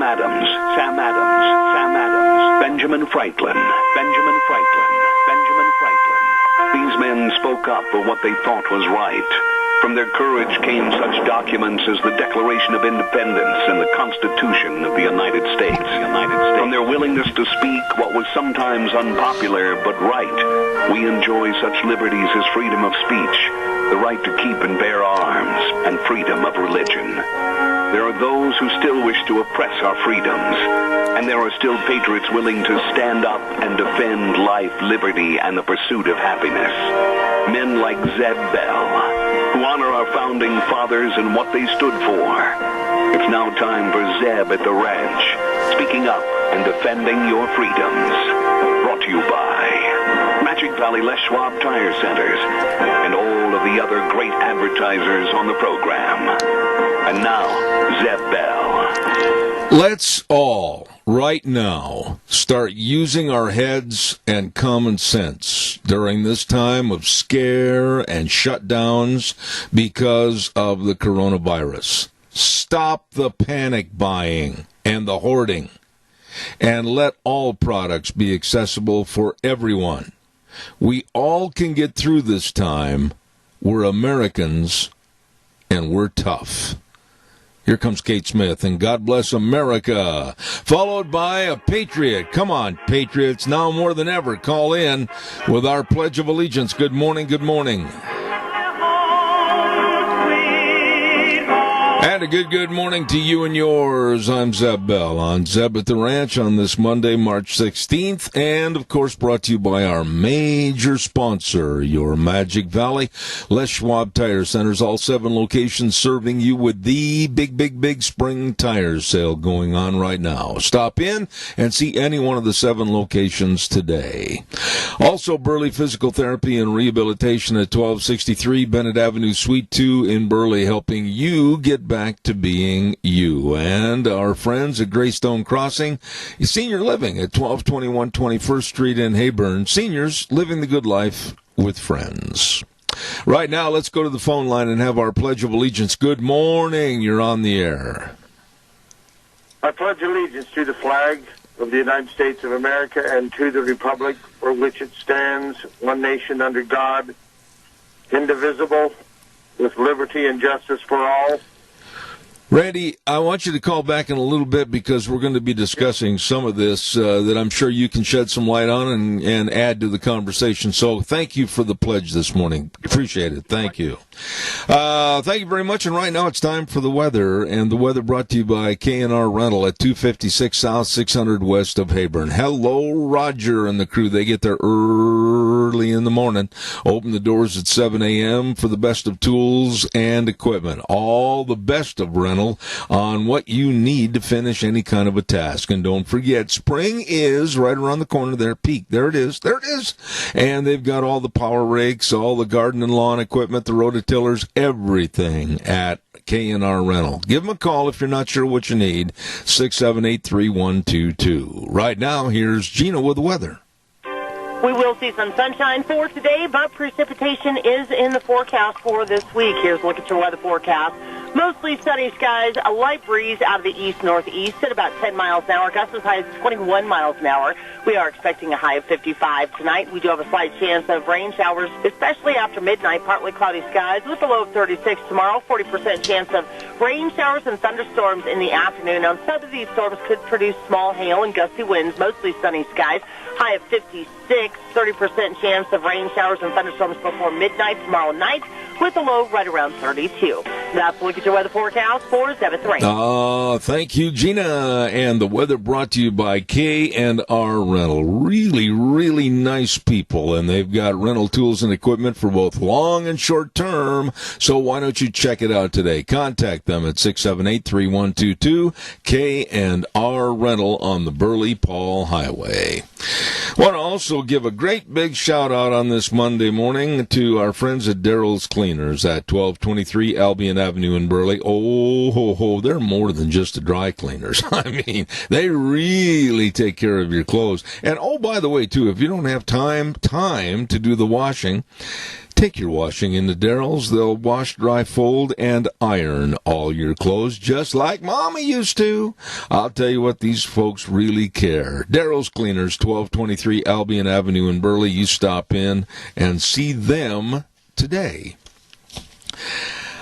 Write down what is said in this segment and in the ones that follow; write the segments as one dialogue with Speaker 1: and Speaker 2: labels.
Speaker 1: Adams, Sam Adams, Sam Adams, Benjamin Franklin, Benjamin Franklin, Benjamin Franklin. These men spoke up for what they thought was right. From their courage came such documents as the Declaration of Independence and the Constitution of the United States. From their willingness to speak what was sometimes unpopular but right, we enjoy such liberties as freedom of speech, the right to keep and bear arms, and freedom of religion. There are those who still wish to oppress our freedoms, and there are still patriots willing to stand up and defend life, liberty, and the pursuit of happiness. Men like Zeb Bell, who honor our founding fathers and what they stood for. It's now time for Zeb at the ranch, speaking up and defending your freedoms. Brought to you by Magic Valley Les Schwab Tire Centers and all of the other great advertisers on the program. And now, Zeb Bell.
Speaker 2: Let's all, right now, start using our heads and common sense during this time of scare and shutdowns because of the coronavirus. Stop the panic buying and the hoarding, and let all products be accessible for everyone. We all can get through this time. We're Americans, and we're tough. Here comes Kate Smith, and God Bless America, followed by a Patriot. Come on, Patriots, now more than ever, call in with our Pledge of Allegiance. Good morning, good morning. And a good morning to you and yours. I'm Zeb Bell on Zeb at the Ranch on this Monday, March 16th, and, of course, brought to you by our major sponsor, your Magic Valley Les Schwab Tire Centers, all 7 locations serving you with the big spring tire sale going on right now. Stop in and see any one of the 7 locations today. Also, Burley Physical Therapy and Rehabilitation at 1263 Bennett Avenue, Suite 2 in Burley, helping you get back to being you. And our friends at Greystone Crossing Senior Living at 1221 21st Street in Hayburn. Seniors living the good life with friends. Right now, let's go to the phone line and have our Pledge of Allegiance. Good morning. You're on the air.
Speaker 3: I pledge allegiance to the flag of the United States of America and to the republic for which it stands, one nation under God, indivisible, with liberty and justice for all.
Speaker 2: Randy, I want you to call back in a little bit because we're going to be discussing some of this that I'm sure you can shed some light on and add to the conversation. So thank you for the pledge this morning. Appreciate it. Thank you. Thank you very much. And right now it's time for the weather, and the weather brought to you by K&R Rental at 256 South, 600 West of Hayburn. Hello, Roger and the crew. They get there early in the morning, open the doors at 7 a.m. for the best of tools and equipment. All the best of rental on what you need to finish any kind of a task. And don't forget, spring is right around the corner there. Peak. There it is. And they've got all the power rakes, all the garden and lawn equipment, the rototillers, everything at K&R Rental. Give them a call if you're not sure what you need. 678-3122. Right now, here's Gina with the weather.
Speaker 4: We will see some sunshine for today, but precipitation is in the forecast for this week. Here's a look at your weather forecast. Mostly sunny skies, a light breeze out of the east-northeast at about 10 miles an hour, gusts as high as 21 miles an hour. We are expecting a high of 55 tonight. We do have a slight chance of rain showers, especially after midnight, partly cloudy skies with a low of 36 tomorrow, 40% chance of rain showers and thunderstorms in the afternoon. Now, some of these storms could produce small hail and gusty winds, mostly sunny skies, high of 56, 30% chance of rain showers and thunderstorms before midnight tomorrow night, with a low right around 32. That's a look at your weather forecast for 7th Rain.
Speaker 2: Thank you, Gina. And the weather brought to you by K&R Rental. Really, really nice people, and they've got rental tools and equipment for both long and short term. So why don't you check it out today? Contact them at 678-3122, K&R Rental on the Burley-Paul Highway. Want to also give a great big shout out on this Monday morning to our friends at Daryl's Cleaners at 1223 Albion Avenue in Burley. They're more than just the dry cleaners. I mean, they really take care of your clothes. And by the way, too, if you don't have time to do the washing, take your washing into Daryl's. They'll wash, dry, fold, and iron all your clothes just like Mama used to. I'll tell you what, these folks really care. Daryl's Cleaners, 1223 Albion Avenue in Burley. You stop in and see them today.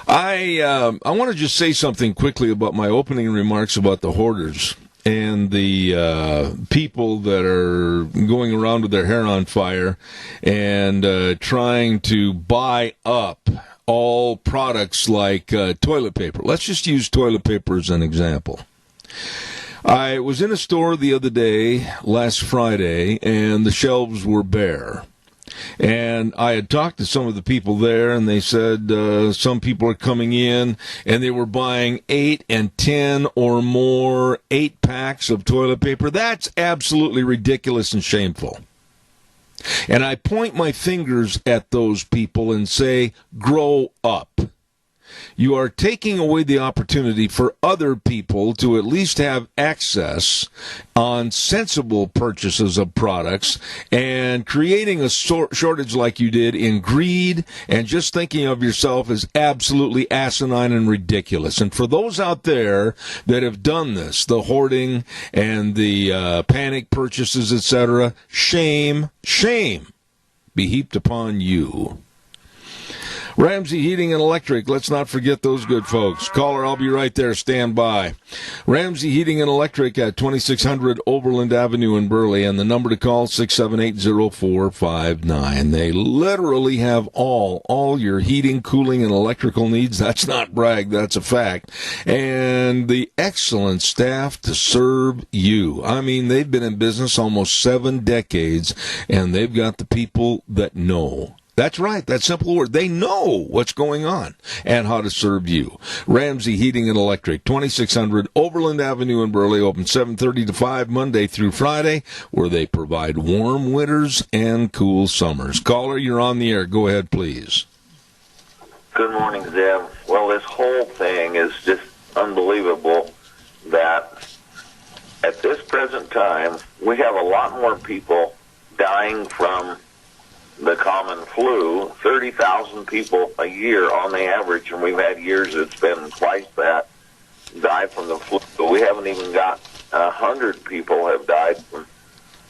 Speaker 2: I want to just say something quickly about my opening remarks about the hoarders and the people that are going around with their hair on fire and trying to buy up all products like toilet paper. Let's just use toilet paper as an example. I was in a store the other day, last Friday, and the shelves were bare. And I had talked to some of the people there, and they said some people are coming in, and they were buying 8 and 10 or more 8-packs of toilet paper. That's absolutely ridiculous and shameful. And I point my fingers at those people and say, grow up. You are taking away the opportunity for other people to at least have access on sensible purchases of products and creating a shortage like you did in greed and just thinking of yourself as absolutely asinine and ridiculous. And for those out there that have done this, the hoarding and the panic purchases, etc., shame be heaped upon you. Ramsey Heating and Electric, let's not forget those good folks. Caller, I'll be right there. Stand by. Ramsey Heating and Electric at 2600 Overland Avenue in Burley, and the number to call, 678-0459. They literally have all your heating, cooling, and electrical needs. That's not brag, that's a fact. And the excellent staff to serve you. I mean, they've been in business almost 7 decades, and they've got the people that know. That's right, that simple word. They know what's going on and how to serve you. Ramsey Heating and Electric, 2600 Overland Avenue in Burley, open 7:30 to 5 Monday through Friday, where they provide warm winters and cool summers. Caller, you're on the air. Go ahead, please.
Speaker 5: Good morning, Zeb. Well, this whole thing is just unbelievable that at this present time, we have a lot more people dying from the common flu, 30,000 people a year on the average, and we've had years it's been twice that, die from the flu. But we haven't even got 100 people have died from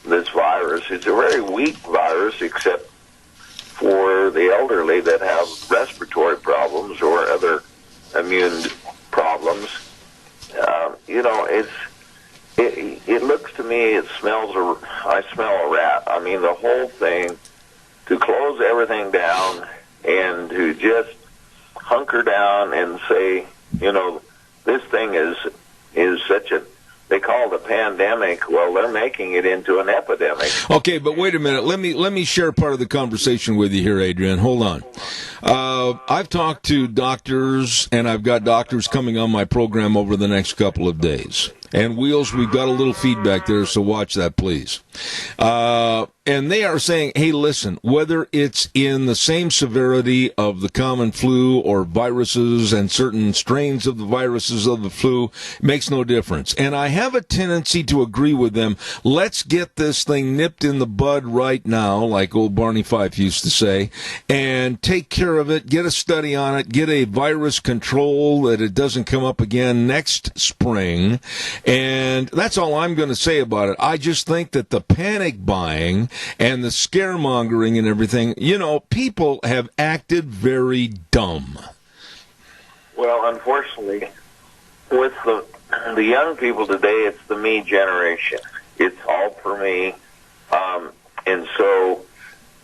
Speaker 5: this virus. It's a very weak virus, except for the elderly that have respiratory problems or other immune problems. It looks to me, I smell a rat. I mean, the whole thing, to close everything down and to just hunker down and say, this thing is such a, they call it a pandemic. Well, they're making it into an epidemic.
Speaker 2: Okay, but wait a minute. Let me share part of the conversation with you here, Adrian. Hold on. I've talked to doctors, and I've got doctors coming on my program over the next couple of days. And Wheels, we've got a little feedback there, so watch that, please. And they are saying, hey, listen, whether it's in the same severity of the common flu or viruses and certain strains of the viruses of the flu, makes no difference. And I have a tendency to agree with them. Let's get this thing nipped in the bud right now, like old Barney Fife used to say, and take care of it, get a study on it, get a virus control that it doesn't come up again next spring. And that's all I'm going to say about it. I just think that the panic buying and the scaremongering and everything, people have acted very dumb.
Speaker 5: Well, unfortunately, with the young people today, it's the me generation. It's all for me.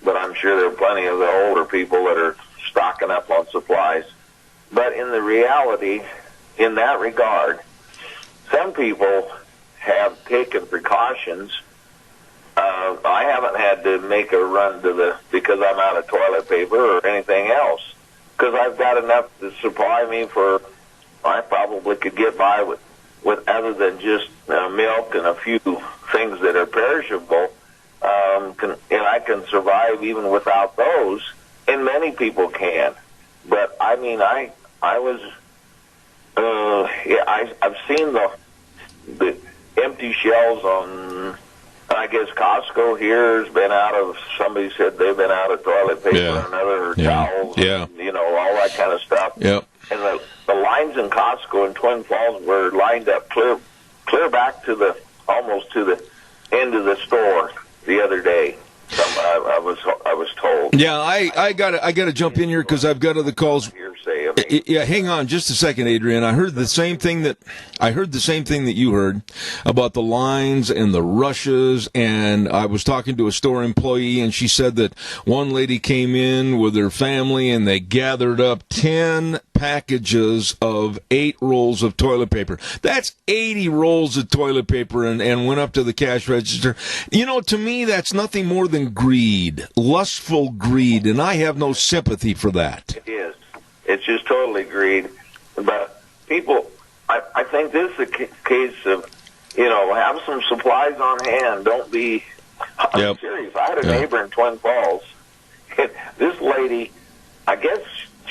Speaker 5: But I'm sure there are plenty of the older people that are stocking up on supplies. But in the reality, in that regard, some people have taken precautions. I haven't had to make a run because I'm out of toilet paper or anything else, because I've got enough to supply me for, I probably could get by with other than just milk and a few things that are perishable, and I can survive even without those, and many people can. But I mean, I I was, I've seen the empty shelves on, I guess Costco here has been out of, somebody said they've been out of toilet paper and other towels, and, you know, all that kind of stuff.
Speaker 2: Yep.
Speaker 5: And the lines in Costco in Twin Falls were lined up clear back to almost to the end of the store the other day. I was told.
Speaker 2: Yeah, I gotta jump in here because I've got other calls.
Speaker 5: Hearsay.
Speaker 2: Yeah, hang on just a second, Adrian. I heard the same thing that you heard about the lines and the rushes. And I was talking to a store employee, and she said that one lady came in with her family, and they gathered up 10 packages of 8 rolls of toilet paper. That's 80 rolls of toilet paper, and went up to the cash register. You know, to me, that's nothing more than greed, lustful greed, and I have no sympathy for that.
Speaker 5: It is. It's just totally greed. But people, I think this is a case of, you know, have some supplies on hand. Don't be, I'm serious. I had a neighbor in Twin Falls. This lady, I guess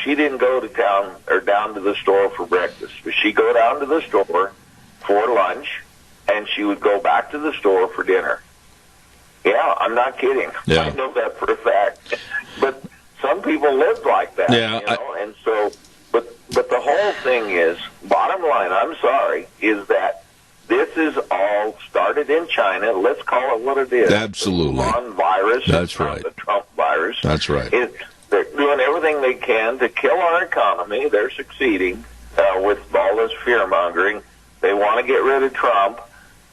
Speaker 5: she didn't go to town or down to the store for breakfast, but she'd go down to the store for lunch, and she would go back to the store for dinner. Yeah, I'm not kidding.
Speaker 2: Yeah.
Speaker 5: I know that for a fact. But some people live like that, you know, and so, but the whole thing is, bottom line, I'm sorry, is that this is all started in China. Let's call it what it is.
Speaker 2: Absolutely.
Speaker 5: The Wuhan virus.
Speaker 2: That's right.
Speaker 5: The Trump virus.
Speaker 2: That's right.
Speaker 5: They're doing everything they can to kill our economy. They're succeeding with all this fear-mongering. They want to get rid of Trump.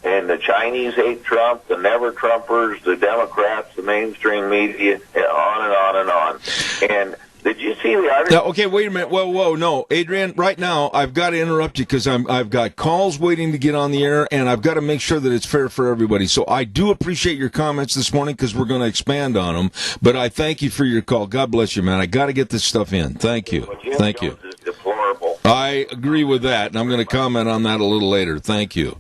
Speaker 5: And the Chinese hate Trump, the never-Trumpers, the Democrats, the mainstream media, on and on and on. And did you see the article?
Speaker 2: Now, okay, wait a minute. Whoa, no. Adrian, right now, I've got to interrupt you because I've got calls waiting to get on the air, and I've got to make sure that it's fair for everybody. So I do appreciate your comments this morning because we're going to expand on them. But I thank you for your call. God bless you, man. I got to get this stuff in. Thank you. Thank you.
Speaker 5: Deplorable.
Speaker 2: I agree with that, and I'm going to comment on that a little later. Thank you.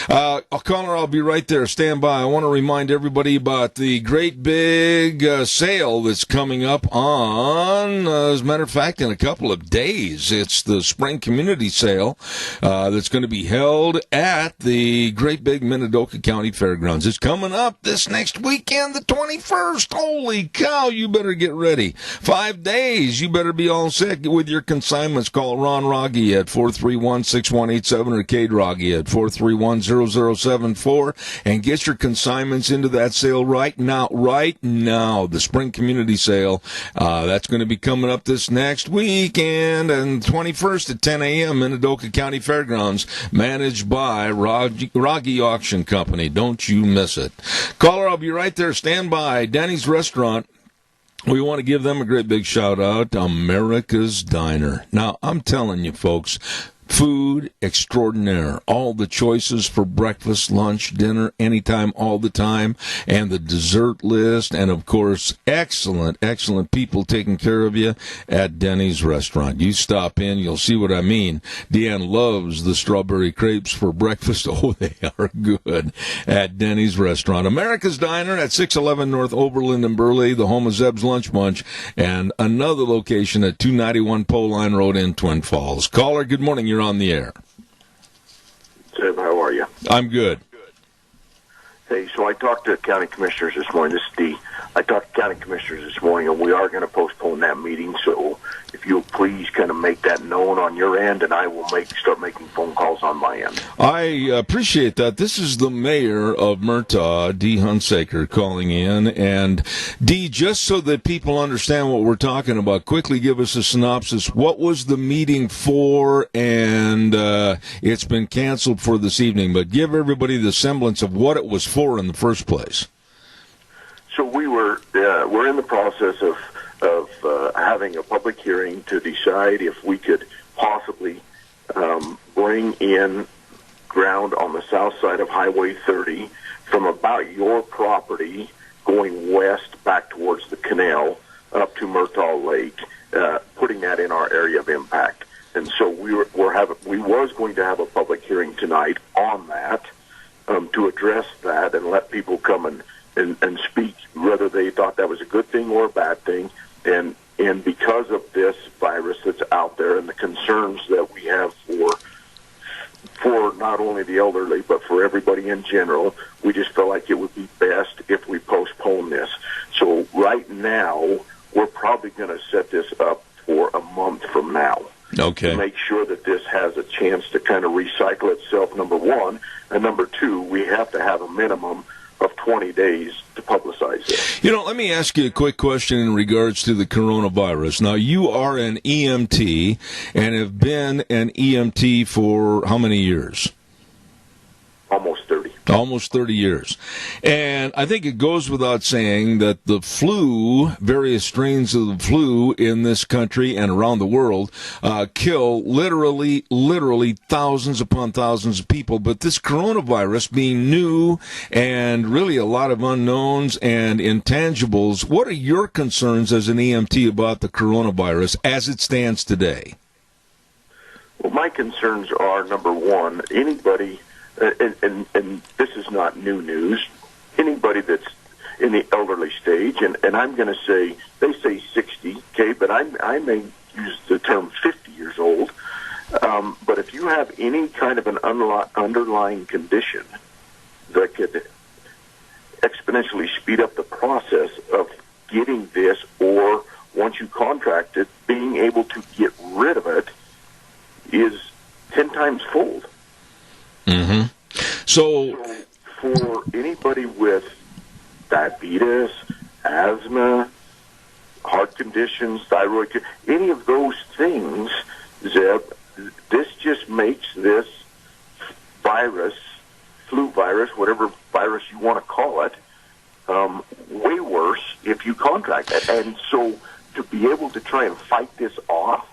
Speaker 2: Caller, I'll be right there. Stand by. I want to remind everybody about the great big sale that's coming up on, as a matter of fact, in a couple of days. It's the Spring Community Sale that's going to be held at the great big Minidoka County Fairgrounds. It's coming up this next weekend, the 21st. Holy cow, you better get ready. 5 days. You better be all set with your consignments. Call Ron Rogge at 431-6187 or Kate Rogge at 431-0074 and get your consignments into that sale right now. The Spring Community Sale. That's going to be coming up this next weekend, and 21st at 10 a.m. Minidoka County Fairgrounds, managed by Rogge Auction Company. Don't you miss it. Caller, I'll be right there. Stand by. Danny's Restaurant. We want to give them a great big shout out, America's Diner. Now, I'm telling you, folks, food extraordinaire. All the choices for breakfast, lunch, dinner, anytime, all the time. And the dessert list. And, of course, excellent people taking care of you at Denny's Restaurant. You stop in, you'll see what I mean. Deanne loves the strawberry crepes for breakfast. Oh, they are good at Denny's Restaurant. America's Diner at 611 North Oberlin and Burley, the home of Zeb's Lunch Bunch. And another location at 291 Pole Line Road in Twin Falls. Caller, good morning. You're on the air.
Speaker 3: Seb, how are you?
Speaker 2: I'm good.
Speaker 3: Hey, so I talked to county commissioners this morning. This is Dee. I talked to county commissioners this morning, and we are going to postpone that meeting. So if you'll please kind of make that known on your end, and I will start making phone calls on my end.
Speaker 2: I appreciate that. This is the mayor of Murtaugh, Dee Hunsaker, calling in. And Dee, just so that people understand what we're talking about, quickly give us a synopsis. What was the meeting for? And it's been canceled for this evening, but give everybody the semblance of what it was for in the first place.
Speaker 3: So we're in the process of having a public hearing to decide if we could possibly bring in ground on the south side of Highway 30 from about your property going west back towards the canal up to Murtaugh Lake, putting that in our area of impact. And so we was going to have a public hearing tonight on that to address that and let people come and speak whether they thought that was a good thing or a bad thing. And And because of this virus that's out there and the concerns that we have for not only the elderly, but for everybody in general, we just felt like it would be best if we postpone this. So right now, we're probably going to set this up for a month from now.
Speaker 2: Okay.
Speaker 3: To make sure that this has a chance to kind of recycle itself, number one. And number two, we have to have a minimum of 20 days to publicize it.
Speaker 2: You know, let me ask you a quick question in regards to the coronavirus. Now, you are an EMT and have been an EMT for how many years?
Speaker 3: Almost 30.
Speaker 2: Almost 30 years. And I think it goes without saying that the flu, various strains of the flu in this country and around the world, kill literally thousands upon thousands of people. But this coronavirus being new and really a lot of unknowns and intangibles, what are your concerns as an EMT about the coronavirus as it stands today?
Speaker 3: Well, my concerns are, number one, anybody... And this is not new news, anybody that's in the elderly stage, and I'm going to say, they say 60, okay, but I may use the term 50 years old, but if you have any kind of an underlying condition that could exponentially speed up the process of getting this, or once you contract it, being able to get rid of it, is 10 times fold.
Speaker 2: Mm-hmm. So,
Speaker 3: for anybody with diabetes, asthma, heart conditions, thyroid, any of those things, Zeb, this just makes this virus, flu virus, whatever virus you want to call it, way worse if you contract it. And so to be able to try and fight this off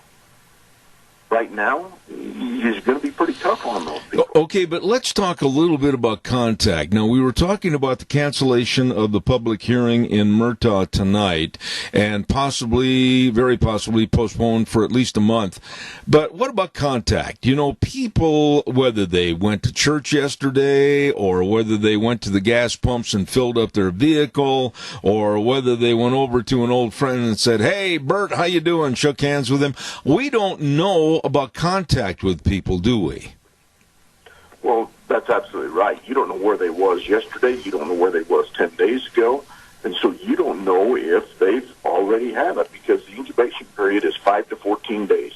Speaker 3: right now is going to be pretty tough on those people.
Speaker 2: Okay, but let's talk a little bit about contact. Now, we were talking about the cancellation of the public hearing in Murtaugh tonight and possibly, very possibly, postponed for at least a month. But what about contact? You know, people, whether they went to church yesterday or whether they went to the gas pumps and filled up their vehicle or whether they went over to an old friend and said, "Hey, Bert, how you doing?" Shook hands with him. We don't know about contact with people, do we?
Speaker 3: Well, that's absolutely right. You don't know where they was yesterday. You don't know where they was 10 days ago. And so you don't know if they've already had it, because the incubation period is 5 to 14 days.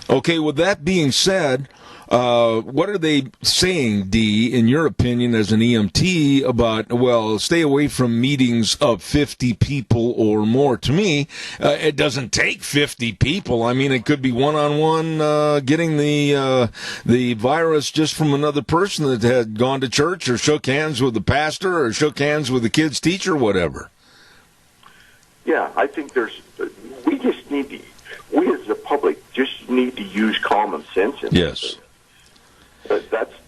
Speaker 2: Okay, with that being said, what are they saying, Dee, in your opinion, as an EMT, about, well, stay away from meetings of 50 people or more? To me, it doesn't take 50 people. I mean, it could be one-on-one getting the virus just from another person that had gone to church or shook hands with the pastor or shook hands with the kid's teacher, whatever.
Speaker 3: Yeah, I think we just need to, we as the public just need to use common sense in
Speaker 2: yes.
Speaker 3: this.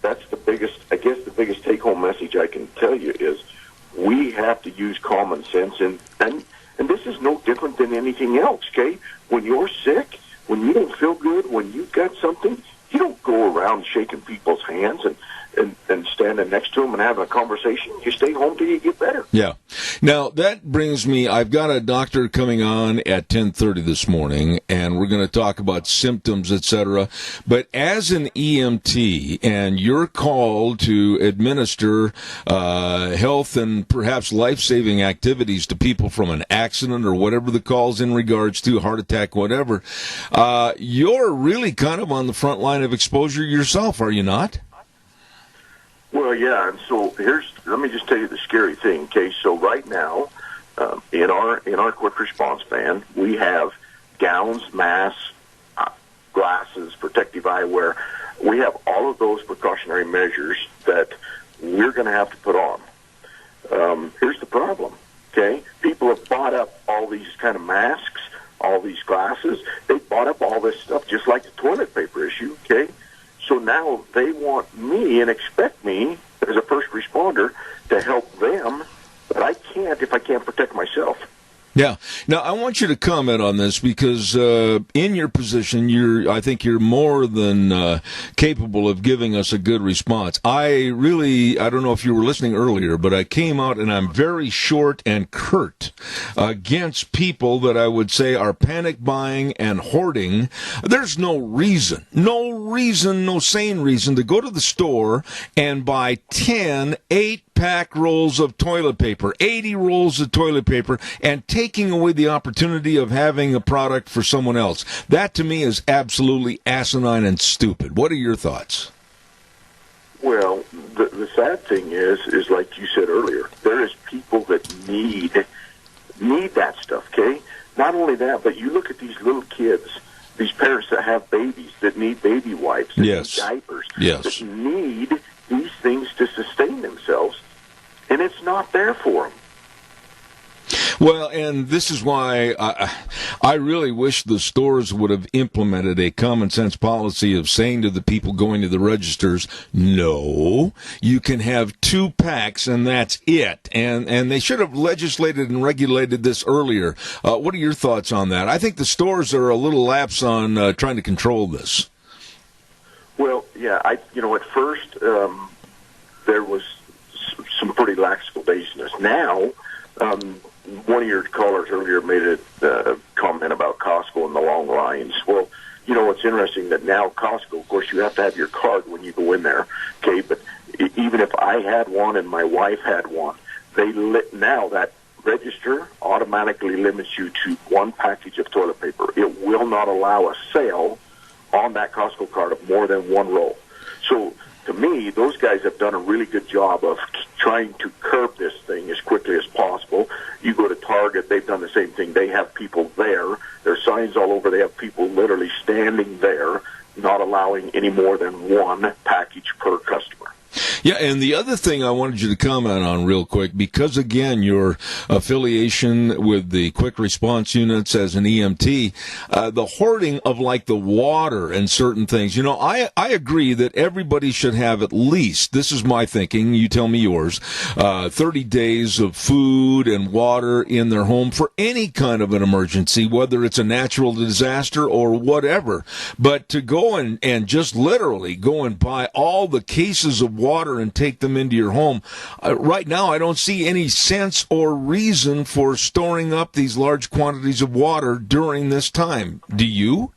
Speaker 3: That's the biggest, I guess the biggest take-home message I can tell you is we have to use common sense, and this is no different than anything else, okay? When you're sick, when you don't feel good, when you've got something, you don't go around shaking people's hands and standing next to them and having a conversation. You stay home till you get better.
Speaker 2: Yeah. Now, that brings me, I've got a doctor coming on at 10:30 this morning, and we're going to talk about symptoms, etc. But as an EMT, and you're called to administer health and perhaps life-saving activities to people from an accident or whatever the call's in regards to, heart attack, whatever, you're really kind of on the front line of exposure yourself, are you not?
Speaker 3: Well, yeah, and so let me just tell you the scary thing, okay? So right now, in our quick response van, we have gowns, masks, glasses, protective eyewear. We have all of those precautionary measures that we're going to have to put on. Here's the problem, okay? People have bought up all these kind of masks, all these glasses. They bought up all this stuff just like the toilet paper issue, okay? So now they want me and expect me as a first responder to help them, but I can't if I can't protect myself.
Speaker 2: Yeah. Now, I want you to comment on this because in your position, I think you're more than capable of giving us a good response. I don't know if you were listening earlier, but I came out and I'm very short and curt against people that I would say are panic buying and hoarding. There's no sane reason to go to the store and buy 10 8-pack rolls of toilet paper, 80 rolls of toilet paper, and taking away the opportunity of having a product for someone else. That, to me, is absolutely asinine and stupid. What are your thoughts?
Speaker 6: Well, the sad thing is like you said earlier, there is people that need that stuff, okay? Not only that, but you look at these little kids, these parents that have babies, that need baby wipes, that need diapers, that need these things to sustain themselves, and it's not there for them.
Speaker 2: Well, and this is why I really wish the stores would have implemented a common sense policy of saying to the people going to the registers, no, you can have 2 packs and that's it. And they should have legislated and regulated this earlier. What are your thoughts on that? I think the stores are a little lax on trying to control this.
Speaker 6: Well, yeah, at first there was some pretty lackadaisicalness. Now, one of your callers earlier made a comment about Costco and the long lines. Well, it's interesting that now Costco, of course, you have to have your card when you go in there, okay? But even if I had one and my wife had one, now that register automatically limits you to 1 package of toilet paper. It will not allow a sale on that Costco card of more than 1 roll. So, to me, those guys have done a really good job of trying to curb this thing as quickly as possible. You go to Target, they've done the same thing. They have people there. There are signs all over. They have people literally standing there, not allowing any more than 1 package per customer.
Speaker 2: Yeah, and the other thing I wanted you to comment on real quick, because, again, your affiliation with the quick response units as an EMT, the hoarding of, like, the water and certain things. I agree that everybody should have at least, this is my thinking, you tell me yours, 30 days of food and water in their home for any kind of an emergency, whether it's a natural disaster or whatever. But to go and just literally go and buy all the cases of water and take them into your home. Right now, I don't see any sense or reason for storing up these large quantities of water during this time. Do you?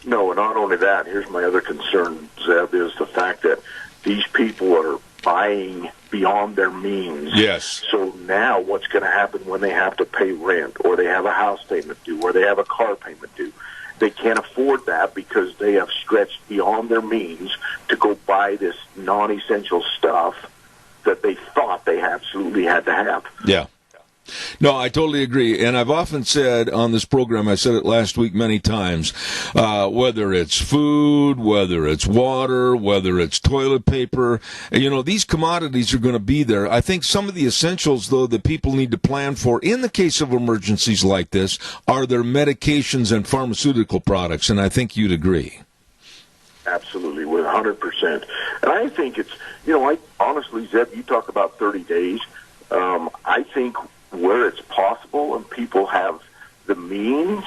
Speaker 6: No, and not only that, here's my other concern, Zeb, is the fact that these people are buying beyond their means.
Speaker 2: Yes.
Speaker 6: So now what's going to happen when they have to pay rent, or they have a house payment due, or they have a car payment due? They can't afford that because they have stretched beyond their means to go buy this non-essential stuff that they thought they absolutely had to have.
Speaker 2: Yeah. No, I totally agree. And I've often said on this program, I said it last week many times, whether it's food, whether it's water, whether it's toilet paper, these commodities are going to be there. I think some of the essentials, though, that people need to plan for in the case of emergencies like this are their medications and pharmaceutical products. And I think you'd agree.
Speaker 6: Absolutely, 100%. And I think it's, I honestly, Zeb, you talk about 30 days. I think where it's possible and people have the means,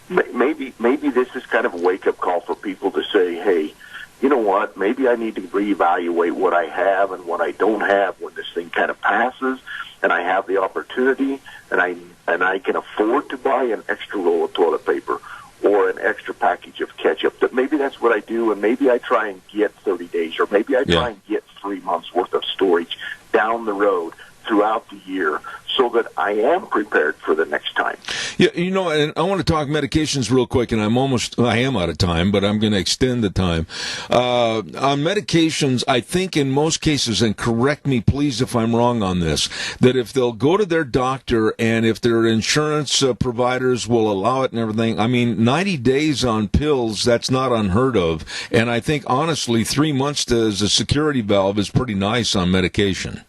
Speaker 6: maybe this is kind of a wake-up call for people to say, hey, you know what, maybe I need to reevaluate what I have and what I don't have when this thing kind of passes and I have the opportunity and I can afford to buy an extra roll of toilet paper or an extra package of ketchup. That maybe that's what I do, and maybe I try and get 30 days, or maybe I try and get 3 months worth of storage down the road throughout the year so that I am prepared for the next time.
Speaker 2: Yeah, and I want to talk medications real quick, and I am out of time, but I'm going to extend the time. On medications, I think in most cases, and correct me please if I'm wrong on this, that if they'll go to their doctor and if their insurance providers will allow it and everything, 90 days on pills, that's not unheard of. And I think, honestly, 3 months as a security valve is pretty nice on medication.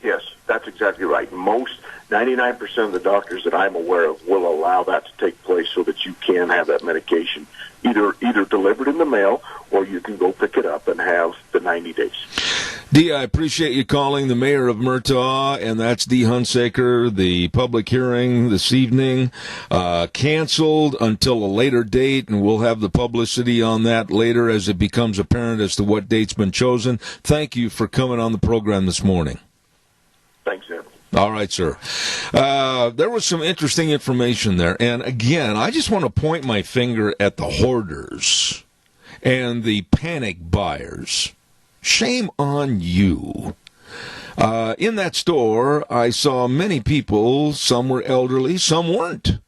Speaker 6: Yes, that's exactly right. 99% of the doctors that I'm aware of will allow that to take place so that you can have that medication either delivered in the mail or you can go pick it up and have the 90 days.
Speaker 2: Dee, I appreciate you calling the mayor of Murtaugh, and that's Dee Hunsaker. The public hearing this evening canceled until a later date, and we'll have the publicity on that later as it becomes apparent as to what date's been chosen. Thank you for coming on the program this morning.
Speaker 6: Thanks, sir.
Speaker 2: All right, sir. There was some interesting information there, and again, I just want to point my finger at the hoarders and the panic buyers. Shame on you. In that store, I saw many people, some were elderly, some weren't,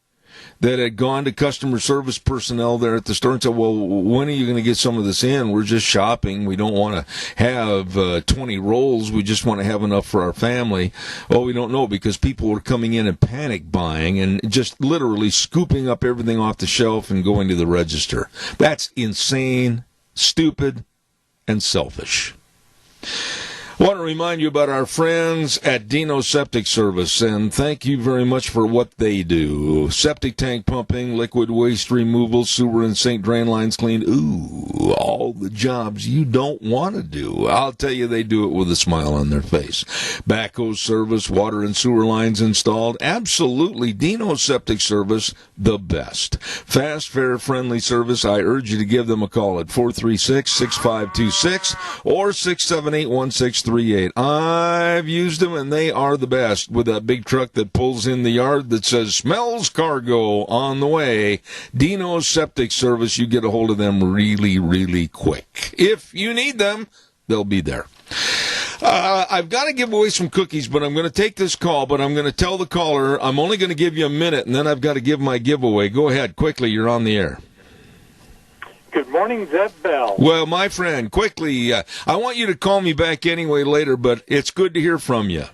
Speaker 2: that had gone to customer service personnel there at the store and said, well, when are you going to get some of this in? We're just shopping. We don't want to have 20 rolls. We just want to have enough for our family. Well, we don't know, because people were coming in and panic buying and just literally scooping up everything off the shelf and going to the register. That's insane, stupid, and selfish. I want to remind you about our friends at Dino Septic Service, and thank you very much for what they do. Septic tank pumping, liquid waste removal, sewer and sink drain lines cleaned. Ooh, all the jobs you don't want to do. I'll tell you, they do it with a smile on their face. Backhoe service, water and sewer lines installed. Absolutely, Dino Septic Service, the best. Fast, fair, friendly service. I urge you to give them a call at 436-6526 or 678-1638. I've used them, and they are the best. With that big truck that pulls in the yard that says, smells cargo on the way, Dino's Septic Service, you get a hold of them really, really quick. If you need them, they'll be there. I've got to give away some cookies, but I'm going to take this call, but I'm going to tell the caller I'm only going to give you a minute, and then I've got to give my giveaway. Go ahead, quickly, you're on the air.
Speaker 7: Good morning, Zeb Bell.
Speaker 2: Well, my friend, quickly, I want you to call me back anyway later, but it's good to hear from you.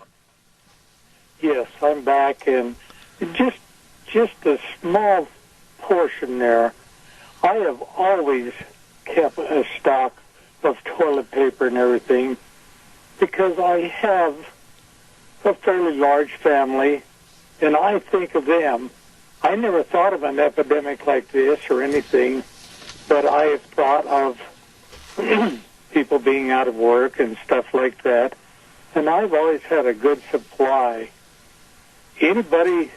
Speaker 7: Yes, I'm back, and just a small portion there. I have always kept a stock of toilet paper and everything because I have a fairly large family, and I think of them. I never thought of an epidemic like this or anything, but I have thought of people being out of work and stuff like that, and I've always had a good supply. Anybody,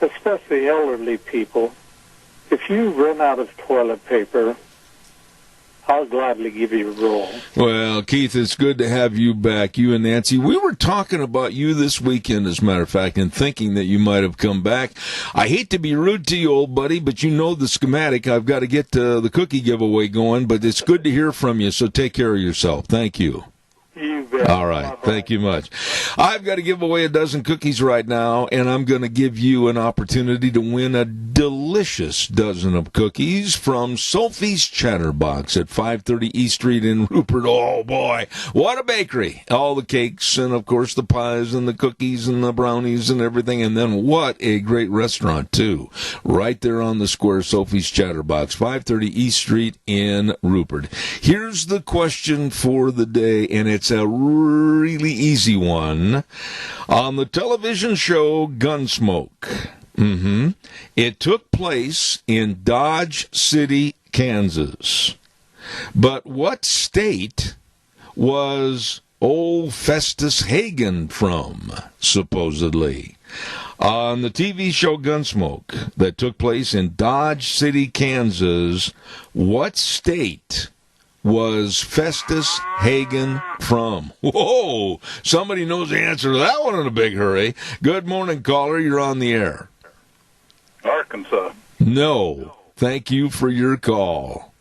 Speaker 7: especially elderly people, if you run out of toilet paper, I'll gladly give you a roll.
Speaker 2: Well, Keith, it's good to have you back, you and Nancy. We were talking about you this weekend, as a matter of fact, and thinking that you might have come back. I hate to be rude to you, old buddy, but you know the schematic. I've got to get the cookie giveaway going, but it's good to hear from you, so take care of yourself. Thank you.
Speaker 7: You bet.
Speaker 2: All right.
Speaker 7: Bye-bye.
Speaker 2: Thank you much. I've got to give away a dozen cookies right now, and I'm going to give you an opportunity to win a delicious dozen of cookies from Sophie's Chatterbox at 530 East Street in Rupert. Oh, boy. What a bakery. All the cakes and, of course, the pies and the cookies and the brownies and everything. And then what a great restaurant, too. Right there on the square, Sophie's Chatterbox, 530 East Street in Rupert. Here's the question for the day, and it's a really easy one. On the television show Gunsmoke, it took place in Dodge City, Kansas. But what state was old Festus Hagen from, supposedly? On the TV show Gunsmoke that took place in Dodge City, Kansas, what state was Festus Hagen from? Whoa! Somebody knows the answer to that one in a big hurry. Good morning, caller. You're on the air.
Speaker 8: Arkansas.
Speaker 2: No. Thank you for your call.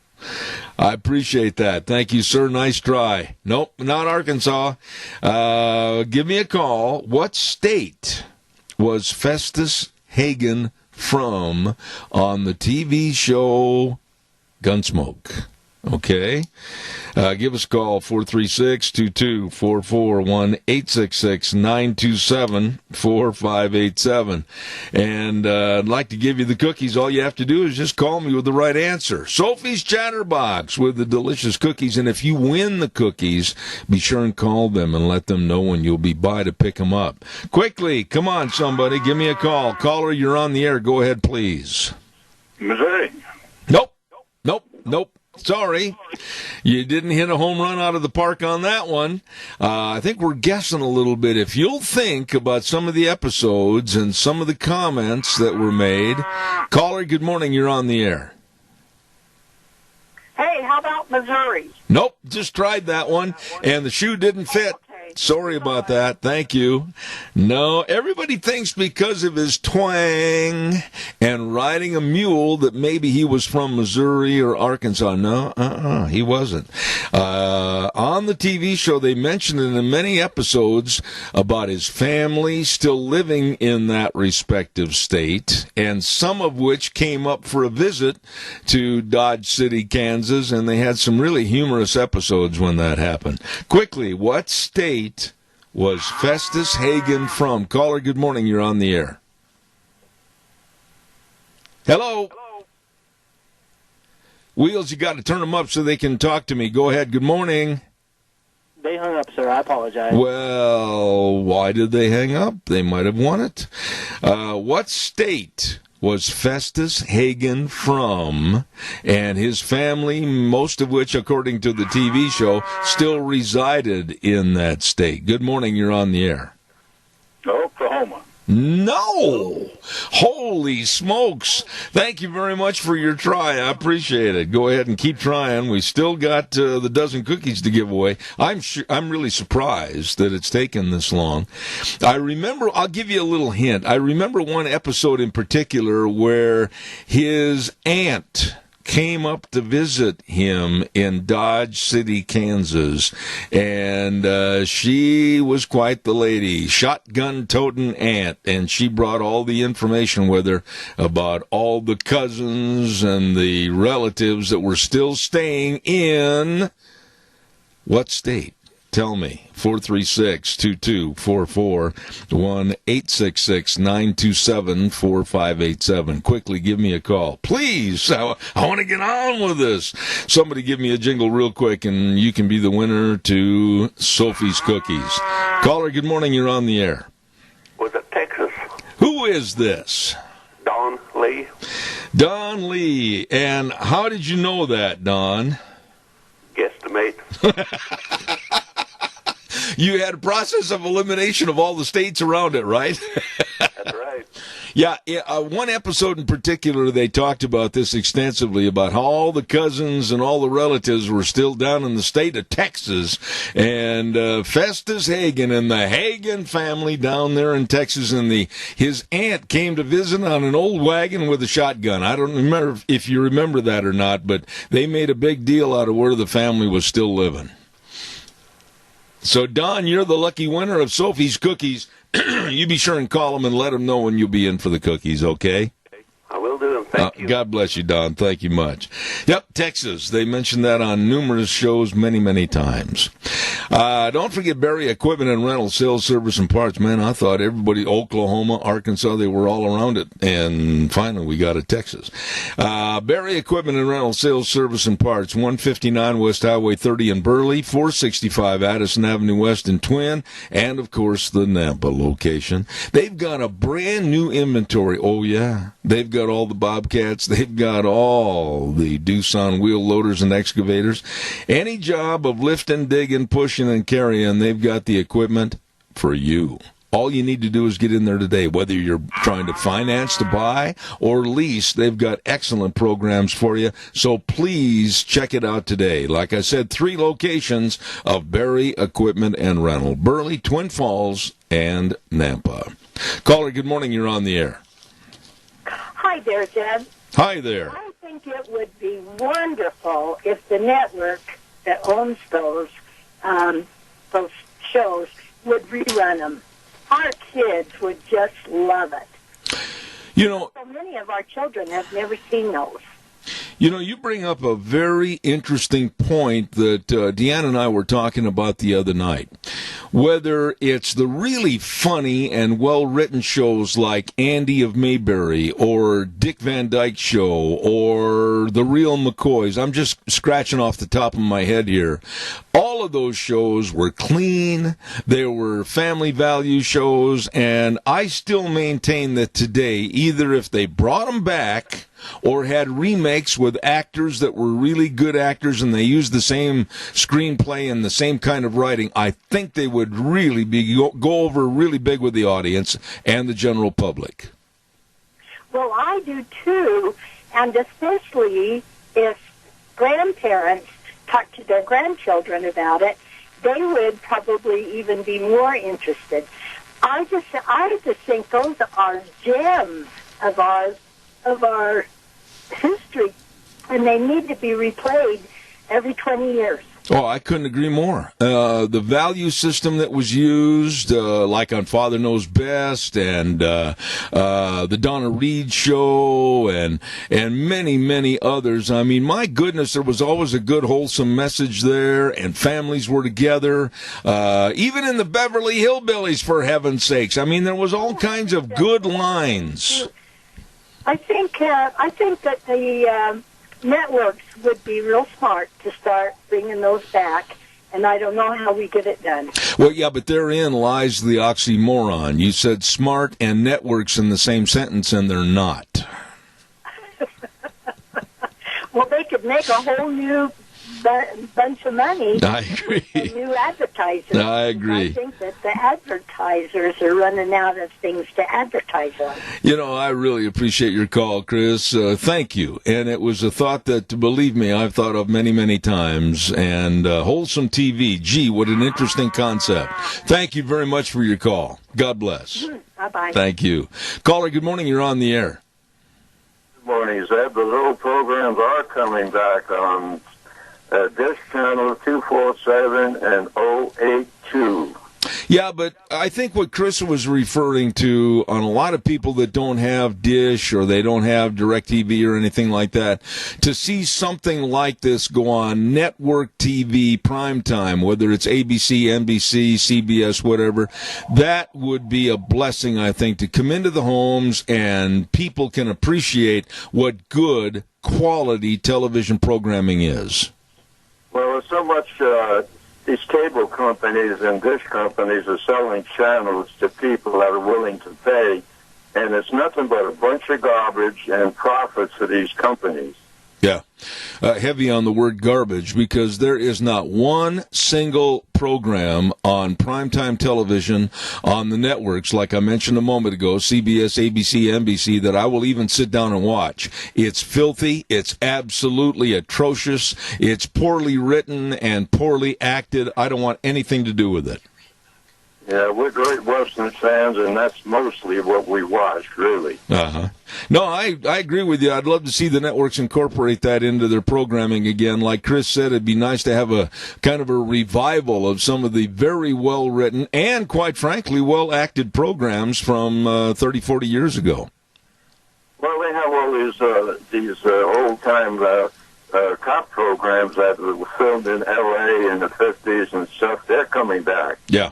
Speaker 2: I appreciate that. Thank you, sir. Nice try. Nope, not Arkansas. Give me a call. What state was Festus Hagen from on the TV show Gunsmoke? Okay. Give us a call, 436-2244, 1-866-927-4587. And I'd like to give you the cookies. All you have to do is just call me with the right answer. Sophie's Chatterbox with the delicious cookies. And if you win the cookies, be sure and call them and let them know when you'll be by to pick them up. Quickly, come on, somebody. Give me a call. Caller, you're on the air. Go ahead, please.
Speaker 8: Missouri.
Speaker 2: Nope. Sorry. You didn't hit a home run out of the park on that one. I think we're guessing a little bit. If you'll think about some of the episodes and some of the comments that were made. Caller, good morning. You're on the air.
Speaker 9: Hey, how about Missouri?
Speaker 2: Nope, just tried that one, and the shoe didn't fit. Sorry about that. Thank you. No, everybody thinks because of his twang and riding a mule that maybe he was from Missouri or Arkansas. No, he wasn't. On the TV show, they mentioned it in many episodes about his family still living in that respective state, and some of which came up for a visit to Dodge City, Kansas, and they had some really humorous episodes when that happened. Quickly, what state was Festus Hagen from? Caller, good morning. You're on the air. Hello. Wheels, you got to turn them up so they can talk to me. Go ahead. Good morning.
Speaker 10: They hung up, sir. I apologize.
Speaker 2: Well, why did they hang up? They might have won it. What state was Festus Hagen from, and his family, most of which, according to the TV show, still resided in that state? Good morning, you're on the air.
Speaker 8: Oklahoma.
Speaker 2: No! Holy smokes! Thank you very much for your try. I appreciate it. Go ahead and keep trying. We still got the dozen cookies to give away. I'm really surprised that it's taken this long. I'll give you a little hint. I remember one episode in particular where his aunt came up to visit him in Dodge City, Kansas, and she was quite the lady, shotgun-toting aunt, and she brought all the information with her about all the cousins and the relatives that were still staying in what state? Tell me. 436-2244, 1-866-927-4587. Quickly, give me a call. Please, I want to get on with this. Somebody give me a jingle real quick, and you can be the winner to Sophie's Cookies. Caller, good morning. You're on the air.
Speaker 5: Was it Texas?
Speaker 2: Who is this?
Speaker 5: Don Lee.
Speaker 2: Don Lee. And how did you know that, Don?
Speaker 5: Guesstimate.
Speaker 2: You had a process of elimination of all the states around it, right?
Speaker 5: That's right.
Speaker 2: Yeah, one episode in particular, they talked about this extensively, about how all the cousins and all the relatives were still down in the state of Texas, and Festus Hagen and the Hagen family down there in Texas, and his aunt came to visit on an old wagon with a shotgun. I don't remember if you remember that or not, but they made a big deal out of where the family was still living. So, Don, you're the lucky winner of Sophie's Cookies. You be sure and call them and let them know when you'll be in for the cookies, okay?
Speaker 5: I will do them. Thank you.
Speaker 2: God bless you, Don. Thank you much. Yep, Texas. They mentioned that on numerous shows many, many times. Don't forget Barry Equipment and Rental, Sales, Service, and Parts. Man, I thought everybody, Oklahoma, Arkansas, they were all around it. And finally, we got it, Texas. Barry Equipment and Rental, Sales, Service, and Parts, 159 West Highway 30 in Burley, 465 Addison Avenue West in Twin, and, of course, the Nampa location. They've got a brand new inventory. Oh, yeah. They've got all the Bobcats. They've got all the Doosan wheel loaders and excavators. Any job of lifting, digging, pushing, and carrying, they've got the equipment for you. All you need to do is get in there today. Whether you're trying to finance to buy or lease, they've got excellent programs for you. So please check it out today. Like I said, 3 locations of Barry Equipment and Rental: Burley, Twin Falls, and Nampa. Caller, good morning. You're on the air.
Speaker 9: Hi there, Deb.
Speaker 2: Hi there.
Speaker 9: I think it would be wonderful if the network that owns those shows would rerun them. Our kids would just love it.
Speaker 2: You know,
Speaker 9: so many of our children have never seen those.
Speaker 2: You know, you bring up a very interesting point that Deanna and I were talking about the other night. Whether it's the really funny and well-written shows like Andy of Mayberry or Dick Van Dyke Show or The Real McCoys, I'm just scratching off the top of my head here. All of those shows were clean. They were family value shows, and I still maintain that today, either if they brought them back or had remakes with actors that were really good actors and they used the same screenplay and the same kind of writing, I think they would really go over really big with the audience and the general public.
Speaker 9: Well, I do too, and especially if grandparents talk to their grandchildren about it, they would probably even be more interested. I just think those are gems of our history, and they need to be replayed every 20 years.
Speaker 2: Oh, I couldn't agree more. The value system that was used, like on Father Knows Best and the Donna Reed Show and many, many others. I mean, my goodness, there was always a good, wholesome message there, and families were together. Even in the Beverly Hillbillies, for heaven's sakes. I mean, there was all kinds of good lines.
Speaker 9: I think that the networks would be real smart to start bringing those back, and I don't know how we get it done.
Speaker 2: Well, yeah, but therein lies the oxymoron. You said smart and networks in the same sentence, and they're not.
Speaker 9: Well, they could make a whole new bunch of money.
Speaker 2: I agree.
Speaker 9: With new advertisers.
Speaker 2: I agree.
Speaker 9: I think that the advertisers are running out of things to advertise on.
Speaker 2: You know, I really appreciate your call, Chris. Thank you. And it was a thought that, believe me, I've thought of many, many times. And wholesome TV, gee, what an interesting concept. Thank you very much for your call. God bless.
Speaker 9: Bye-bye.
Speaker 2: Thank you. Caller, good morning. You're on the air.
Speaker 8: Good morning, Zeb. The little programs are coming back on Dish Channel 247 and 082.
Speaker 2: Yeah, but I think what Chris was referring to on a lot of people that don't have Dish or they don't have DirecTV or anything like that, to see something like this go on network TV primetime, whether it's ABC, NBC, CBS, whatever, that would be a blessing, I think, to come into the homes and people can appreciate what good quality television programming is.
Speaker 8: Well, there's so much these cable companies and dish companies are selling channels to people that are willing to pay, and it's nothing but a bunch of garbage and profits for these companies.
Speaker 2: Yeah, heavy on the word garbage, because there is not one single program on primetime television on the networks, like I mentioned a moment ago, CBS, ABC, NBC, that I will even sit down and watch. It's filthy. It's absolutely atrocious. It's poorly written and poorly acted. I don't want anything to do with it.
Speaker 8: Yeah, we're great Western fans, and that's mostly what we watch, really.
Speaker 2: Uh-huh. No, I agree with you. I'd love to see the networks incorporate that into their programming again. Like Chris said, it'd be nice to have a kind of a revival of some of the very well-written and, quite frankly, well-acted programs from 30, 40 years ago.
Speaker 8: Well, they have all these old-time cop programs that were filmed in L.A. in the 50s and stuff. They're coming back.
Speaker 2: Yeah.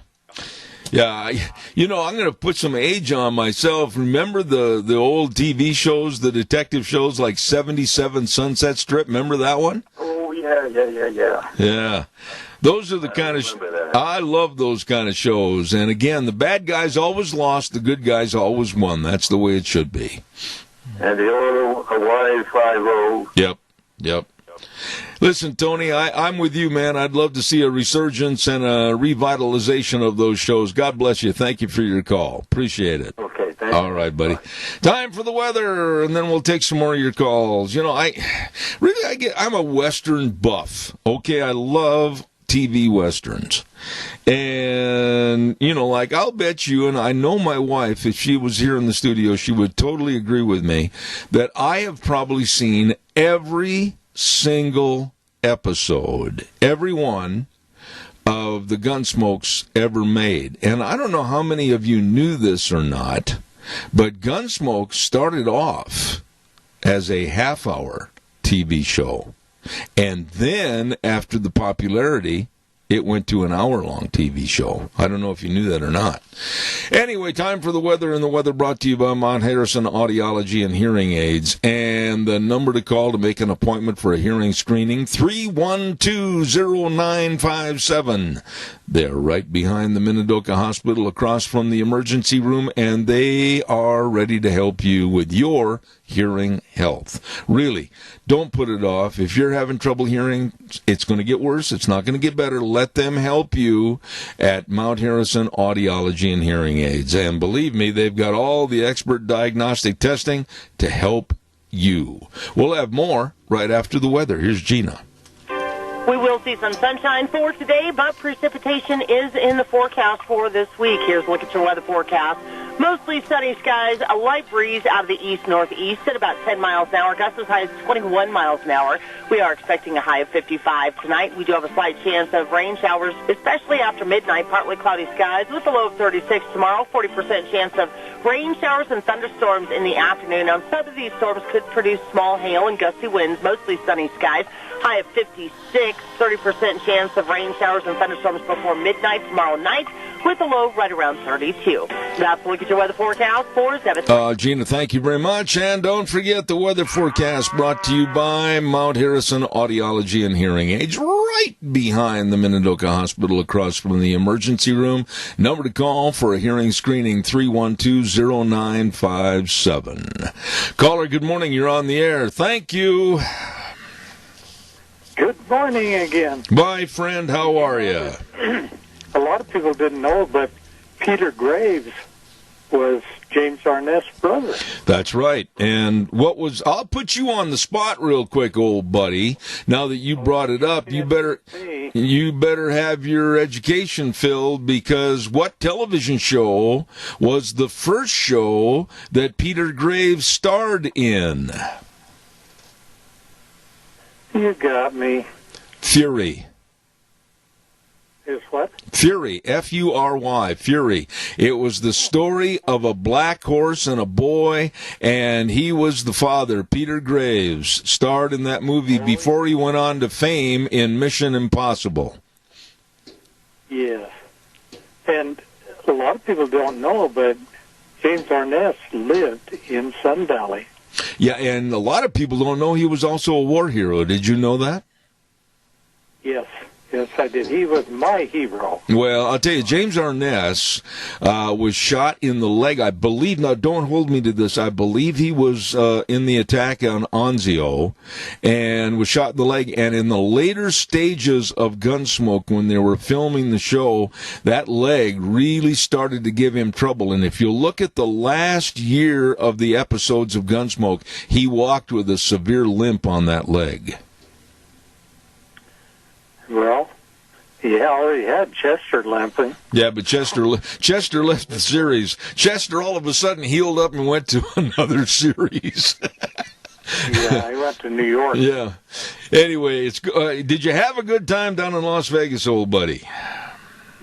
Speaker 2: Yeah, you know, I'm going to put some age on myself. Remember the old TV shows, the detective shows like 77 Sunset Strip? Remember that one?
Speaker 8: Oh, yeah.
Speaker 2: Yeah. Those are the kind of I love those kind of shows. And again, the bad guys always lost, the good guys always won. That's the way it should be.
Speaker 8: And the old Hawaii 5-0.
Speaker 2: Yep. Listen, Tony, I'm with you, man. I'd love to see a resurgence and a revitalization of those shows. God bless you. Thank you for your call. Appreciate it.
Speaker 8: Okay, thank you.
Speaker 2: All right, buddy. Time for the weather, and then we'll take some more of your calls. You know, I'm a Western buff. Okay, I love TV Westerns. And, you know, like, I'll bet you, and I know my wife, if she was here in the studio, she would totally agree with me, that I have probably seen every single episode, every one of the Gunsmokes ever made. And I don't know how many of you knew this or not, but Gunsmoke started off as a half-hour TV show. And then, after the popularity, it went to an hour-long TV show. I don't know if you knew that or not. Anyway, time for the weather, and the weather brought to you by Mount Harrison Audiology and Hearing Aids. And the number to call to make an appointment for a hearing screening, 312-0957. They're right behind the Minidoka Hospital across from the emergency room, and they are ready to help you with your hearing health. Really, don't put it off. If you're having trouble hearing, it's going to get worse. It's not going to get better. Let them help you at Mount Harrison Audiology and Hearing Aids. And believe me, they've got all the expert diagnostic testing to help you. We'll have more right after the weather. Here's Gina.
Speaker 4: We will see some sunshine for today, but precipitation is in the forecast for this week. Here's a look at your weather forecast. Mostly sunny skies, a light breeze out of the east-northeast at about 10 miles an hour, gusts as high as 21 miles an hour. We are expecting a high of 55 tonight. We do have a slight chance of rain showers, especially after midnight, partly cloudy skies with a low of 36 tomorrow, 40% chance of rain showers and thunderstorms in the afternoon. Now, some of these storms could produce small hail and gusty winds, mostly sunny skies. High of 56, 30% chance of rain showers and thunderstorms before midnight tomorrow night, with a low right around 32. That's a look at your weather forecast for 7.
Speaker 2: Gina, thank you very much. And don't forget the weather forecast brought to you by Mount Harrison Audiology and Hearing Aids, right behind the Minidoka Hospital across from the emergency room. Number to call for a hearing screening, 312-0957. Caller, good morning. You're on the air. Thank you.
Speaker 7: Good morning again.
Speaker 2: Bye, friend. How are you?
Speaker 7: A lot of people didn't know, but Peter Graves was James Arnett's brother.
Speaker 2: That's right. And I'll put you on the spot real quick, old buddy. Now that you brought it up, you better have your education filled, because what television show was the first show that Peter Graves starred in?
Speaker 7: You got me.
Speaker 2: Fury.
Speaker 7: Is what?
Speaker 2: Fury, F-U-R-Y, Fury. It was the story of a black horse and a boy, and he was the father. Peter Graves starred in that movie before he went on to fame in Mission Impossible.
Speaker 7: Yes. And a lot of people don't know, but James Arnett lived in Sun Valley.
Speaker 2: Yeah, and a lot of people don't know he was also a war hero. Did you know that?
Speaker 7: Yes. Yes, I did. He was my hero.
Speaker 2: Well, I'll tell you, James Arness was shot in the leg, I believe. Now, don't hold me to this. I believe he was in the attack on Anzio and was shot in the leg. And in the later stages of Gunsmoke, when they were filming the show, that leg really started to give him trouble. And if you look at the last year of the episodes of Gunsmoke, he walked with a severe limp on that leg.
Speaker 7: Well, he already had Chester limping.
Speaker 2: Yeah, but Chester left the series. Chester all of a sudden healed up and went to another series.
Speaker 7: Yeah, he went to New York.
Speaker 2: Yeah. Anyway, did you have a good time down in Las Vegas, old buddy?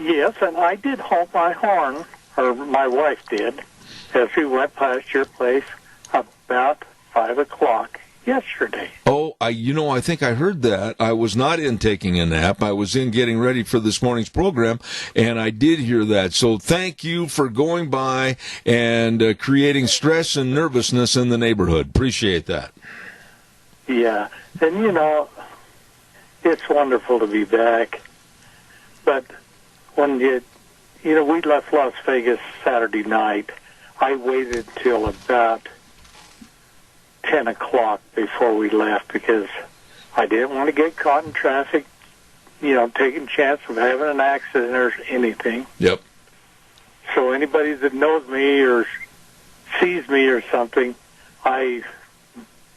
Speaker 7: Yes, and I did honk my horn, or my wife did, as we went past your place about 5 o'clock yesterday.
Speaker 2: Oh, I think I heard that. I was not in taking a nap. I was in getting ready for this morning's program, and I did hear that. So thank you for going by and creating stress and nervousness in the neighborhood. Appreciate that.
Speaker 7: Yeah, and it's wonderful to be back. But when we left Las Vegas Saturday night, I waited till about 10 o'clock before we left because I didn't want to get caught in traffic, taking a chance of having an accident or anything.
Speaker 2: Yep.
Speaker 7: So anybody that knows me or sees me or something, I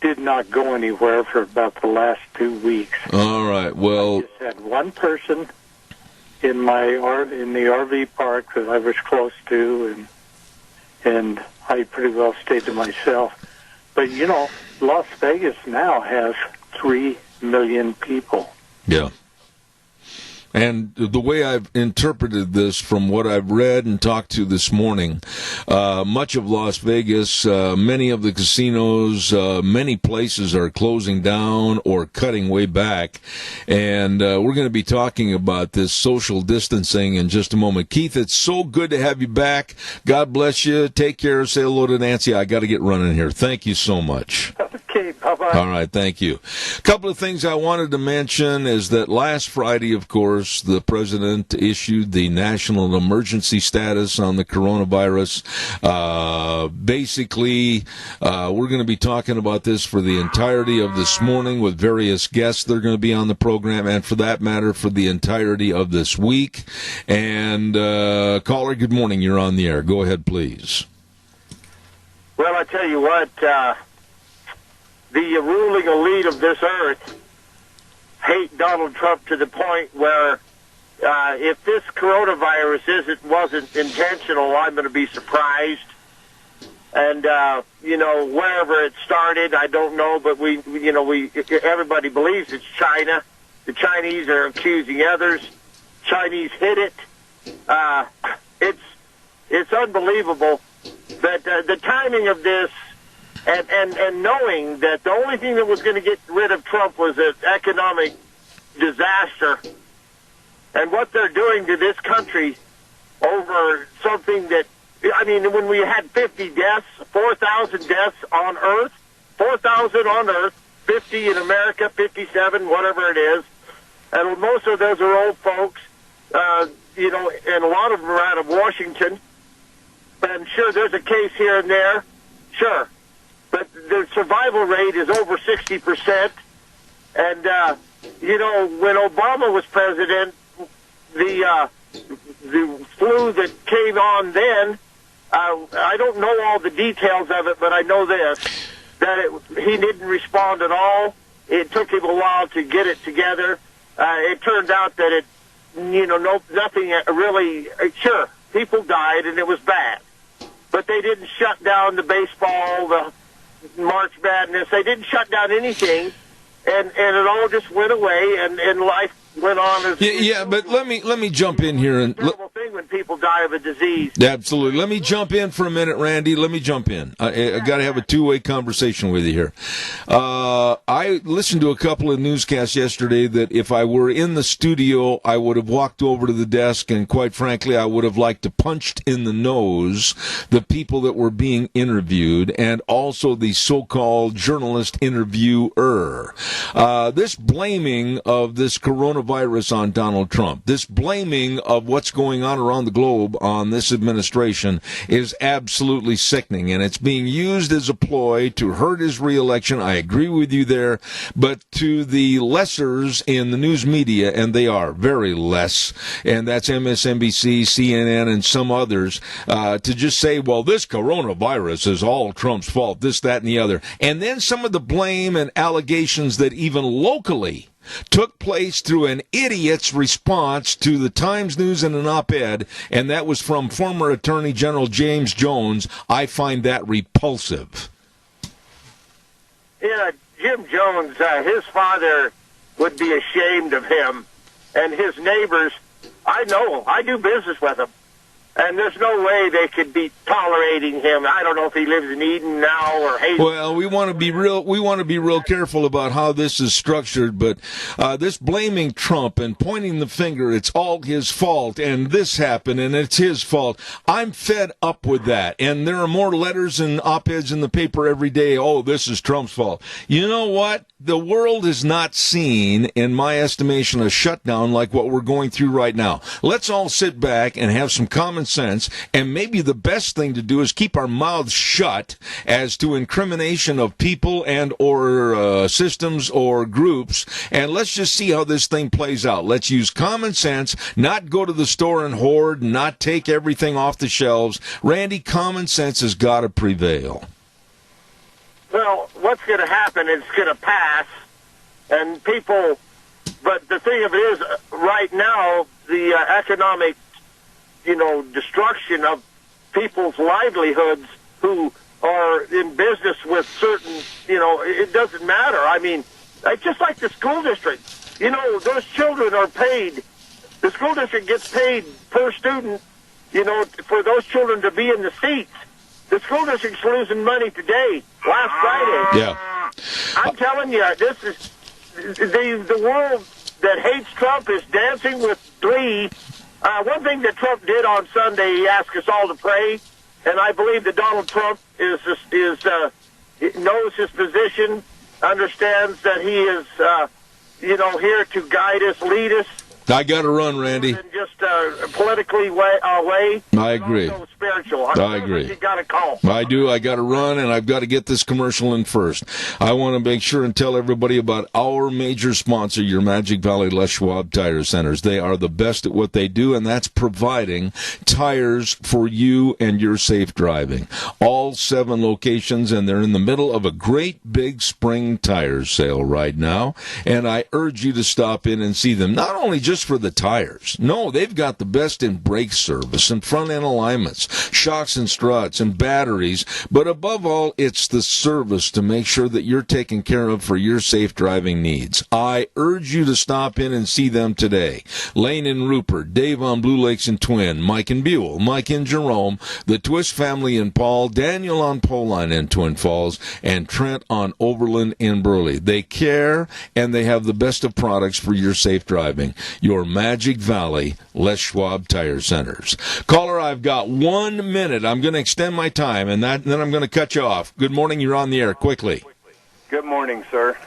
Speaker 7: did not go anywhere for about the last 2 weeks.
Speaker 2: All right. Well,
Speaker 7: I just had one person in the RV park that I was close to, and I pretty well stayed to myself. But, Las Vegas now has 3 million people.
Speaker 2: Yeah. And the way I've interpreted this from what I've read and talked to this morning, much of Las Vegas, many of the casinos, many places are closing down or cutting way back. And we're going to be talking about this social distancing in just a moment. Keith, it's so good to have you back. God bless you. Take care. Say hello to Nancy. I got to get running here. Thank you so much.
Speaker 3: Okay, bye-bye.
Speaker 2: All right, thank you. A couple of things I wanted to mention is that last Friday, of course, the president issued the national emergency status on the coronavirus. Basically, we're going to be talking about this for the entirety of this morning with various guests that are going to be on the program, and for that matter, for the entirety of this week. And caller, good morning. You're on the air. Go ahead, please.
Speaker 3: Well, I tell you what, the ruling elite of this earth hate Donald Trump to the point where if this coronavirus wasn't intentional, I'm going to be surprised. And wherever it started, I don't know, but everybody believes it's China. The Chinese are accusing others. Chinese hit it. It's unbelievable that the timing of this. And knowing that the only thing that was going to get rid of Trump was an economic disaster, and what they're doing to this country over something that, I mean, when we had 50 deaths, 4,000 deaths on Earth, 4,000 on Earth, 50 in America, 57, whatever it is, and most of those are old folks, and a lot of them are out of Washington, and sure, there's a case here and there, sure. But the survival rate is over 60%. And, when Obama was president, the flu that came on then, I don't know all the details of it, but I know this, that he didn't respond at all. It took him a while to get it together. It turned out that nothing really, sure, people died and it was bad. But they didn't shut down the baseball, the March Madness. They didn't shut down anything, and it all just went away, and life went on.
Speaker 2: But let me jump in here and.
Speaker 3: Terrible thing when people die of a disease.
Speaker 2: Absolutely. Let me jump in for a minute, Randy. Let me jump in. I got to have a two-way conversation with you here. I listened to a couple of newscasts yesterday that if I were in the studio, I would have walked over to the desk, and quite frankly, I would have liked to punched in the nose the people that were being interviewed, and also the so-called journalist interviewer. This blaming of this coronavirus on Donald Trump, this blaming of what's going on around the globe on this administration is absolutely sickening, and it's being used as a ploy to hurt his reelection. I agree with you there, but to the lessers in the news media, and they are very less, and that's MSNBC, CNN, and some others, to just say, well, this coronavirus is all Trump's fault, this, that, and the other. And then some of the blame and allegations that even locally took place through an idiot's response to the Times News and an op-ed, and that was from former Attorney General James Jones. I find that repulsive.
Speaker 3: Yeah, Jim Jones, his father would be ashamed of him, and his neighbors, I know, I do business with them. And there's no way they could be tolerating him. I don't know if he lives in Eden now or Hazel.
Speaker 2: Well, we want to be real careful about how this is structured, but this blaming Trump and pointing the finger, it's all his fault, and this happened, and it's his fault. I'm fed up with that. And there are more letters and op-eds in the paper every day. Oh, this is Trump's fault. You know what? The world has not seen, in my estimation, a shutdown like what we're going through right now. Let's all sit back and have some common sense, and maybe the best thing to do is keep our mouths shut as to incrimination of people and or systems or groups, and let's just see how this thing plays out. Let's use common sense, not go to the store and hoard, not take everything off the shelves. Randy, common sense has got to prevail.
Speaker 3: Well, what's going to happen is it's going to pass, and people, but the thing of it is, right now, the economic, destruction of people's livelihoods who are in business with certain, it doesn't matter. I mean, it's just like the school district. Those children are paid. The school district gets paid per student, for those children to be in the seats. The school district's losing money today, last Friday.
Speaker 2: Yeah.
Speaker 3: I'm telling you, this is the world that hates Trump is dancing with glee. One thing that Trump did on Sunday, he asked us all to pray, and I believe that Donald Trump is knows his position, understands that he is, here to guide us, lead us.
Speaker 2: I got to run, Randy.
Speaker 3: And just politically way.
Speaker 2: I agree.
Speaker 3: Also spiritual.
Speaker 2: I agree.
Speaker 3: You got to call.
Speaker 2: I do. I got to run, and I've got to get this commercial in first. I want to make sure and tell everybody about our major sponsor, your Magic Valley Les Schwab Tire Centers. They are the best at what they do, and that's providing tires for you and your safe driving. All 7 locations, and they're in the middle of a great big spring tire sale right now, and I urge you to stop in and see them. Not only just for the tires. No, they've got the best in brake service and front-end alignments, shocks and struts and batteries, but above all, it's the service to make sure that you're taken care of for your safe driving needs. I urge you to stop in and see them today. Lane and Rupert, Dave on Blue Lakes and Twin, Mike and Buell, Mike and Jerome, the Twist family in Paul, Daniel on Poline in Twin Falls, and Trent on Overland in Burley. They care, and they have the best of products for your safe driving. Your Magic Valley Les Schwab Tire Centers. Caller, I've got 1 minute. I'm going to extend my time, and then I'm going to cut you off. Good morning. You're on the air. Quickly.
Speaker 8: Good morning, sir.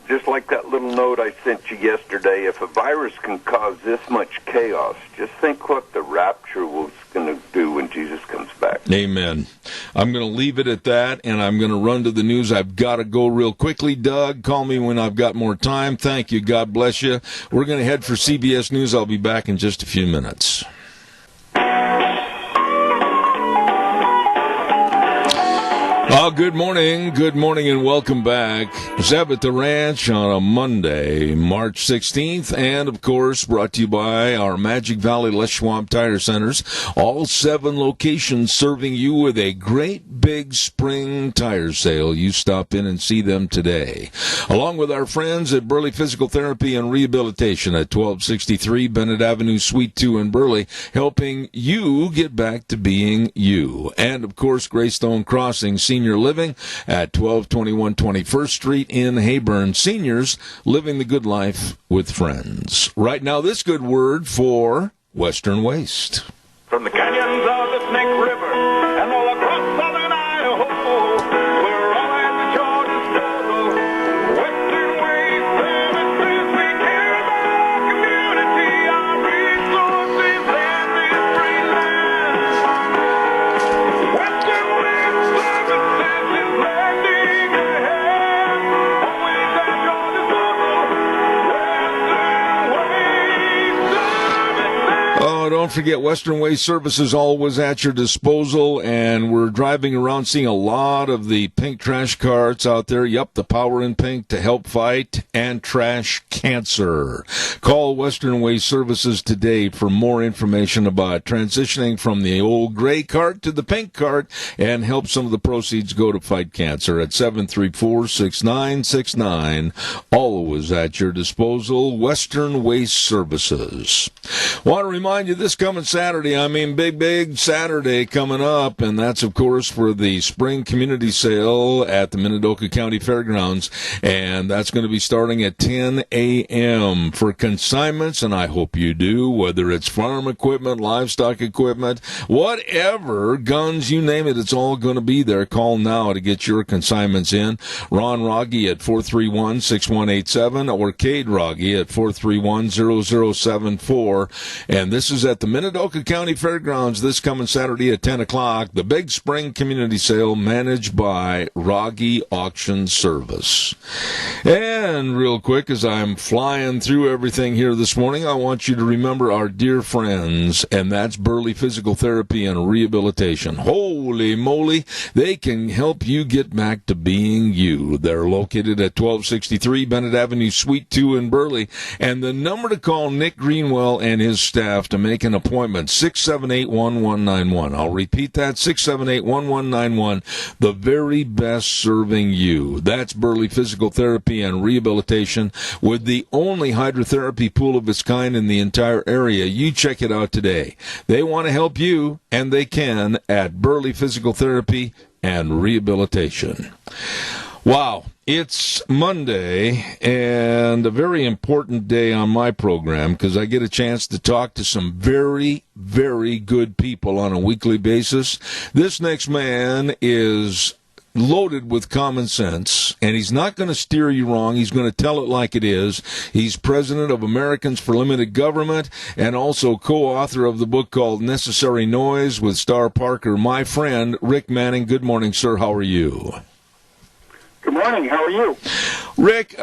Speaker 8: Just like that little note I sent you yesterday, if a virus can cause this much chaos, just think what the rapture was going to do when Jesus comes back.
Speaker 2: Amen. I'm going to leave it at that, and I'm going to run to the news. I've got to go real quickly. Doug, call me when I've got more time. Thank you. God bless you. We're going to head for CBS News. I'll be back in just a few minutes. Good morning, and welcome back. Zeb at the Ranch on a Monday, March 16th, and, of course, brought to you by our Magic Valley Les Schwab Tire Centers. All 7 locations serving you with a great big spring tire sale. You stop in and see them today. Along with our friends at Burley Physical Therapy and Rehabilitation at 1263 Bennett Avenue, Suite 2 in Burley, helping you get back to being you. And, of course, Greystone Crossing Senior Living at 1221 21st Street in Hayburn. Seniors living the good life with friends. Right now, this good word for Western Waste.
Speaker 11: From the canyons of the Snake River and all across southern Idaho, we're all at your disposal. Western Waste Services, we care about our community, our resources, and this free land. Western Waste Services is lending a hand, always at your disposal. Western Waste Services.
Speaker 2: Oh, don't forget, Western Waste Services always at your disposal, and we're driving around seeing a lot of the pink trash carts out there. Yep, the Power in Pink to help fight and trash cancer. Call Western Waste Services today for more information about transitioning from the old gray cart to the pink cart and help some of the proceeds go to fight cancer at 734-6969. Always at your disposal, Western Waste Services. Want to remind you this coming Saturday, big Saturday coming up, and that's, of course, for the Spring Community Sale at the Minidoka County Fairgrounds, and that's going to be starting at 10 a.m. for consignments, and I hope you do, whether it's farm equipment, livestock equipment, whatever, guns, you name it, it's all going to be there. Call now to get your consignments in. Ron Rogge at 431-6187 or Cade Rogge at 431-0074, and this is at the Minidoka County Fairgrounds this coming Saturday at 10 o'clock, the Big Spring Community Sale managed by Rogge Auction Service. And real quick, as I'm flying through everything here this morning, I want you to remember our dear friends, and that's Burley Physical Therapy and Rehabilitation. Holy moly, they can help you get back to being you. They're located at 1263 Bennett Avenue, Suite 2 in Burley, and the number to call Nick Greenwell and his staff to make an appointment, 678-1191. I'll repeat that, 678-1191. The very best serving you. That's Burley Physical Therapy and Rehabilitation with the only hydrotherapy pool of its kind in the entire area. You check it out today. They want to help you, and they can at Burley Physical Therapy and Rehabilitation. Wow, it's Monday, and a very important day on my program because I get a chance to talk to some very, very good people on a weekly basis. This next man is loaded with common sense, and he's not going to steer you wrong. He's going to tell it like it is. He's president of Americans for Limited Government and also co-author of the book called Necessary Noise with Star Parker. My friend, Rick Manning. Good morning, sir. How are you?
Speaker 7: Good morning. How are you?
Speaker 2: Rick,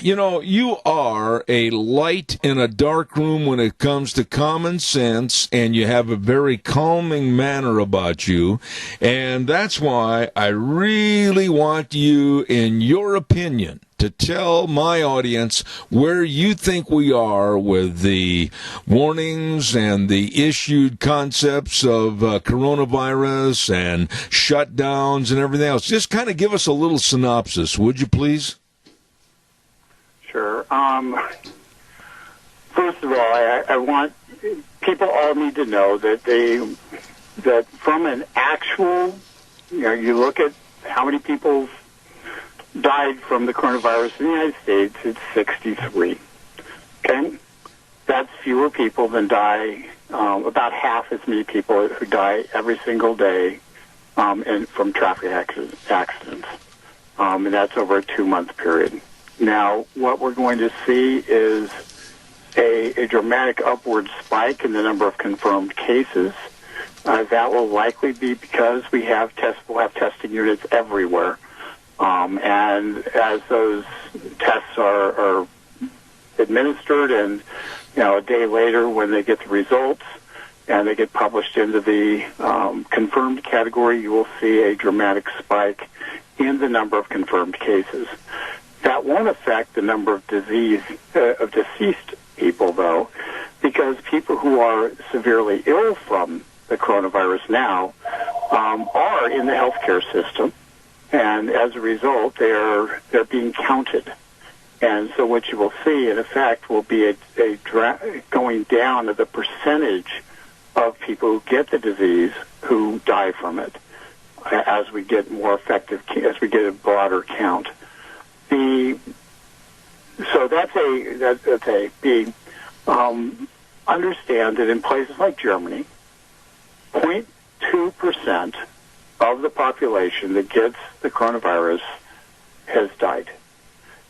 Speaker 2: you are a light in a dark room when it comes to common sense, and you have a very calming manner about you. And that's why I really want you, in your opinion, to tell my audience where you think we are with the warnings and the issued concepts of coronavirus and shutdowns and everything else. Just kind of give us a little synopsis, would you please?
Speaker 7: Sure. First of all, I want people all need to know that from an actual, you look at how many people died from the coronavirus in the United States, it's 63. Okay? That's fewer people than die, about half as many people who die every single day from traffic accidents. And that's over a 2-month period. Now, what we're going to see is a dramatic upward spike in the number of confirmed cases. That will likely be because we'll have testing units everywhere. And as those tests are administered and, a day later when they get the results and they get published into the confirmed category, you will see a dramatic spike in the number of confirmed cases. That won't affect the number of deceased people, though, because people who are severely ill from the coronavirus now are in the healthcare system. And as a result, they're being counted. And so what you will see, in effect, will be a going down of the percentage of people who get the disease who die from it as we get more effective, as we get a broader count. So that's A. B. Understand that in places like Germany, 0.2% of the population that gets the coronavirus has died.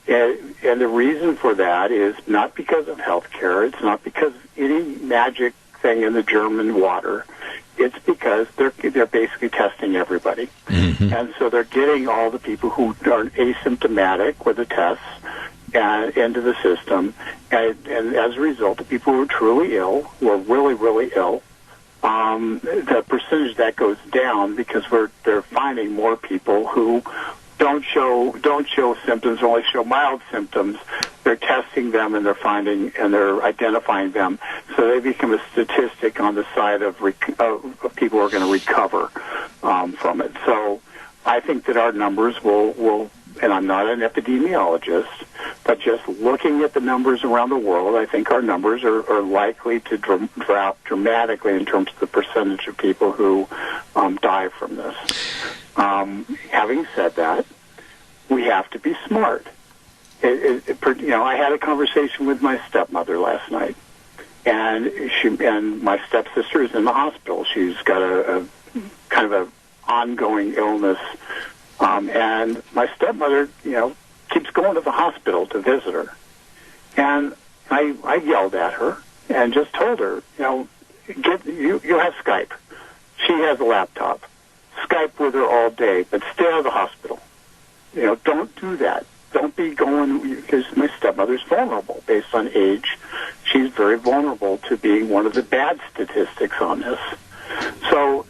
Speaker 7: And the reason for that is not because of health care. It's not because of any magic thing in the German water. It's because they're basically testing everybody. Mm-hmm. And so they're getting all the people who are asymptomatic with the tests into the system. And as a result, the people who are truly ill, who are really, really ill, the percentage that goes down because they're finding more people who don't show symptoms, only show mild symptoms. They're testing them and they're identifying them, so they become a statistic on the side of people who are going to recover from it. So I think that our numbers will, and I'm not an epidemiologist, but just looking at the numbers around the world, I think our numbers are likely to drop dramatically in terms of the percentage of people who die from this. Having said that, we have to be smart. I had a conversation with my stepmother last night, and my stepsister is in the hospital. She's got a kind of a ongoing illness, and my stepmother, keeps going to the hospital to visit her. And I yelled at her and just told her, you have Skype. She has a laptop. Skype with her all day, but stay out of the hospital. Don't do that. Don't be going, because my stepmother's vulnerable based on age. She's very vulnerable to being one of the bad statistics on this. So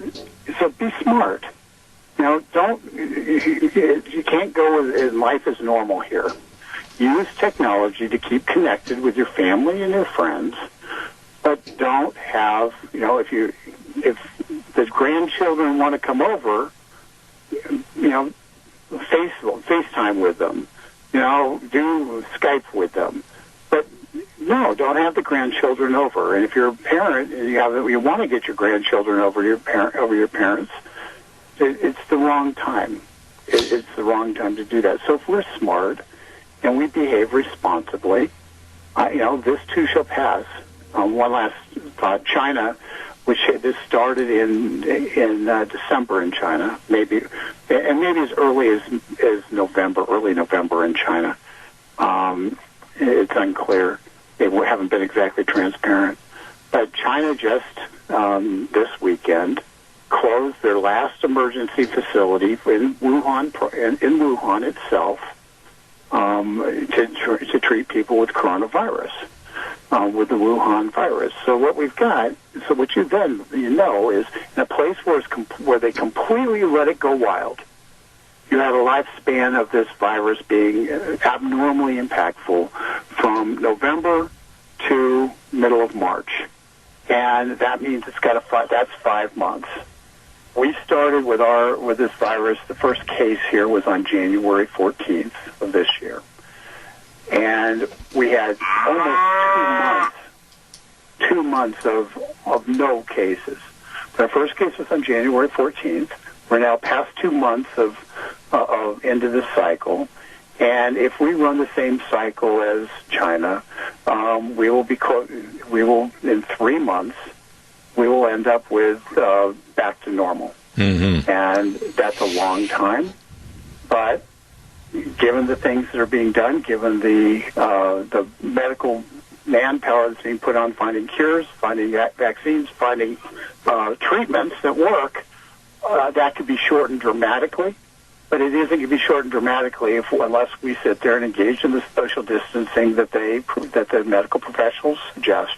Speaker 7: be smart. You can't go with life as normal here. Use technology to keep connected with your family and your friends, but don't have, if the grandchildren want to come over, FaceTime with them, do Skype with them. But no, don't have the grandchildren over. And if you're a parent and you want to get your grandchildren over your parents, it's the wrong time. It's the wrong time to do that. So if we're smart and we behave responsibly, this too shall pass. One last thought: China
Speaker 12: which this started in December in China, maybe as early as November, early November in China. It's unclear. They haven't been exactly transparent. But China just this weekend closed their last emergency facility in Wuhan itself to treat people with coronavirus, with the Wuhan virus. So what we've got, what you know is in a place where they completely let it go wild. You have a lifespan of this virus being abnormally impactful from November to middle of March. And that means that's 5 months. We started with this virus. The first case here was on January 14th of this year. And we had almost 2 months of no cases. Our first case was on January 14th. We're now past 2 months of into the cycle. And if we run the same cycle as China, we will in 3 months, we will end up with back to normal. Mm-hmm. And that's a long time. But given the things that are being done, given the medical manpower that's being put on finding cures, finding vaccines, finding treatments that work, that could be shortened dramatically. But it isn't going to be shortened dramatically unless we sit there and engage in the social distancing that the medical professionals suggest,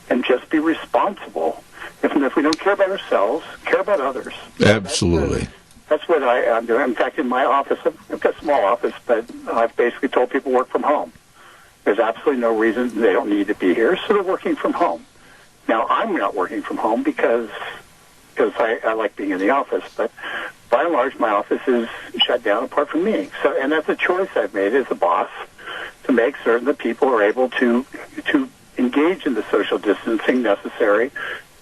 Speaker 12: and just be responsible. If we don't care about ourselves, care about others.
Speaker 2: Absolutely.
Speaker 12: That's what I'm doing. In fact, in my office, I've got a small office, but I've basically told people work from home. There's absolutely no reason they don't need to be here, so they're working from home. Now, I'm not working from home because I like being in the office, but by and large, my office is shut down apart from me. So, and that's a choice I've made as a boss to make certain that people are able to engage in the social distancing necessary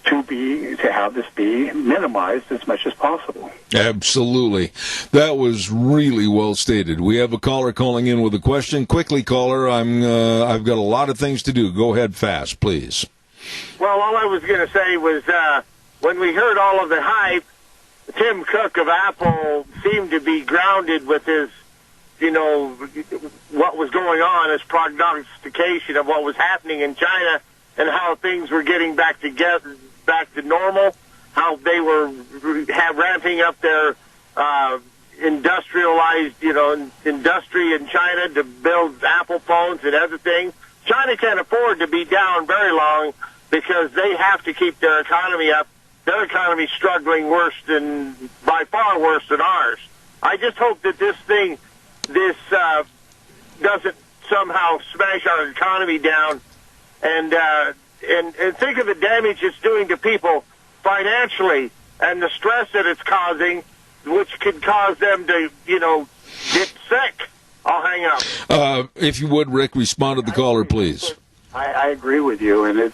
Speaker 12: to have this be minimized as much as possible.
Speaker 2: Absolutely. That was really well stated. We have a caller calling in with a question. Quickly, caller, I've got a lot of things to do. Go ahead fast, please.
Speaker 3: Well, all I was going to say was when we heard all of the hype, Tim Cook of Apple seemed to be grounded with his, what was going on, his prognostication of what was happening in China and how things were getting back to normal, how they were ramping up their industrialized, industry in China to build Apple phones and other things. China can't afford to be down very long because they have to keep their economy up. Their economy's struggling by far worse than ours. I just hope that this doesn't somehow smash our economy down and think of the damage it's doing to people financially and the stress that it's causing, which could cause them to, get sick. I'll hang up.
Speaker 2: If you would, Rick, respond to the caller, please.
Speaker 12: I agree with you, and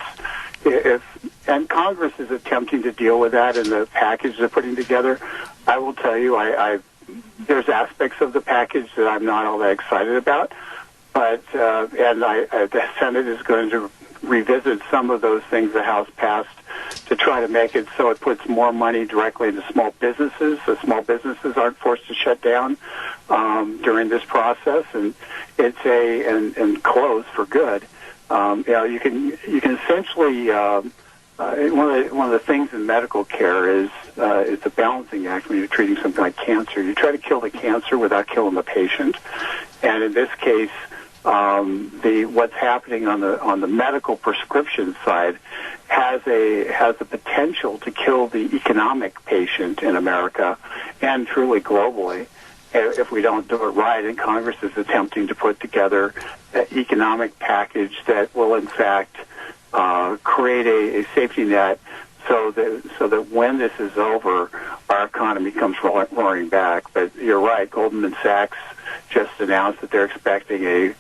Speaker 12: and Congress is attempting to deal with that in the package they're putting together. I will tell you, there's aspects of the package that I'm not all that excited about, but the Senate is going to revisit some of those things the House passed to try to make it so it puts more money directly into small businesses, so small businesses aren't forced to shut down during this process, and and close for good. You can essentially one of the things in medical care is the balancing act when you're treating something like cancer. You try to kill the cancer without killing the patient, and in this case, what's happening on the medical prescription side has the potential to kill the economic patient in America and truly globally if we don't do it right. And Congress is attempting to put together an economic package that will in fact create a safety net so that when this is over, our economy comes roaring back. But you're right, Goldman Sachs just announced that they're expecting a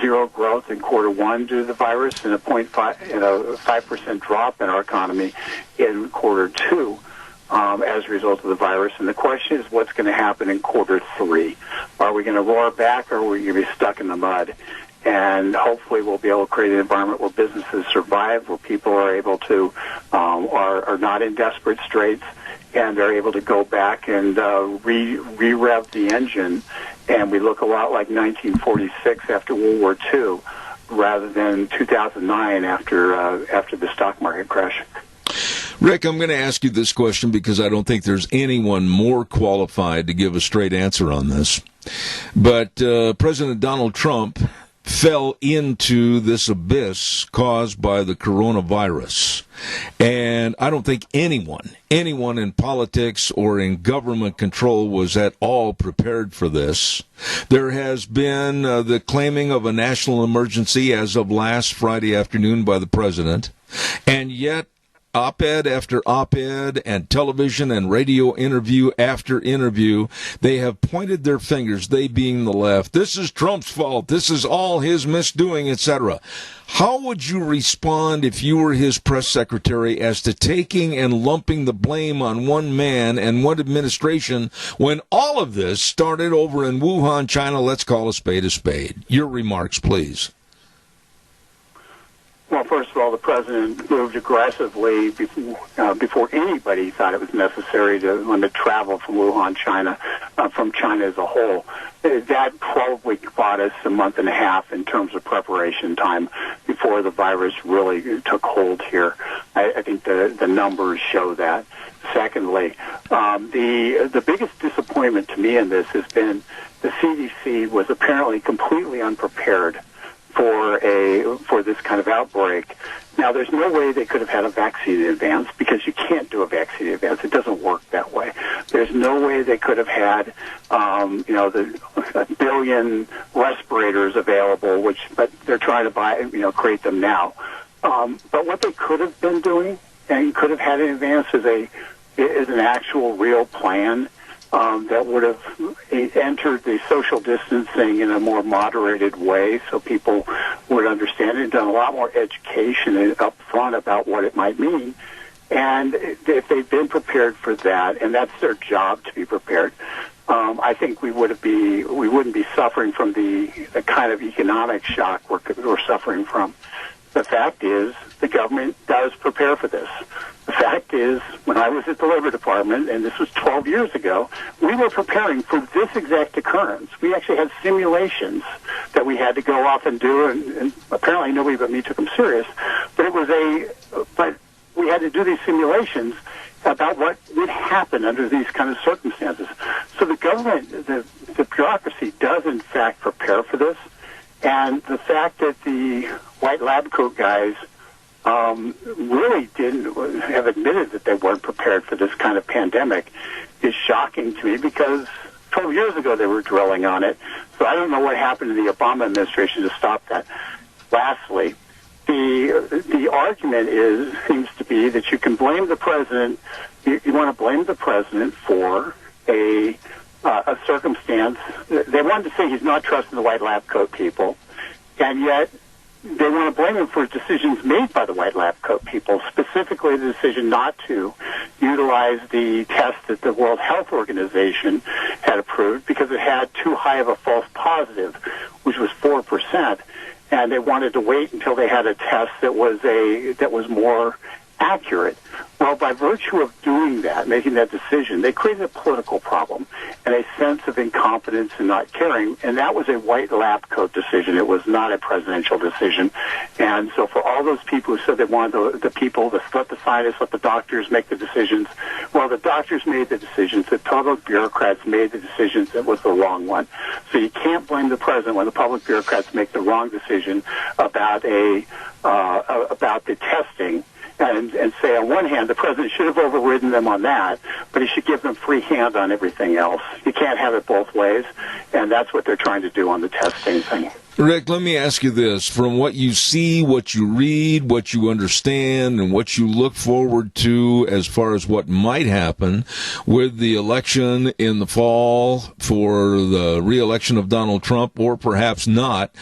Speaker 12: zero growth in Q1 due to the virus and a 5% drop in our economy in Q2 as a result of the virus. And the question is, what's going to happen in Q3? Are we going to roar back, or are we going to be stuck in the mud? and hopefully we'll be able to create an environment where businesses survive, where people are able to are not in desperate straits, and they're able to go back and re-rev the engine, and we look a lot like 1946 after World War II, rather than 2009 after the stock market crash.
Speaker 2: Rick, I'm going to ask you this question because I don't think there's anyone more qualified to give a straight answer on this. But President Donald Trump fell into this abyss caused by the coronavirus. And I don't think anyone in politics or in government control was at all prepared for this. There has been the claiming of a national emergency as of last Friday afternoon by the president. And yet, op-ed after op-ed and television and radio interview after interview, they have pointed their fingers, they being the left. This is Trump's fault. This is all his misdoing, etc. How would you respond if you were his press secretary as to taking and lumping the blame on one man and one administration when all of this started over in Wuhan, China? Let's call a spade a spade. Your remarks, please.
Speaker 12: Well, first of all, the president moved aggressively before anybody thought it was necessary to limit travel from Wuhan, China, from China as a whole. That probably bought us a month and a half in terms of preparation time before the virus really took hold here. I think the numbers show that. Secondly, the biggest disappointment to me in this has been the CDC was apparently completely unprepared for this kind of outbreak. Now, there's no way they could have had a vaccine in advance because you can't do a vaccine in advance. It doesn't work that way. There's no way they could have had, a billion respirators available, but they're trying to create them now. But what they could have been doing and could have had in advance is an actual real plan that would have entered the social distancing in a more moderated way so people would understand it and done a lot more education up front about what it might mean. And if they'd been prepared for that, and that's their job to be prepared, I think we wouldn't be suffering from the kind of economic shock we're suffering from. The fact is, the government does prepare for this. The fact is, when I was at the Labor Department, and this was 12 years ago, we were preparing for this exact occurrence. We actually had simulations that we had to go off and do, and apparently nobody but me took them serious. But we had to do these simulations about what would happen under these kind of circumstances. So the government, the bureaucracy does in fact prepare for this. And the fact that the white lab coat guys really didn't have admitted that they weren't prepared for this kind of pandemic is shocking to me because 12 years ago they were drilling on it. So I don't know what happened to the Obama administration to stop that. Lastly, the argument seems to be that you can blame the president. You want to blame the president for a circumstance. They wanted to say he's not trusting the white lab coat people, and yet they want to blame him for decisions made by the white lab coat people, specifically the decision not to utilize the test that the World Health Organization had approved because it had too high of a false positive, which was 4%, and they wanted to wait until they had a test that was more accurate. Well, by virtue of doing that, making that decision, they created a political problem and a sense of incompetence and not caring, and that was a white lab coat decision. It was not a presidential decision. And so for all those people who said they wanted the people to let the scientists, let the doctors make the decisions, well, the doctors made the decisions. The public bureaucrats made the decisions. That was the wrong one. So you can't blame the president when the public bureaucrats make the wrong decision about the testing. And say, on one hand, the president should have overridden them on that, but he should give them free hand on everything else. You can't have it both ways, and that's what they're trying to do on the testing thing.
Speaker 2: Rick, let me ask you this. From what you see, what you read, what you understand, and what you look forward to as far as what might happen with the election in the fall for the re-election of Donald Trump, or perhaps not,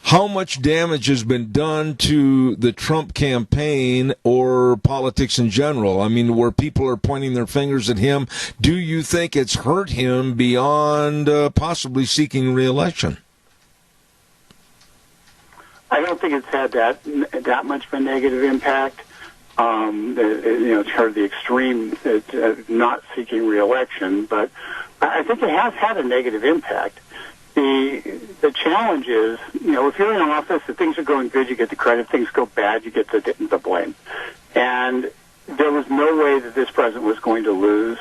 Speaker 2: how much damage has been done to the Trump campaign or politics in general? I mean, where people are pointing their fingers at him, do you think it's hurt him beyond possibly seeking re-election?
Speaker 12: think it's had that much of a negative impact. It's sort of the extreme, not seeking re-election, but I think it has had a negative impact. The challenge is, if you're in office, if things are going good, you get the credit. If things go bad, you get the blame. And there was no way that this president was going to lose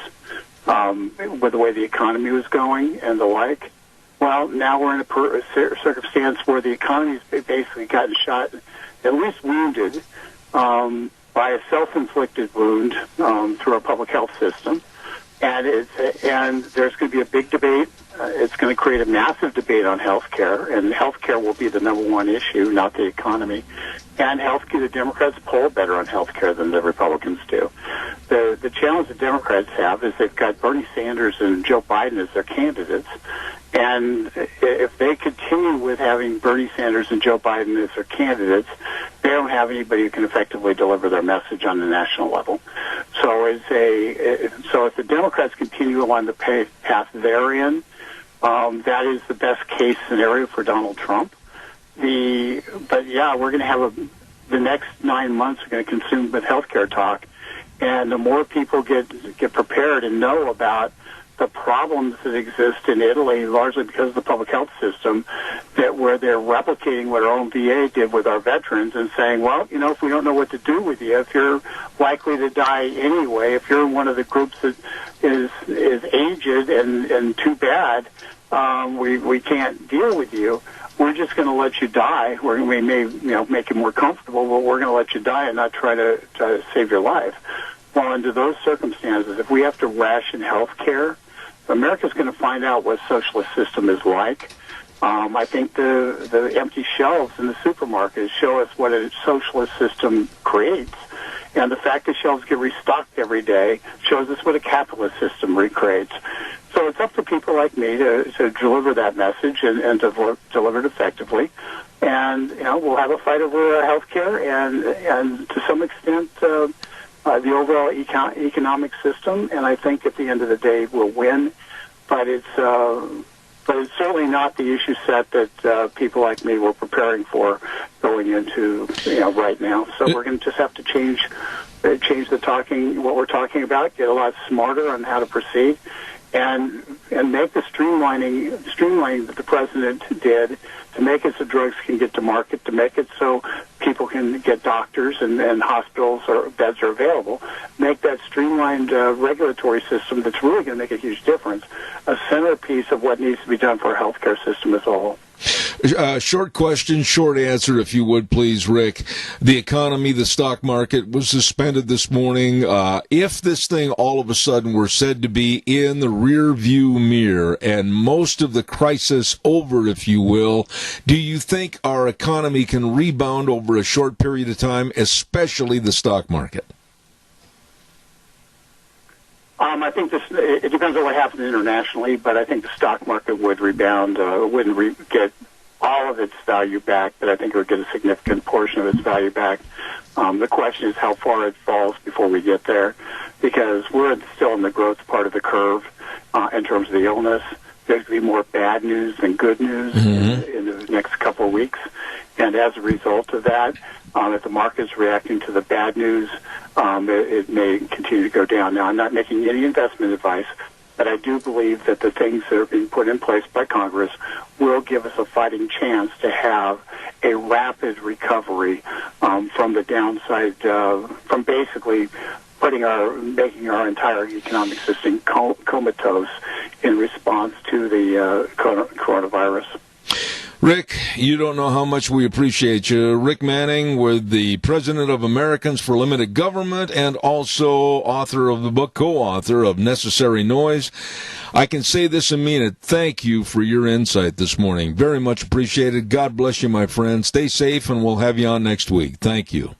Speaker 12: with the way the economy was going and the like. Well, now we're in a circumstance where the economy's basically gotten shot, at least wounded, by a self-inflicted wound through our public health system. And there's going to be a big debate. It's going to create a massive debate on health care, and health care will be the number one issue, not the economy. And healthcare, the Democrats poll better on health care than the Republicans do. The challenge the Democrats have is they've got Bernie Sanders and Joe Biden as their candidates. And if they continue with having Bernie Sanders and Joe Biden as their candidates, they don't have anybody who can effectively deliver their message on the national level. So if the Democrats continue along the path they're in, that is the best case scenario for Donald Trump. But we're going to have the next 9 months are going to consume with healthcare talk, and the more people get prepared and know about the problems that exist in Italy, largely because of the public health system, where they're replicating what our own VA did with our veterans and saying, well, if we don't know what to do with you, if you're likely to die anyway, if you're in one of the groups that is aged and too bad, we can't deal with you. We're just going to let you die. We may make you more comfortable, but we're going to let you die and not try to save your life. Well, under those circumstances, if we have to ration health care, America's going to find out what a socialist system is like. I think the empty shelves in the supermarkets show us what a socialist system creates. And the fact that shelves get restocked every day shows us what a capitalist system recreates. So it's up to people like me to deliver that message and to deliver it effectively. And, we'll have a fight over health care and to some extent, the overall economic system, and I think at the end of the day we'll win. But it's certainly not the issue set that people like me were preparing for going into right now. So we're going to just have to change what we're talking about, get a lot smarter on how to proceed, and make the streamlining that the president did to make it so drugs can get to market, to make it so people can get doctors and hospitals or beds are available, make that streamlined regulatory system that's really going to make a huge difference, a centerpiece of what needs to be done for our healthcare system as a whole.
Speaker 2: Short question, short answer, if you would, please, Rick. The economy, the stock market was suspended this morning. If this thing all of a sudden were said to be in the rear view mirror and most of the crisis over, if you will, do you think our economy can rebound over a short period of time, especially the stock market?
Speaker 12: I think it depends on what happens internationally, but I think the stock market would rebound. It wouldn't get all of its value back, but I think it would get a significant portion of its value back. The question is how far it falls before we get there, because we're still in the growth part of the curve in terms of the illness. There's going to be more bad news than good news in the next couple of weeks. And as a result of that, if the market's reacting to the bad news, it may continue to go down. Now, I'm not making any investment advice, but I do believe that the things that are being put in place by Congress will give us a fighting chance to have a rapid recovery from the downside, from basically making our entire economic system comatose in response to the coronavirus.
Speaker 2: Rick, you don't know how much we appreciate you. Rick Manning, with the President of Americans for Limited Government and also author of the book, co-author of Necessary Noise. I can say this and mean it. Thank you for your insight this morning. Very much appreciated. God bless you, my friend. Stay safe, and we'll have you on next week. Thank you.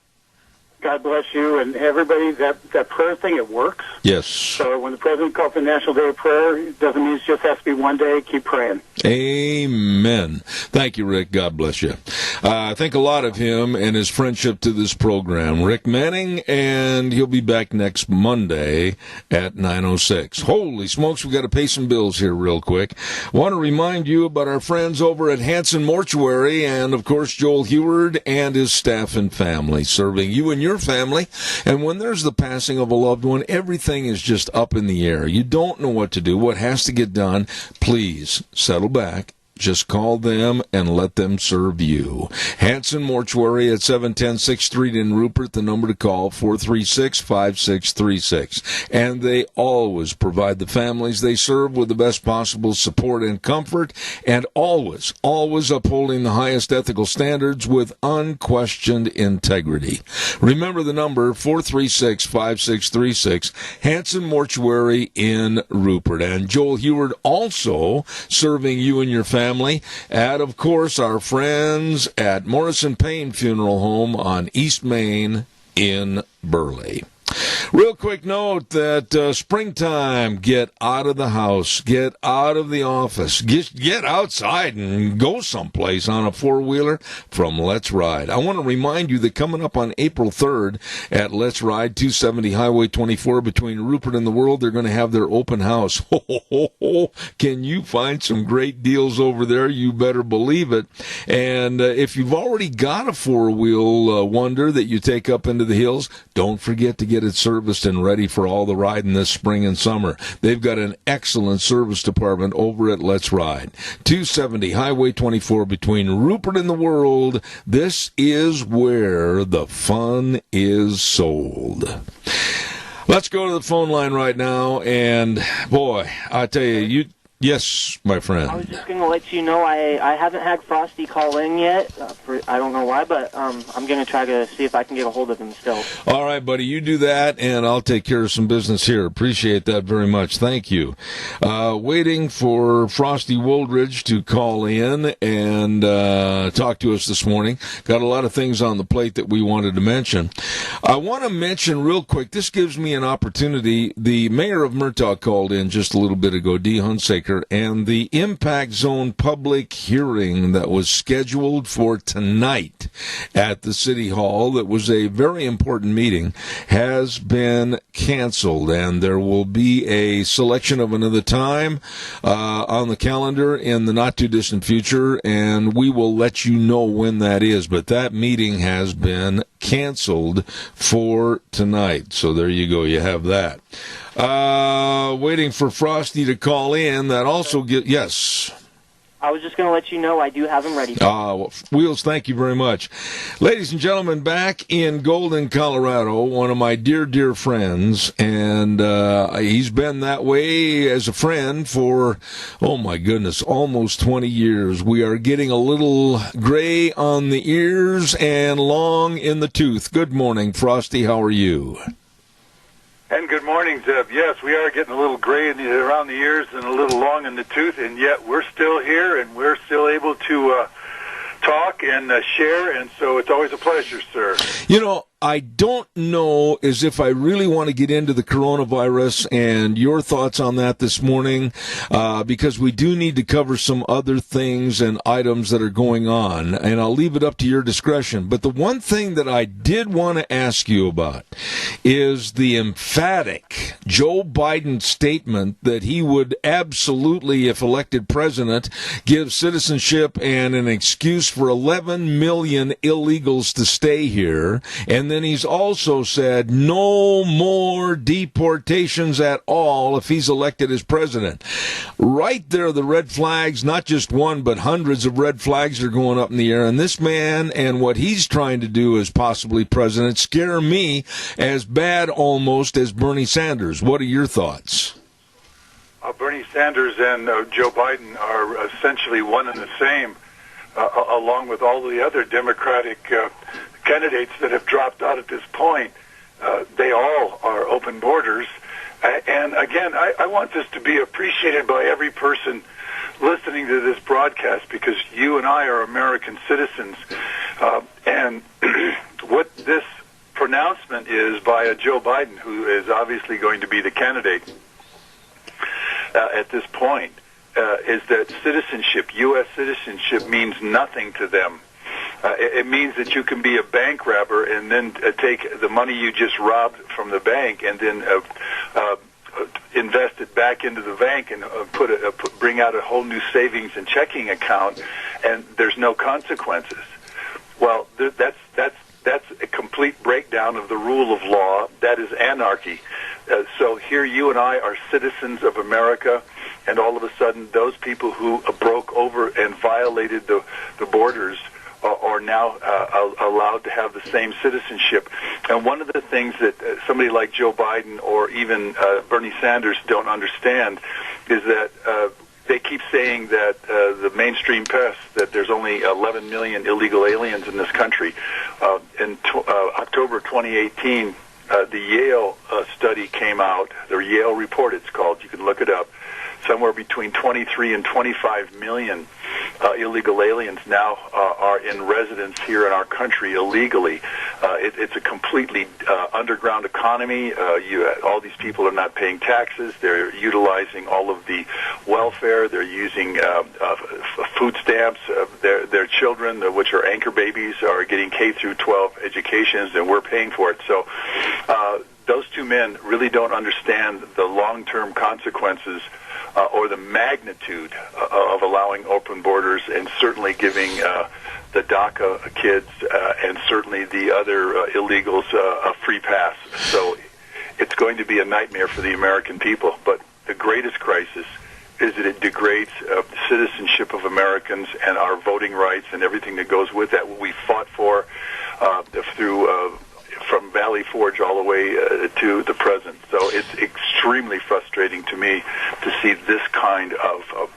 Speaker 12: God bless you and everybody. That prayer thing, it works.
Speaker 2: Yes.
Speaker 12: So when the president called for National Day of Prayer, it doesn't mean it just has to be one day. Keep praying.
Speaker 2: Amen. Thank you, Rick. God bless you. I think a lot of him and his friendship to this program. Rick Manning, and he'll be back next Monday at 9:06. Holy smokes, we got to pay some bills here real quick. Want to remind you about our friends over at Hanson Mortuary and, of course, Joel Heward and his staff and family, serving you and your family. And when there's the passing of a loved one, everything is just up in the air. You don't know what to do, what has to get done. Please settle back. Just call them and let them serve you. Hanson Mortuary at 710 6th Street in Rupert. The number to call, 436-5636. And they always provide the families they serve with the best possible support and comfort, and always upholding the highest ethical standards with unquestioned integrity. Remember the number, 436-5636. Hanson Mortuary in Rupert. And Joel Heward also serving you and your family at, of course, our friends at Morrison Payne Funeral Home on East Main in Burley. Real quick note that springtime, get out of the house, get out of the office, get outside and go someplace on a four-wheeler from Let's Ride. I want to remind you that coming up on April 3rd at Let's Ride, 270 Highway 24 between Rupert and the World, they're going to have their open house. Ho, ho, ho, ho. Can you find some great deals over there? You better believe it. And if you've already got a four-wheel wonder that you take up into the hills, don't forget to get it serviced and ready for all the riding this spring and summer. They've got an excellent service department over at Let's Ride. 270 Highway 24 between Rupert and the World. This is where the fun is sold. Let's go to the phone line right now, and boy, I tell you, yes, my friend.
Speaker 10: I was just going to let you know I haven't had Frosty call in yet. I don't know why, but I'm going to try to see if I can get a hold of him still.
Speaker 2: All right, buddy, you do that, and I'll take care of some business here. Appreciate that very much. Thank you. Waiting for Frosty Woldridge to call in and talk to us this morning. Got a lot of things on the plate that we wanted to mention. I want to mention real quick, this gives me an opportunity. The mayor of Murtaugh called in just a little bit ago, Dee Hunsaker, and the Impact Zone public hearing that was scheduled for tonight at the City Hall, that was a very important meeting, has been canceled, and there will be a selection of another time on the calendar in the not-too-distant future, and we will let you know when that is, but that meeting has been canceled for tonight. So there you go, you have that. Waiting for Frosty to call in. That also yes.
Speaker 10: I was just going to let you know I do have him ready.
Speaker 2: Well, Wheels, thank you very much. Ladies and gentlemen, back in Golden, Colorado, one of my dear, dear friends, and he's been that way as a friend for, oh my goodness, almost 20 years. We are getting a little gray on the ears and long in the tooth. Good morning, Frosty. How are you?
Speaker 13: And good morning, Zeb. Yes, we are getting a little gray around the ears and a little long in the tooth, and yet we're still here, and we're still able to talk and share, and so it's always a pleasure, sir.
Speaker 2: You know, I don't know as if I really want to get into the coronavirus and your thoughts on that this morning, because we do need to cover some other things and items that are going on, and I'll leave it up to your discretion. But the one thing that I did want to ask you about is the emphatic Joe Biden statement that he would absolutely, if elected president, give citizenship and an excuse for 11 million illegals to stay here. And then he's also said no more deportations at all if he's elected as president. Right there, the red flags, not just one, but hundreds of red flags are going up in the air. And this man and what he's trying to do as possibly president scare me as bad almost as Bernie Sanders. What are your thoughts?
Speaker 13: Bernie Sanders and Joe Biden are essentially one and the same, along with all the other Democratic candidates that have dropped out at this point. They all are open borders. And again, I want this to be appreciated by every person listening to this broadcast, because you and I are American citizens. And what this pronouncement is by Joe Biden, who is obviously going to be the candidate at this point, is that citizenship, U.S. citizenship, means nothing to them. It means that you can be a bank robber and then take the money you just robbed from the bank and then invest it back into the bank and bring out a whole new savings and checking account, and there's no consequences. Well, that's a complete breakdown of the rule of law. That is anarchy. So here you and I are citizens of America, and all of a sudden those people who broke over and violated the borders are now allowed to have the same citizenship. And one of the things that somebody like Joe Biden or even Bernie Sanders don't understand is that they keep saying that the mainstream press, that there's only 11 million illegal aliens in this country. In October 2018, the Yale study came out, the Yale report it's called, you can look it up, somewhere between 23 and 25 million illegal aliens now are in residence here in our country illegally. It's a completely underground economy. All these people are not paying taxes. They're utilizing all of the welfare. They're using food stamps. Their children, which are anchor babies, are getting K through 12 educations, and we're paying for it. So those two men really don't understand the long-term consequences or the magnitude of allowing open borders, and certainly giving the DACA kids and certainly the other illegals a free pass. So it's going to be a nightmare for the American people. But the greatest crisis is that it degrades citizenship of Americans and our voting rights and everything that goes with that, what we fought for through from Valley Forge all the way to the present. So it's extremely frustrating to me to see this kind of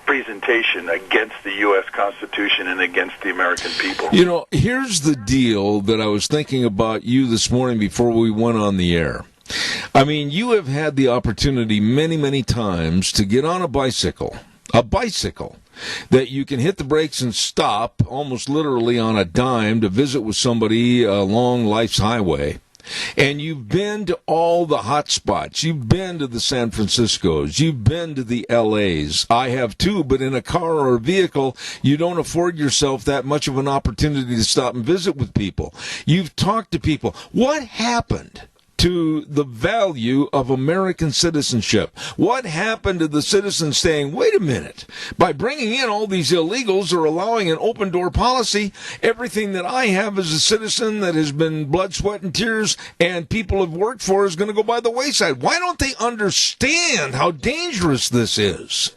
Speaker 13: presentation against the U.S. Constitution and against the American people.
Speaker 2: You know, here's the deal that I was thinking about you this morning before we went on the air. I mean, you have had the opportunity many, many times to get on a bicycle that you can hit the brakes and stop almost literally on a dime to visit with somebody along life's highway. And you've been to all the hot spots. You've been to the San Franciscos. You've been to the LAs. I have too, but in a car or a vehicle, you don't afford yourself that much of an opportunity to stop and visit with people. You've talked to people. What happened to the value of American citizenship? What happened to the citizens saying, wait a minute, by bringing in all these illegals or allowing an open door policy, everything that I have as a citizen that has been blood, sweat, and tears and people have worked for is going to go by the wayside? Why don't they understand how dangerous this is?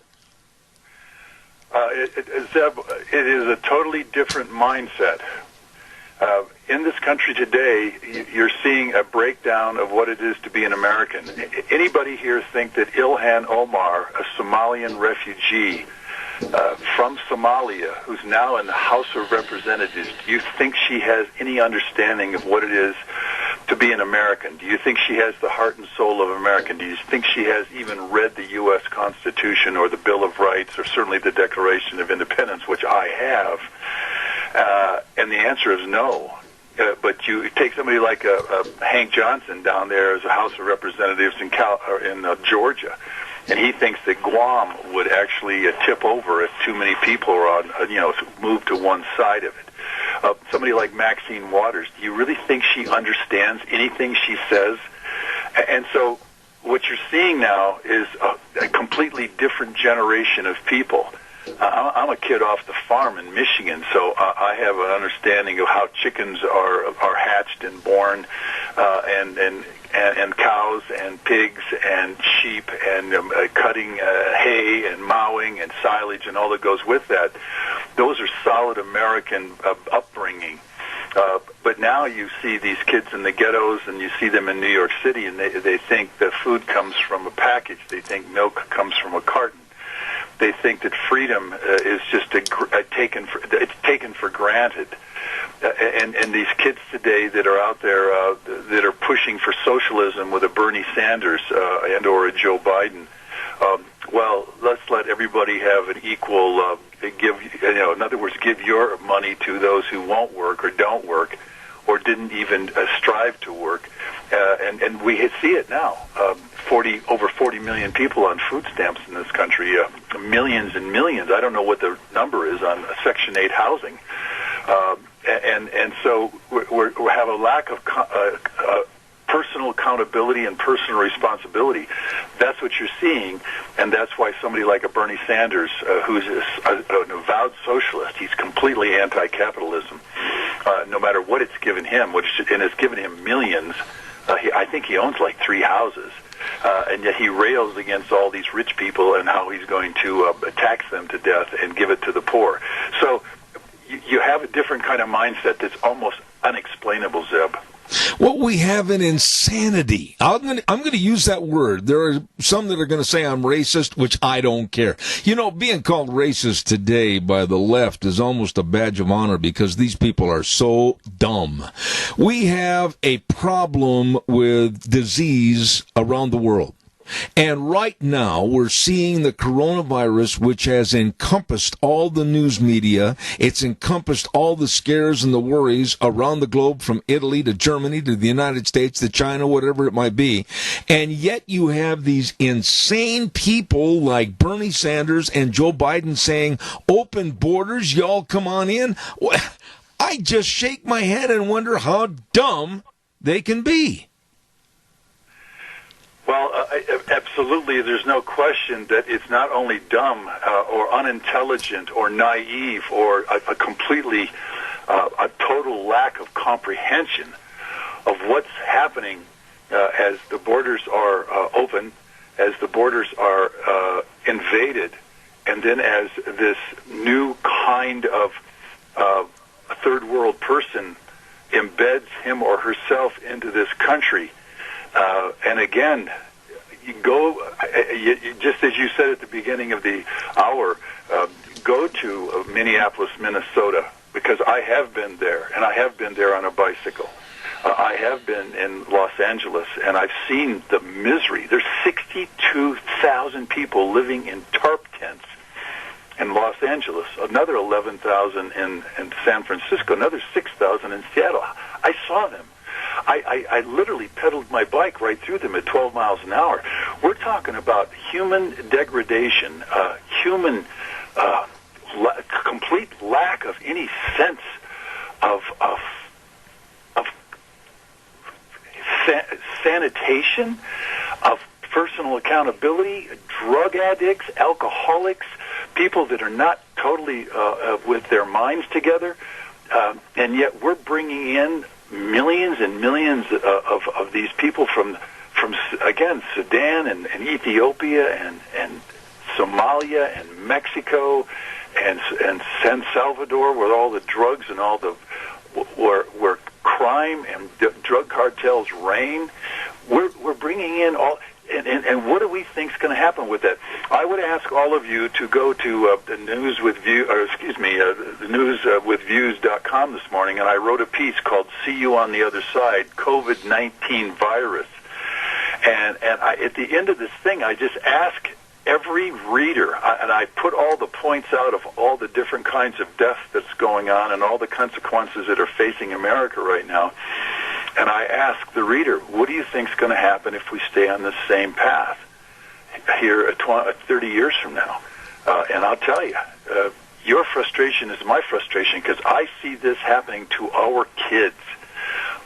Speaker 13: Zeb, it is a totally different mindset. In this country today, you're seeing a breakdown of what it is to be an American. Anybody here think that Ilhan Omar, a Somalian refugee from Somalia, who's now in the House of Representatives, do you think she has any understanding of what it is to be an American? Do you think she has the heart and soul of American? Do you think she has even read the U.S. Constitution or the Bill of Rights or certainly the Declaration of Independence, which I have? And the answer is no. But you take somebody like Hank Johnson down there as a House of Representatives in Georgia, and he thinks that Guam would actually tip over if too many people are move to one side of it. Somebody like Maxine Waters, do you really think she understands anything she says? And so what you're seeing now is a completely different generation of people. I'm a kid off the farm in Michigan, so I have an understanding of how chickens are hatched and born, and cows and pigs and sheep and cutting hay and mowing and silage and all that goes with that. Those are solid American upbringing. But now you see these kids in the ghettos, and you see them in New York City, and they think that food comes from a package. They think milk comes from a carton. They think that freedom is just taken for granted. And these kids today that are out there that are pushing for socialism with a Bernie Sanders and or a Joe Biden, well, let's let everybody have an equal in other words, give your money to those who won't work or don't work. or didn't even strive to work. And we see it now. Over 40 million people on food stamps in this country, millions and millions. I don't know what the number is on Section 8 housing. And so we have a lack of personal accountability and personal responsibility. That's what you're seeing, and that's why somebody like a Bernie Sanders, who's an avowed socialist, he's completely anti-capitalism, no matter what it's given him, and it's given him millions. I think he owns like 3 houses, and yet he rails against all these rich people and how he's going to tax them to death and give it to the poor. So you have a different kind of mindset that's almost unexplainable, Zeb.
Speaker 2: Well, we have an insanity. I'm going to use that word. There are some that are going to say I'm racist, which I don't care. You know, being called racist today by the left is almost a badge of honor because these people are so dumb. We have a problem with disease around the world. And right now, we're seeing the coronavirus, which has encompassed all the news media. It's encompassed all the scares and the worries around the globe, from Italy to Germany to the United States to China, whatever it might be. And yet you have these insane people like Bernie Sanders and Joe Biden saying, open borders, y'all come on in. I just shake my head and wonder how dumb they can be.
Speaker 13: Well, absolutely. There's no question that it's not only dumb or unintelligent or naive or a completely, a total lack of comprehension of what's happening as the borders are open, as the borders are invaded, and then as this new kind of a third world person embeds him or herself into this country. And again, just as you said at the beginning of the hour, go to Minneapolis, Minnesota, because I have been there, and I have been there on a bicycle. I have been in Los Angeles, and I've seen the misery. There's 62,000 people living in tarp tents in Los Angeles, another 11,000 in San Francisco, another 6,000 in Seattle. I saw them. I literally pedaled my bike right through them at 12 miles an hour. We're talking about human degradation, complete lack of any sense of sanitation, of personal accountability, drug addicts, alcoholics, people that are not totally with their minds together, and yet we're bringing in millions and millions of these people from again, Sudan and Ethiopia and Somalia and Mexico and San Salvador, where all the drugs and all the where crime and drug cartels reign. We're bringing in all. And what do we think is going to happen with that? I would ask all of you to go to the newswithviews.com this morning, and I wrote a piece called "See You on the Other Side: COVID-19 Virus." And at the end of this thing, I just ask every reader, and I put all the points out of all the different kinds of death that's going on and all the consequences that are facing America right now. And I ask the reader, what do you think is going to happen if we stay on this same path here 30 years from now? And I'll tell you, your frustration is my frustration, because I see this happening to our kids,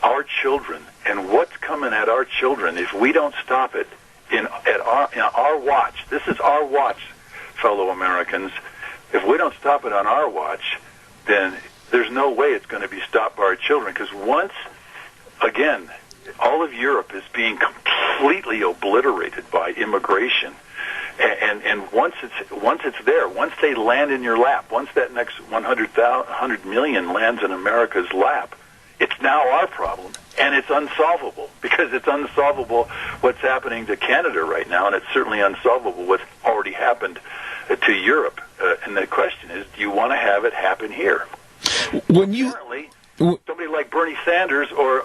Speaker 13: our children, and what's coming at our children if we don't stop it in our watch. This is our watch, fellow Americans. If we don't stop it on our watch, then there's no way it's going to be stopped by our children, because once again, all of Europe is being completely obliterated by immigration, and once it's there, once they land in your lap, once that next 100 million lands in America's lap, it's now our problem, and it's unsolvable, because it's unsolvable what's happening to Canada right now, and it's certainly unsolvable what's already happened to Europe. And the question is, do you want to have it happen here?
Speaker 2: When you
Speaker 13: somebody like Bernie Sanders or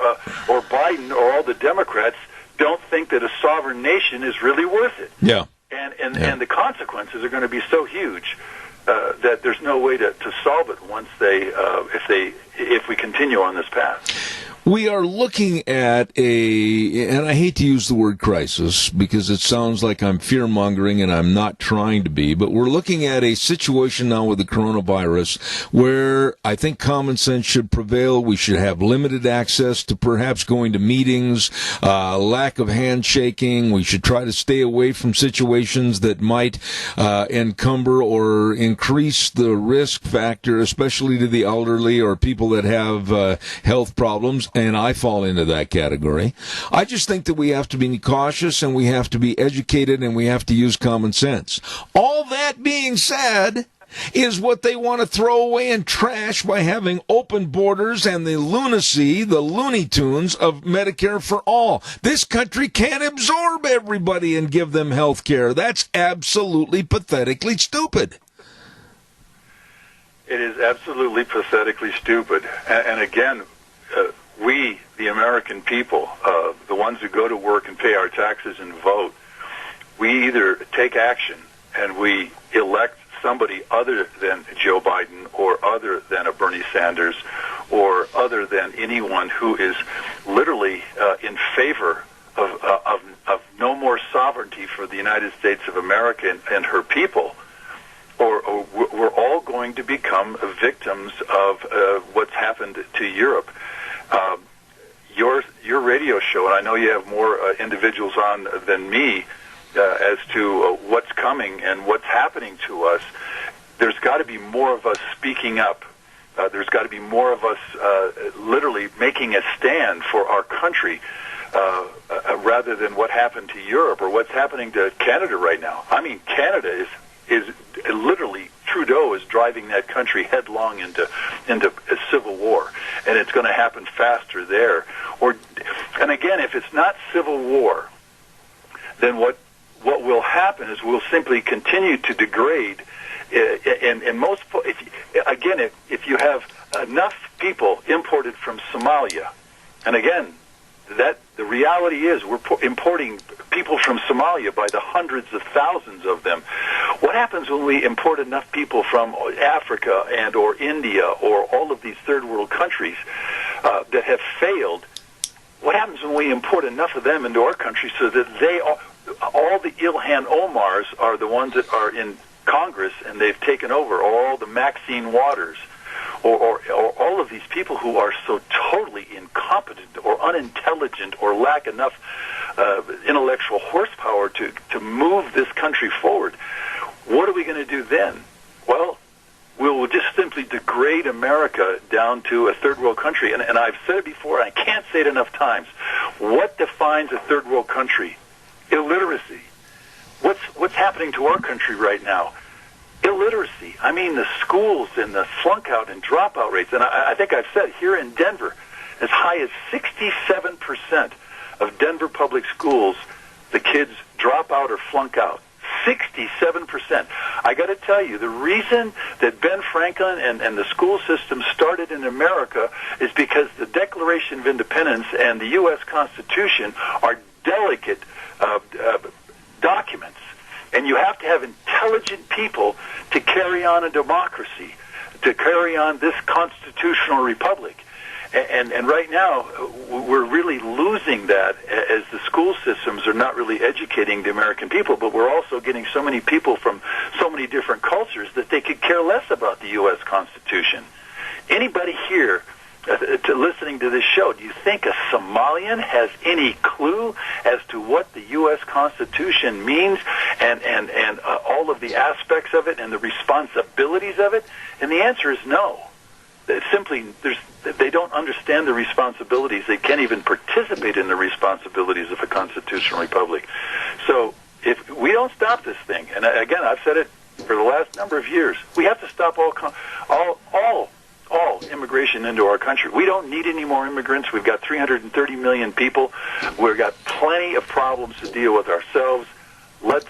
Speaker 13: Biden or all the Democrats don't think that a sovereign nation is really worth it.
Speaker 2: Yeah.
Speaker 13: And the consequences are going to be so huge that there's no way to solve it once if we continue continue on this path.
Speaker 2: We are looking at and I hate to use the word crisis because it sounds like I'm fear-mongering, and I'm not trying to be, but we're looking at a situation now with the coronavirus where I think common sense should prevail. We should have limited access to perhaps going to meetings, lack of handshaking. We should try to stay away from situations that might encumber or increase the risk factor, especially to the elderly or people that have health problems. And I fall into that category. I just think that we have to be cautious, and we have to be educated, and we have to use common sense. All that being said is what they want to throw away and trash by having open borders and the lunacy, the Looney Tunes of Medicare for all. This country can't absorb everybody and give them health care. That's absolutely pathetically stupid.
Speaker 13: It is absolutely pathetically stupid. And again, we, the American people, the ones who go to work and pay our taxes and vote, we either take action and we elect somebody other than Joe Biden or other than a Bernie Sanders or other than anyone who is literally in favor of no more sovereignty for the United States of America and her people, or we're all going to become victims of what's happened to Europe. Your radio show, and I know you have more individuals on than me as to what's coming and what's happening to us. There's got to be more of us speaking up. There's got to be more of us literally making a stand for our country rather than what happened to Europe or what's happening to Canada right now. I mean, Canada is literally, Trudeau is driving that country headlong into a civil war, and it's going to happen faster there. And again, if it's not civil war, then what will happen is we'll simply continue to degrade. And most, if you have enough people imported from Somalia, and again, that the reality is we're importing people from Somalia by the hundreds of thousands of them. What happens when we import enough people from Africa and or India or all of these third world countries that have failed? What happens when we import enough of them into our country so that they all the Ilhan Omars are the ones that are in Congress and they've taken over, or all the Maxine Waters, or all of these people who are so totally incompetent or unintelligent or lack enough intellectual horsepower to move this country forward. What are we going to do then? Well, we'll just simply degrade America down to a third world country. And I've said it before, and I can't say it enough times. What defines a third world country? Illiteracy. What's happening to our country right now? Illiteracy. I mean, the schools and the flunk out and dropout rates. And I think I've said here in Denver, as high as 67% of Denver public schools, the kids drop out or flunk out. 67%. I got to tell you, the reason that Ben Franklin and the school system started in America is because the Declaration of Independence and the U.S. Constitution are delicate documents. And you have to have intelligent people to carry on a democracy, to carry on this constitutional republic. And right now, we're really losing that as the school systems are not really educating the American people, but we're also getting so many people from so many different cultures that they could care less about the U.S. Constitution. Anybody here listening to this show, do you think a Somalian has any clue as to what the U.S. Constitution means and all of the aspects of it and the responsibilities of it? And the answer is no. It's simply, they don't understand the responsibilities. They can't even participate in the responsibilities of a constitutional republic. So if we don't stop this thing, and again, I've said it for the last number of years, we have to stop all immigration into our country. We don't need any more immigrants. We've got 330 million people. We've got plenty of problems to deal with ourselves. Let's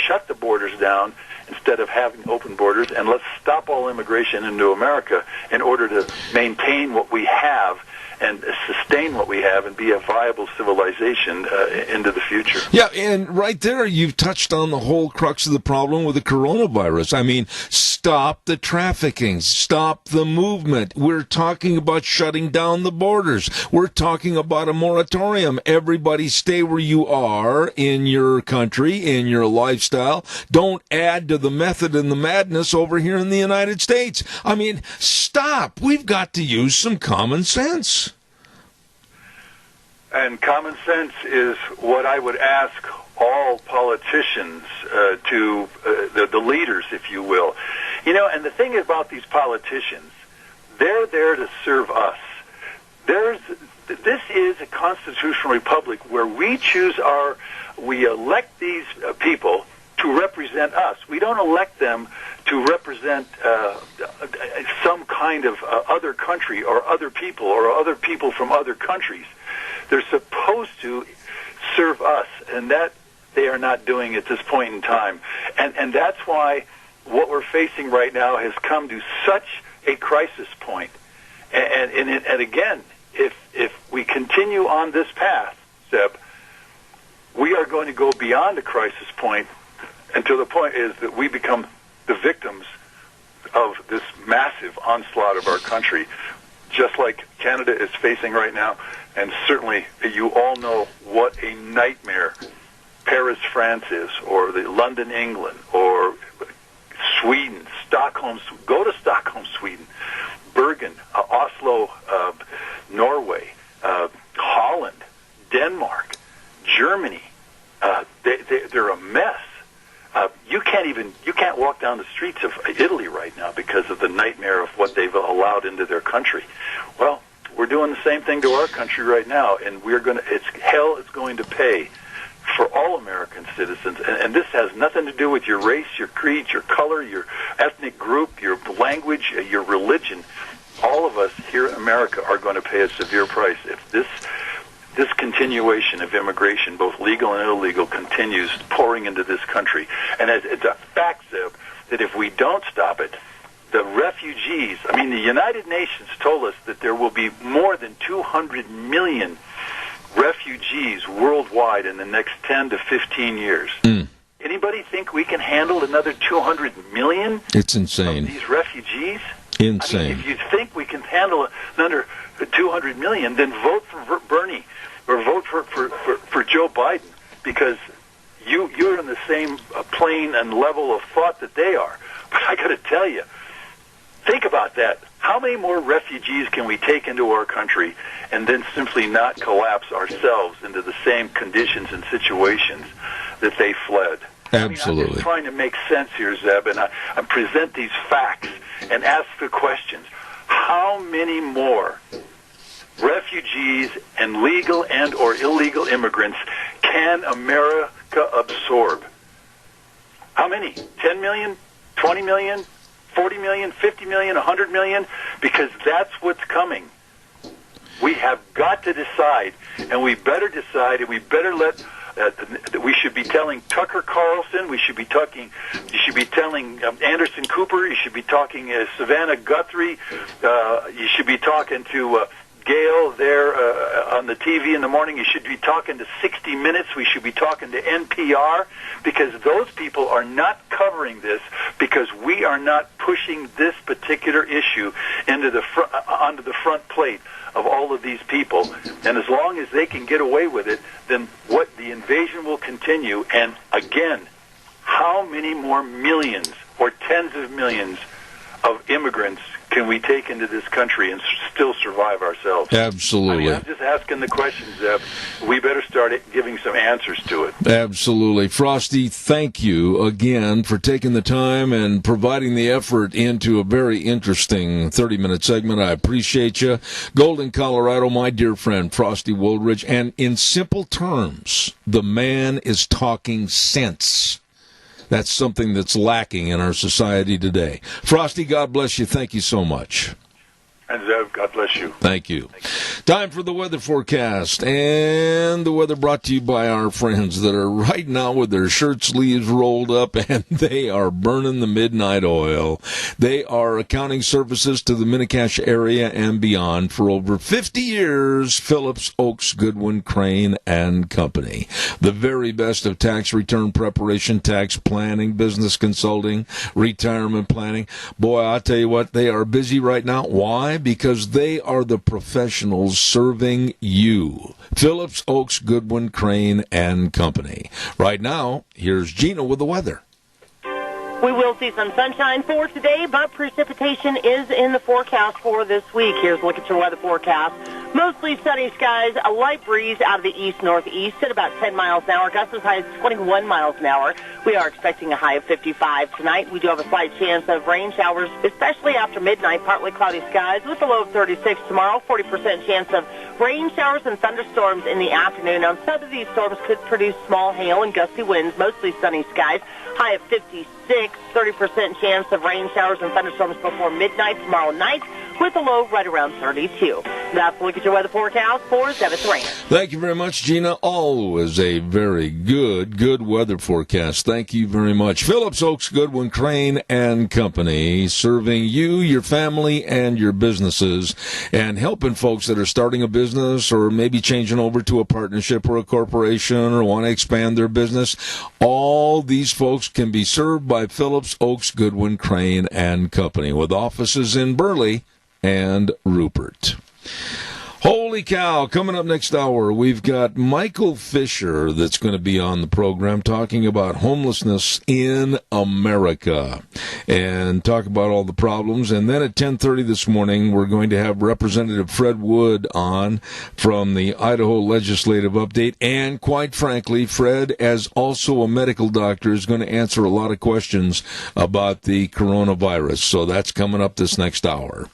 Speaker 13: shut the borders down instead of having open borders, and let's stop all immigration into America in order to maintain what we have and sustain what we have and be a viable civilization into the future.
Speaker 2: Yeah, and right there you've touched on the whole crux of the problem with the coronavirus. I mean, stop the trafficking, stop the movement. We're talking about shutting down the borders. We're talking about a moratorium. Everybody stay where you are in your country, in your lifestyle. Don't add to the method and the madness over here in the United States. I mean, stop. We've got to use some common sense.
Speaker 13: And common sense is what I would ask all politicians the leaders, if you will. You know, and the thing about these politicians, they're there to serve us. This is a constitutional republic where we elect these people to represent us. We don't elect them to represent some kind of other country or other people from other countries. They're supposed to serve us, and that they are not doing at this point in time. And that's why what we're facing right now has come to such a crisis point. And again, if we continue on this path, Zeb, we are going to go beyond a crisis point until the point is that we become the victims of this massive onslaught of our country, just like Canada is facing right now. And certainly you all know what a nightmare Paris, France is, or the London, England, or Sweden, Stockholm. Go to Stockholm, Sweden, Bergen, Oslo, Norway, Holland, Denmark, Germany. They're a mess. You can't walk down the streets of Italy right now because of the nightmare of what they've allowed into their country. Well, we're doing the same thing to our country right now, and hell is going to pay for all American citizens. And this has nothing to do with your race, your creed, your color, your ethnic group, your language, your religion. All of us here in America are going to pay a severe price if this continuation of immigration, both legal and illegal, continues pouring into this country. And it's a fact, Zeb, that if we don't stop it, the refugees, the United Nations told us that there will be more than 200 million refugees worldwide in the next 10 to 15 years. Anybody think we can handle another 200 million?
Speaker 2: It's insane.
Speaker 13: Of these refugees?
Speaker 2: Insane.
Speaker 13: If you think we can handle another 200 million, then vote for Bernie or vote for Joe Biden, because you're in the same plane and level of thought that they are. But I got to tell you, think about that. How many more refugees can we take into our country and then simply not collapse ourselves into the same conditions and situations that they fled?
Speaker 2: Absolutely.
Speaker 13: I'm just trying to make sense here, Zeb, and I present these facts and ask the questions. How many more refugees and legal and or illegal immigrants can America absorb? How many? 10 million? 20 million? 40 million? 50 million? 100 million? Because that's what's coming. We have got to decide, and we better decide, and we better let... we should be telling Tucker Carlson. You should be telling Anderson Cooper. You should be talking Savannah Guthrie. You should be talking to Gail there on the TV in the morning. You should be talking to 60 Minutes. We should be talking to NPR, because those people are not covering this, because we are not pushing this particular issue onto the front plate of all of these people. And as long as they can get away with it, then the invasion will continue. And again, how many more millions or tens of millions of immigrants can we take into this country and still survive ourselves?
Speaker 2: Absolutely.
Speaker 13: I'm just asking the question, Zeb. We better start giving some answers to it.
Speaker 2: Absolutely. Frosty, thank you again for taking the time and providing the effort into a very interesting 30-minute segment. I appreciate you. Golden, Colorado, my dear friend, Frosty Woldridge. And in simple terms, the man is talking sense. That's something that's lacking in our society today. Frosty, God bless you. Thank you so much.
Speaker 13: And Zev, God bless you.
Speaker 2: Thank you. Time for the weather forecast. And the weather brought to you by our friends that are right now with their shirt sleeves rolled up, and they are burning the midnight oil. They are accounting services to the Minicash area and beyond for over 50 years. Phillips, Oaks, Goodwin, Crane, and Company. The very best of tax return preparation, tax planning, business consulting, retirement planning. Boy, I'll tell you what, they are busy right now. Why? Because they are the professionals serving you. Phillips, Oaks, Goodwin, Crane, and Company. Right now, here's Gina with the weather.
Speaker 4: We will see some sunshine for today, but precipitation is in the forecast for this week. Here's a look at your weather forecast. Mostly sunny skies, a light breeze out of the east-northeast at about 10 miles an hour, gusts as high as 21 miles an hour. We are expecting a high of 55 tonight. We do have a slight chance of rain showers, especially after midnight, partly cloudy skies with a low of 36 tomorrow, 40% chance of rain showers and thunderstorms in the afternoon. Now, some of these storms could produce small hail and gusty winds, mostly sunny skies, high of 56, 30% chance of rain showers and thunderstorms before midnight tomorrow night, with a low right around 32. That's a look at your weather forecast for 7th Rain.
Speaker 2: Thank you very much, Gina. Always a very good weather forecast. Thank you very much. Phillips, Oaks, Goodwin, Crane, and Company, serving you, your family, and your businesses, and helping folks that are starting a business or maybe changing over to a partnership or a corporation or want to expand their business. All these folks can be served by Phillips, Oaks, Goodwin, Crane, and Company, with offices in Burley and Rupert. Holy cow, coming up next hour, we've got Michael Fisher that's going to be on the program talking about homelessness in America and talk about all the problems. And then at 10:30 this morning, we're going to have Representative Fred Wood on from the Idaho Legislative Update. And quite frankly, Fred, as also a medical doctor, is going to answer a lot of questions about the coronavirus. So that's coming up this next hour.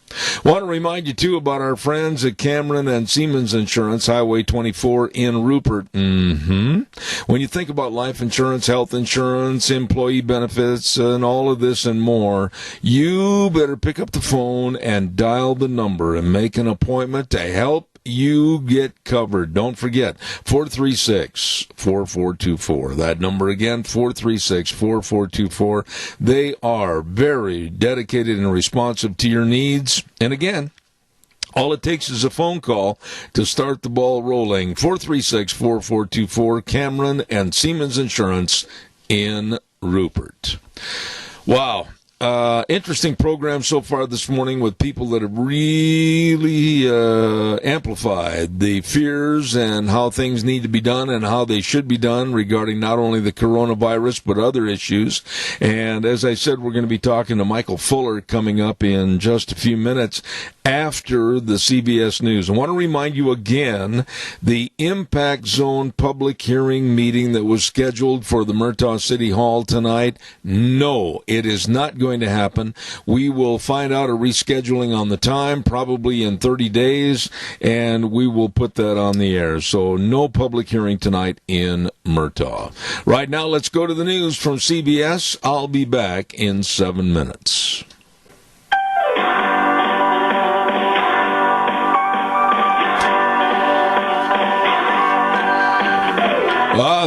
Speaker 2: Want to remind you, too, about our friends at Cameron and Siemens Insurance, Highway 24 in Rupert. When you think about life insurance, health insurance, employee benefits, and all of this and more, you better pick up the phone and dial the number and make an appointment to help you get covered. Don't forget, 436-4424. That number again, 436-4424. They are very dedicated and responsive to your needs. And again, all it takes is a phone call to start the ball rolling. 436-4424, Cameron and Siemens Insurance in Rupert. Wow. Interesting program so far this morning with people that have really amplified the fears and how things need to be done and how they should be done regarding not only the coronavirus but other issues. And as I said, we're going to be talking to Michael Fuller coming up in just a few minutes after the CBS News. I want to remind you again, the Impact Zone public hearing meeting that was scheduled for the Murtaugh City Hall tonight, no, it is not going to happen. We will find out a rescheduling on the time, probably in 30 days, and we will put that on the air. So no public hearing tonight in Murtaugh. Right now, let's go to the news from CBS. I'll be back in 7 minutes.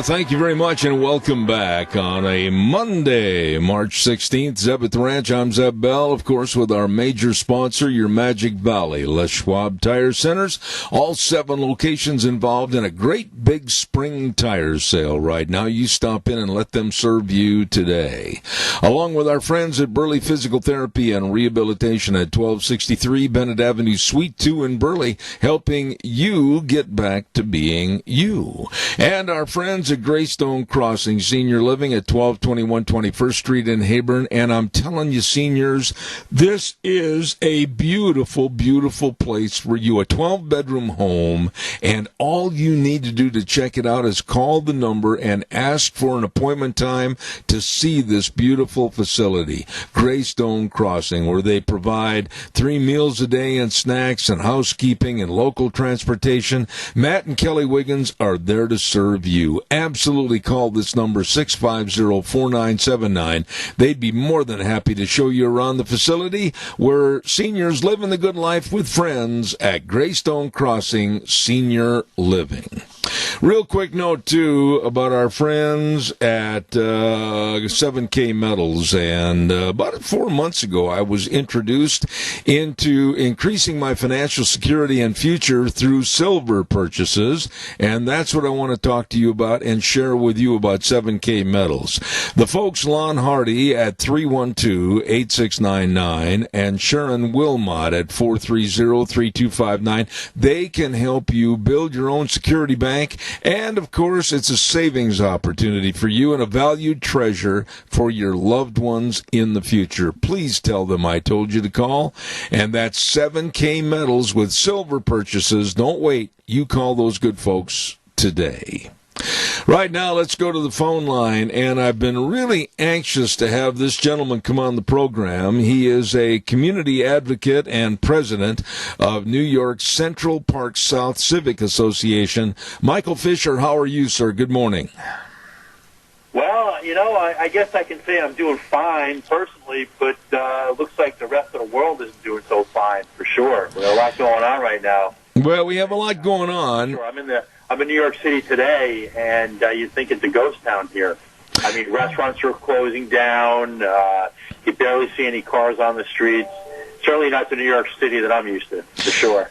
Speaker 2: Thank you very much, and welcome back on a Monday, March 16th. Zeb at the Ranch. I'm Zeb Bell, of course, with our major sponsor, your Magic Valley, Les Schwab Tire Centers. All 7 locations involved in a great big spring tire sale right now. You stop in and let them serve you today. Along with our friends at Burley Physical Therapy and Rehabilitation at 1263 Bennett Avenue, Suite 2 in Burley, helping you get back to being you. And our friends at Greystone Crossing Senior Living at 1221 21st Street in Heyburn. And I'm telling you, seniors, this is a beautiful, beautiful place for you. A 12-bedroom home, and all you need to do to check it out is call the number and ask for an appointment time to see this beautiful facility, Greystone Crossing, where they provide 3 meals a day and snacks and housekeeping and local transportation. Matt and Kelly Wiggins are there to serve you. absolutely call this number, 650-4979. They'd be more than happy to show you around the facility where seniors living the good life with friends at Greystone Crossing Senior Living. Real quick note, too, about our friends at 7K Metals. And about 4 months ago, I was introduced into increasing my financial security and future through silver purchases. And that's what I want to talk to you about and share with you about 7K Metals. The folks, Lon Hardy at 312-8699 and Sharon Wilmot at 430-3259, they can help you build your own security bank. And, of course, it's a savings opportunity for you and a valued treasure for your loved ones in the future. Please tell them I told you to call. And that's 7K Metals with silver purchases. Don't wait. You call those good folks today. Right now, let's go to the phone line, and I've been really anxious to have this gentleman come on the program. He is a community advocate and president of New York Central Park South Civic Association. Michael Fisher, how are you, sir? Good morning.
Speaker 14: Well, I guess I can say I'm doing fine personally, but looks like the rest of the world isn't doing so fine, for sure. There's a lot going on right now.
Speaker 2: Well, we have a lot going on.
Speaker 14: Sure, I'm in New York City today, and you'd think it's a ghost town here. I mean, restaurants are closing down. You barely see any cars on the streets. Certainly not the New York City that I'm used to, for sure.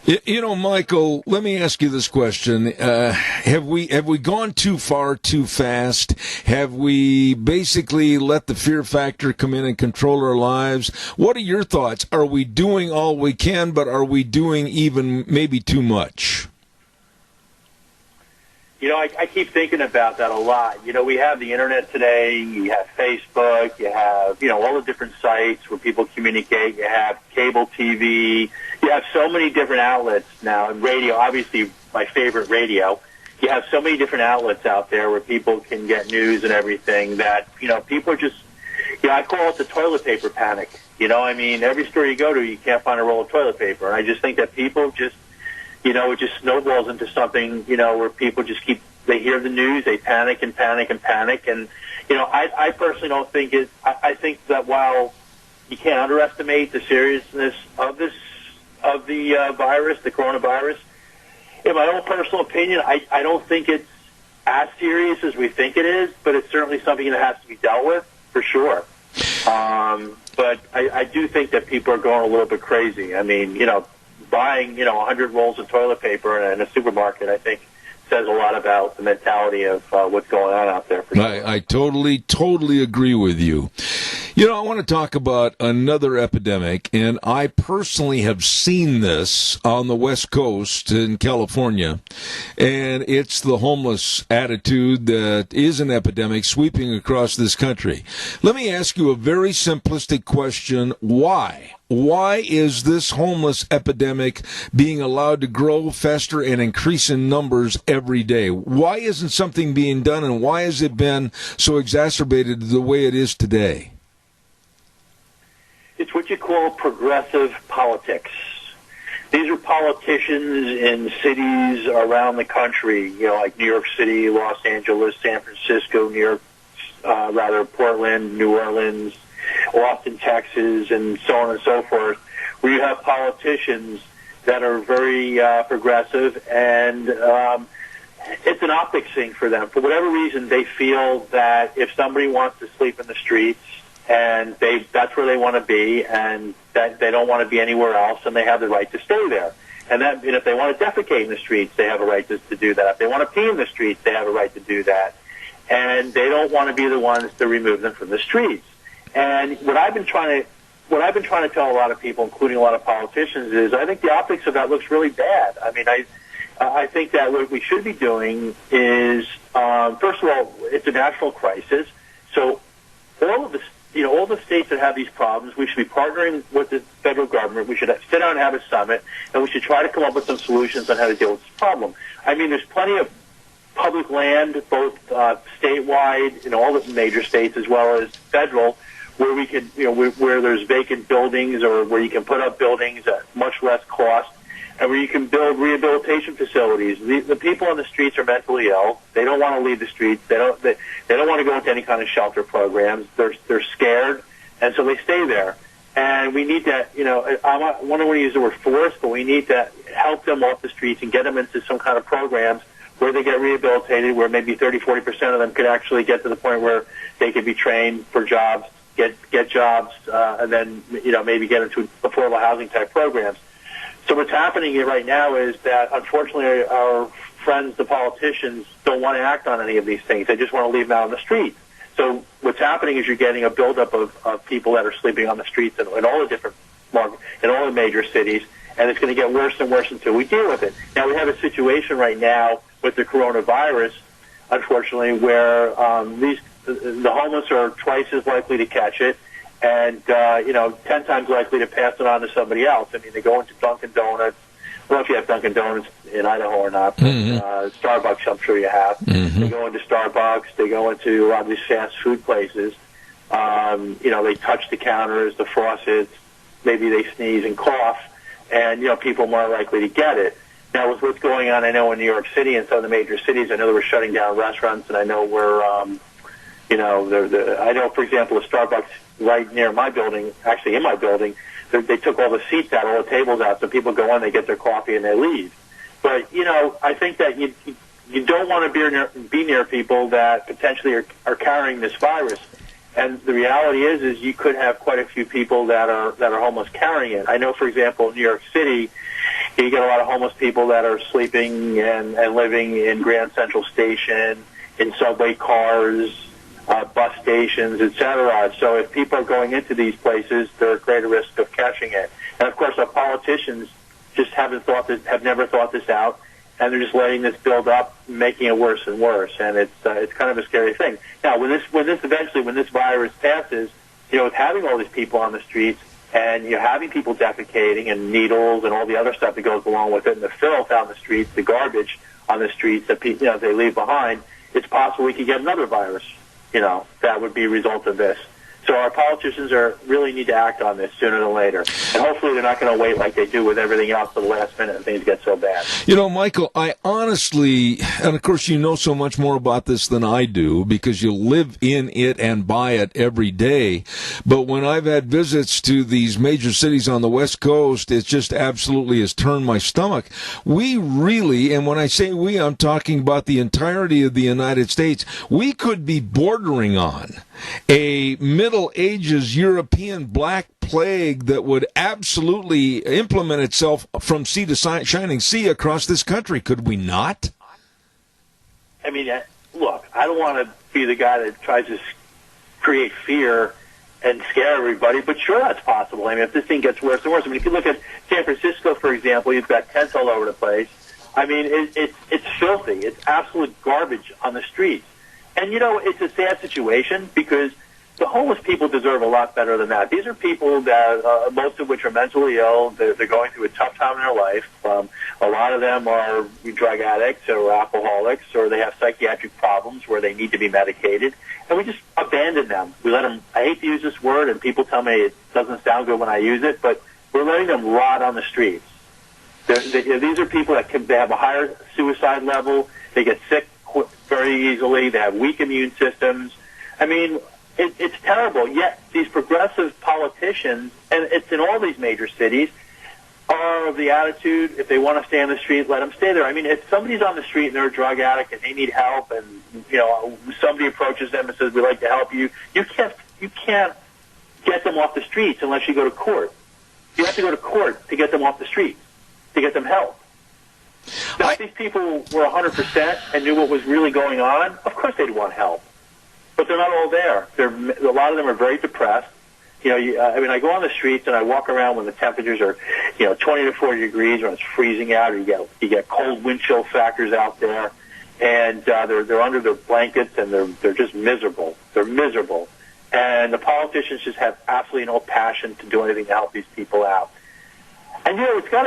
Speaker 2: Michael, let me ask you this question. Have we gone too far too fast? Have we basically let the fear factor come in and control our lives? What are your thoughts? Are we doing all we can, but are we doing even maybe too much?
Speaker 14: I keep thinking about that a lot. We have the Internet today. You have Facebook. You have, all the different sites where people communicate. You have cable TV. You have so many different outlets now. And radio, obviously my favorite radio. You have so many different outlets out there where people can get news and everything that, people are just, I call it the toilet paper panic. Every store you go to, you can't find a roll of toilet paper. And I just think that people just, it just snowballs into something, where people just they hear the news, they panic and panic and panic. And, I personally don't think I think that while you can't underestimate the seriousness of the virus, the coronavirus, in my own personal opinion, I don't think it's as serious as we think it is, but it's certainly something that has to be dealt with, for sure. But I do think that people are going a little bit crazy. I mean, buying, 100 rolls of toilet paper in a supermarket, I think, says a lot about the mentality of what's going on out there. For sure.
Speaker 2: I totally agree with you. I want to talk about another epidemic, and I personally have seen this on the West Coast in California, and it's the homeless attitude that is an epidemic sweeping across this country. Let me ask you a very simplistic question. Why? Why is this homeless epidemic being allowed to grow, fester, and increase in numbers every day? Why isn't something being done, and why has it been so exacerbated the way it is today?
Speaker 14: It's what you call progressive politics. These are politicians in cities around the country, like New York City, Los Angeles, San Francisco, Portland, New Orleans, Austin, Texas, and so on and so forth, where you have politicians that are very progressive, and it's an optics thing for them. For whatever reason, they feel that if somebody wants to sleep in the streets, and that's where they want to be, and that they don't want to be anywhere else, and they have the right to stay there. And if they want to defecate in the streets, they have a right to do that. If they want to pee in the streets, they have a right to do that. And they don't want to be the ones to remove them from the streets. And what I've been trying to tell a lot of people, including a lot of politicians, is I think the optics of that looks really bad. I mean, I think that what we should be doing is, first of all, it's a national crisis. So all the states that have these problems, we should be partnering with the federal government. We should sit down and have a summit, and we should try to come up with some solutions on how to deal with this problem. I mean, there's plenty of public land, both statewide in all the major states as well as federal, where we can, where there's vacant buildings or where you can put up buildings at much less cost. and where you can build rehabilitation facilities. The people on the streets are mentally ill. They don't want to leave the streets. They don't want to go into any kind of shelter programs. They're scared, and so they stay there. And we need to, I don't want to use the word force, but we need to help them off the streets and get them into some kind of programs where they get rehabilitated, where maybe 30-40% of them could actually get to the point where they could be trained for jobs, get jobs, and then maybe get into affordable housing type programs. So what's happening here right now is that unfortunately our friends, the politicians, don't want to act on any of these things. They just want to leave them out on the street. So what's happening is you're getting a buildup of people that are sleeping on the streets in all the different in all the major cities, and it's going to get worse and worse until we deal with it. Now we have a situation right now with the coronavirus, unfortunately, where the homeless are twice as likely to catch it, and 10 times likely to pass it on to somebody else. I mean, they go into Dunkin' Donuts. I don't know if you have Dunkin' Donuts in Idaho or not, but Starbucks, I'm sure you have. They go into Starbucks. They go into a lot of these fast food places. They touch the counters, the faucets. Maybe they sneeze and cough, and people are more likely to get it. Now, with what's going on, I know in New York City and some of the major cities, I know they were shutting down restaurants, and I know we're, I know, for example, a Starbucks right near my building, actually in my building, they took all the seats out, all the tables out, so people go in, they get their coffee, and they leave. But, I think that you don't want to be near people that potentially are carrying this virus. And the reality is you could have quite a few people that are homeless carrying it. I know, for example, in New York City, you get a lot of homeless people that are sleeping and living in Grand Central Station, in subway cars, bus stations, etc. So if people are going into these places, they're at greater risk of catching it. And of course, our politicians just have never thought this out, and they're just letting this build up, making it worse and worse. And it's kind of a scary thing. Now, when this virus passes, with having all these people on the streets, and you're having people defecating and needles and all the other stuff that goes along with it, and the filth out in the streets, the garbage on the streets that they leave behind, it's possible we could get another virus. That would be a result of this. So our politicians really need to act on this sooner than later. And hopefully they're not going to wait like they do with everything else to the last minute and things get so bad.
Speaker 2: Michael, I honestly, and of course you know so much more about this than I do because you live in it and by it every day. But when I've had visits to these major cities on the West Coast, it just absolutely has turned my stomach. We really, and when I say we, I'm talking about the entirety of the United States, we could be bordering on a Middle Ages European black plague that would absolutely implement itself from sea to shining sea across this country. Could we not?
Speaker 14: I mean, look, I don't want to be the guy that tries to create fear and scare everybody, but sure, that's possible. I mean, if this thing gets worse and worse. I mean, if you look at San Francisco, for example, you've got tents all over the place. I mean, it's filthy. It's absolute garbage on the streets. And, it's a sad situation because the homeless people deserve a lot better than that. These are people that, most of which are mentally ill. They're going through a tough time in their life. A lot of them are drug addicts or alcoholics, or they have psychiatric problems where they need to be medicated. And we just abandon them. We let them, I hate to use this word, and people tell me it doesn't sound good when I use it, but we're letting them rot on the streets. These are people that they have a higher suicide level. They get sick very easily. They have weak immune systems. I mean, it's terrible. Yet these progressive politicians, and it's in all these major cities, are of the attitude, if they want to stay on the street, let them stay there. I mean, if somebody's on the street and they're a drug addict and they need help, and somebody approaches them and says, "We'd like to help you," you can't get them off the streets unless you go to court. You have to go to court to get them off the streets, to get them help. Now, if these people were 100% and knew what was really going on, of course they'd want help. But they're not all there. A lot of them are very depressed. I go on the streets and I walk around when the temperatures are, 20 to 40 degrees, when it's freezing out, or you get cold wind chill factors out there, and they're under their blankets and they're just miserable. They're miserable, and the politicians just have absolutely no passion to do anything to help these people out. And it's got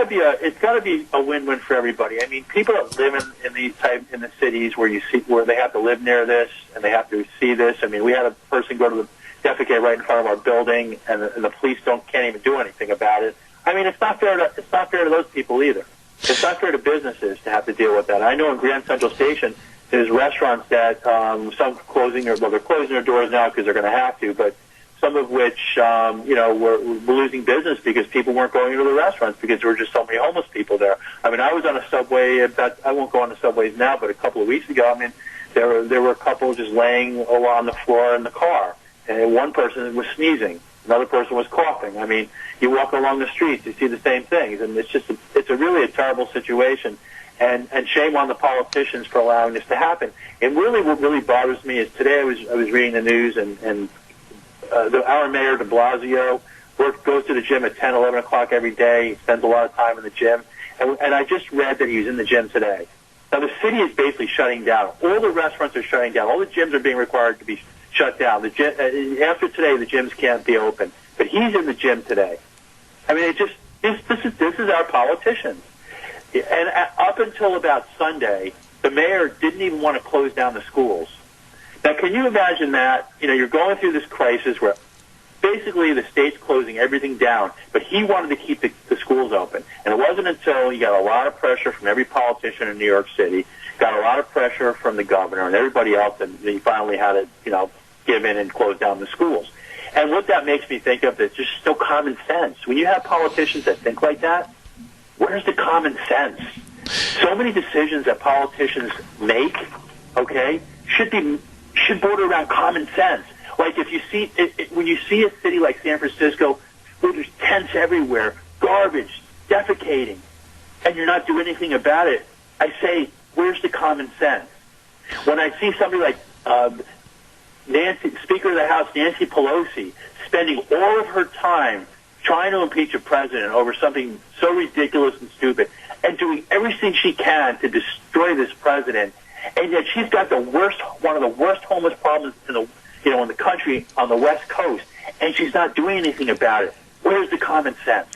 Speaker 14: to be a win-win for everybody. I mean, people that live in the cities where they have to live near this and they have to see this. I mean, we had a person go to the defecate right in front of our building, and the police can't even do anything about it. I mean, it's not fair to those people either. It's not fair to businesses to have to deal with that. I know in Grand Central Station, there's restaurants that some closing they're closing their doors now because they're going to have to, but some of which, were losing business because people weren't going into the restaurants because there were just so many homeless people there. I mean, I was on a subway, I won't go on the subways now, but a couple of weeks ago, I mean, there were a couple just laying on the floor in the car, and one person was sneezing, another person was coughing. I mean, you walk along the streets, you see the same things, and it's a really a terrible situation. And shame on the politicians for allowing this to happen. And really, what really bothers me is today I was reading the news, and our mayor de Blasio goes to the gym at 10, 11 o'clock every day. He spends a lot of time in the gym, and I just read that he was in the gym today. Now the city is basically shutting down. All the restaurants are shutting down. All the gyms are being required to be shut down. The gym, after today, the gyms can't be open. But he's in the gym today. I mean, this is our politicians. And up until about Sunday, the mayor didn't even want to close down the schools. Now, can you imagine that? You know, you're going through this crisis where basically the state's closing everything down, but he wanted to keep the schools open. And it wasn't until he got a lot of pressure from every politician in New York City, got a lot of pressure from the governor and everybody else, that he finally had to, give in and close down the schools. And what that makes me think of is just no common sense. When you have politicians that think like that, where's the common sense? So many decisions that politicians make, should border around common sense. Like if you see, when you see a city like San Francisco, where there's tents everywhere, garbage, defecating, and you're not doing anything about it, I say, where's the common sense? When I see somebody like Speaker of the House Nancy Pelosi spending all of her time trying to impeach a president over something so ridiculous and stupid, and doing everything she can to destroy this president, and yet she's got one of the worst homeless problems in the country on the West Coast, and she's not doing anything about it. Where's the common sense?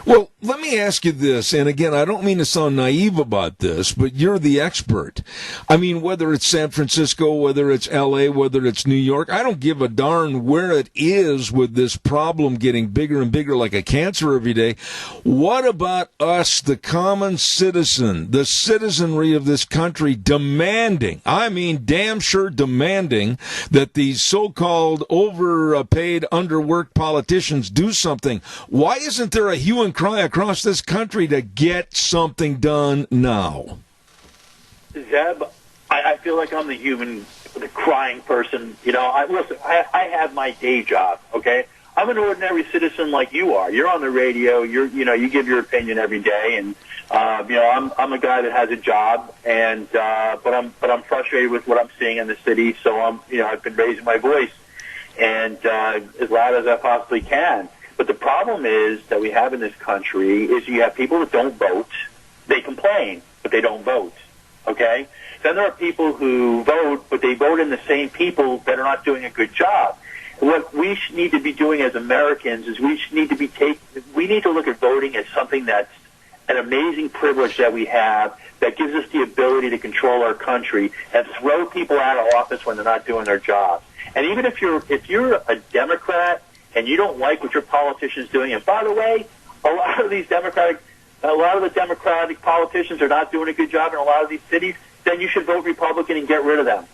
Speaker 2: Well, let me ask you this, and again, I don't mean to sound naive about this, but you're the expert. I mean, whether it's San Francisco, whether it's L.A., whether it's New York, I don't give a darn where it is with this problem getting bigger and bigger like a cancer every day. What about us, the common citizen, the citizenry of this country demanding, I mean damn sure demanding, that these so-called overpaid, underworked politicians do something? Why isn't there a hue and cry across this country to get something done now?
Speaker 14: Zeb, I feel like I'm the crying person. I have my day job, okay? I'm an ordinary citizen like you are. You're on the radio. You give your opinion every day, and I'm a guy that has a job, and but I'm frustrated with what I'm seeing in the city. So I've been raising my voice and as loud as I possibly can. But the problem is that we have in this country is you have people that don't vote. They complain, but they don't vote, okay? Then there are people who vote, but they vote in the same people that are not doing a good job. What we need to be doing as Americans is we need to look at voting as something that's an amazing privilege that we have that gives us the ability to control our country and throw people out of office when they're not doing their jobs. And even if you're a Democrat and you don't like what your politician's doing, and by the way, a lot of the Democratic politicians are not doing a good job in a lot of these cities, then you should vote Republican and get rid of them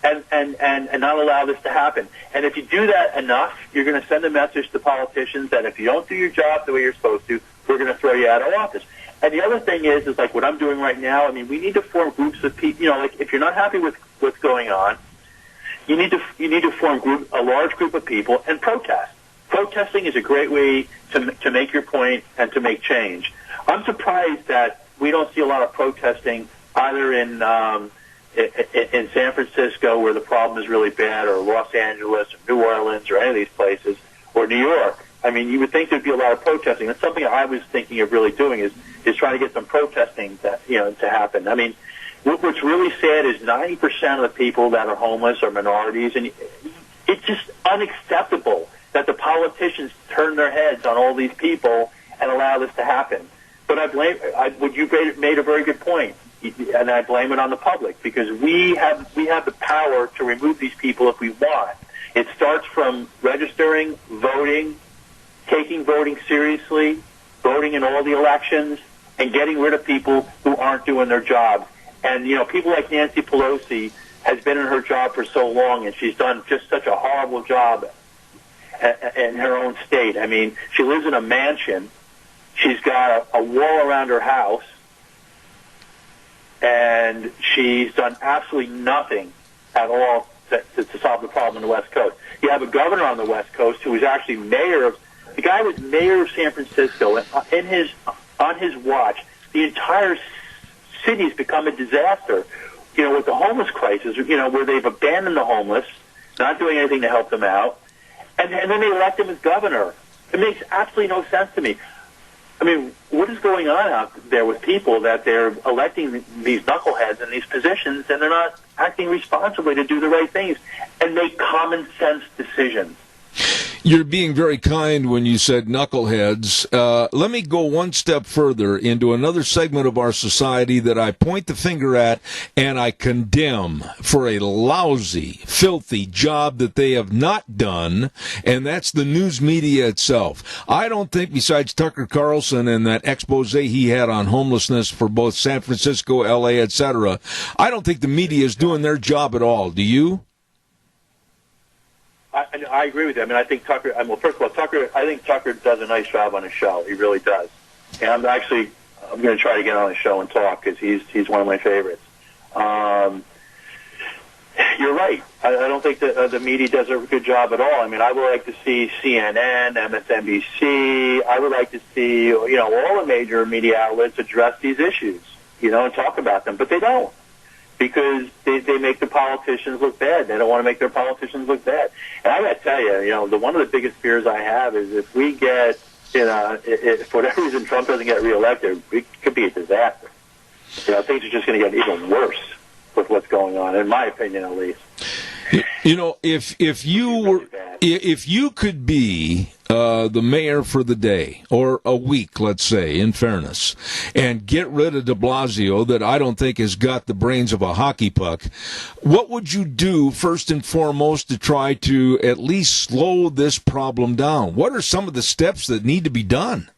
Speaker 14: and not allow this to happen. And if you do that enough, you're going to send a message to politicians that if you don't do your job the way you're supposed to, we're going to throw you out of office. And the other thing is like what I'm doing right now, I mean, we need to form groups of people, like if you're not happy with what's going on, you need to form a large group of people and protest. Protesting is a great way to make your point and to make change. I'm surprised that we don't see a lot of protesting either in San Francisco, where the problem is really bad, or Los Angeles, or New Orleans, or any of these places, or New York. I mean, you would think there'd be a lot of protesting. That's something I was thinking of really doing is trying to get some protesting to happen. I mean, what's really sad is 90% of the people that are homeless are minorities, and it's just unacceptable that the politicians turn their heads on all these people and allow this to happen. But you made a very good point, and I blame it on the public, because we have the power to remove these people if we want. It starts from registering, voting, taking voting seriously, voting in all the elections, and getting rid of people who aren't doing their job. And, people like Nancy Pelosi has been in her job for so long, and she's done just such a horrible job in her own state. I mean, she lives in a mansion. She's got a wall around her house, and she's done absolutely nothing at all to solve the problem on the West Coast. You have a governor on the West Coast who was actually the guy was mayor of San Francisco, and on his watch, the entire city's become a disaster, with the homeless crisis, where they've abandoned the homeless, not doing anything to help them out, and then they elect him as governor. It makes absolutely no sense to me. I mean, what is going on out there with people that they're electing these knuckleheads in these positions, and they're not acting responsibly to do the right things and make common sense decisions?
Speaker 2: You're being very kind when you said knuckleheads. Let me go one step further into another segment of our society that I point the finger at and I condemn for a lousy, filthy job that they have not done, and that's the news media itself. I don't think, besides Tucker Carlson and that expose he had on homelessness for both San Francisco, L.A., etc., I don't think the media is doing their job at all. Do you?
Speaker 14: I agree with you. I mean, I think Tucker. First of all, I think Tucker does a nice job on his show. He really does. And I'm going to try to get on his show and talk because he's one of my favorites. You're right. I don't think that the media does a good job at all. I mean, I would like to see CNN, MSNBC. I would like to see all the major media outlets address these issues, and talk about them, but they don't. Because they make the politicians look bad. They don't want to make their politicians look bad. And I got to tell you, one of the biggest fears I have is if we get, if for whatever reason Trump doesn't get reelected, it could be a disaster. Things are just going to get even worse with what's going on, in my opinion, at least.
Speaker 2: If you could be the mayor for the day, or a week, let's say, in fairness, and get rid of de Blasio, that I don't think has got the brains of a hockey puck, what would you do first and foremost to try to at least slow this problem down? What are some of the steps that need to be done?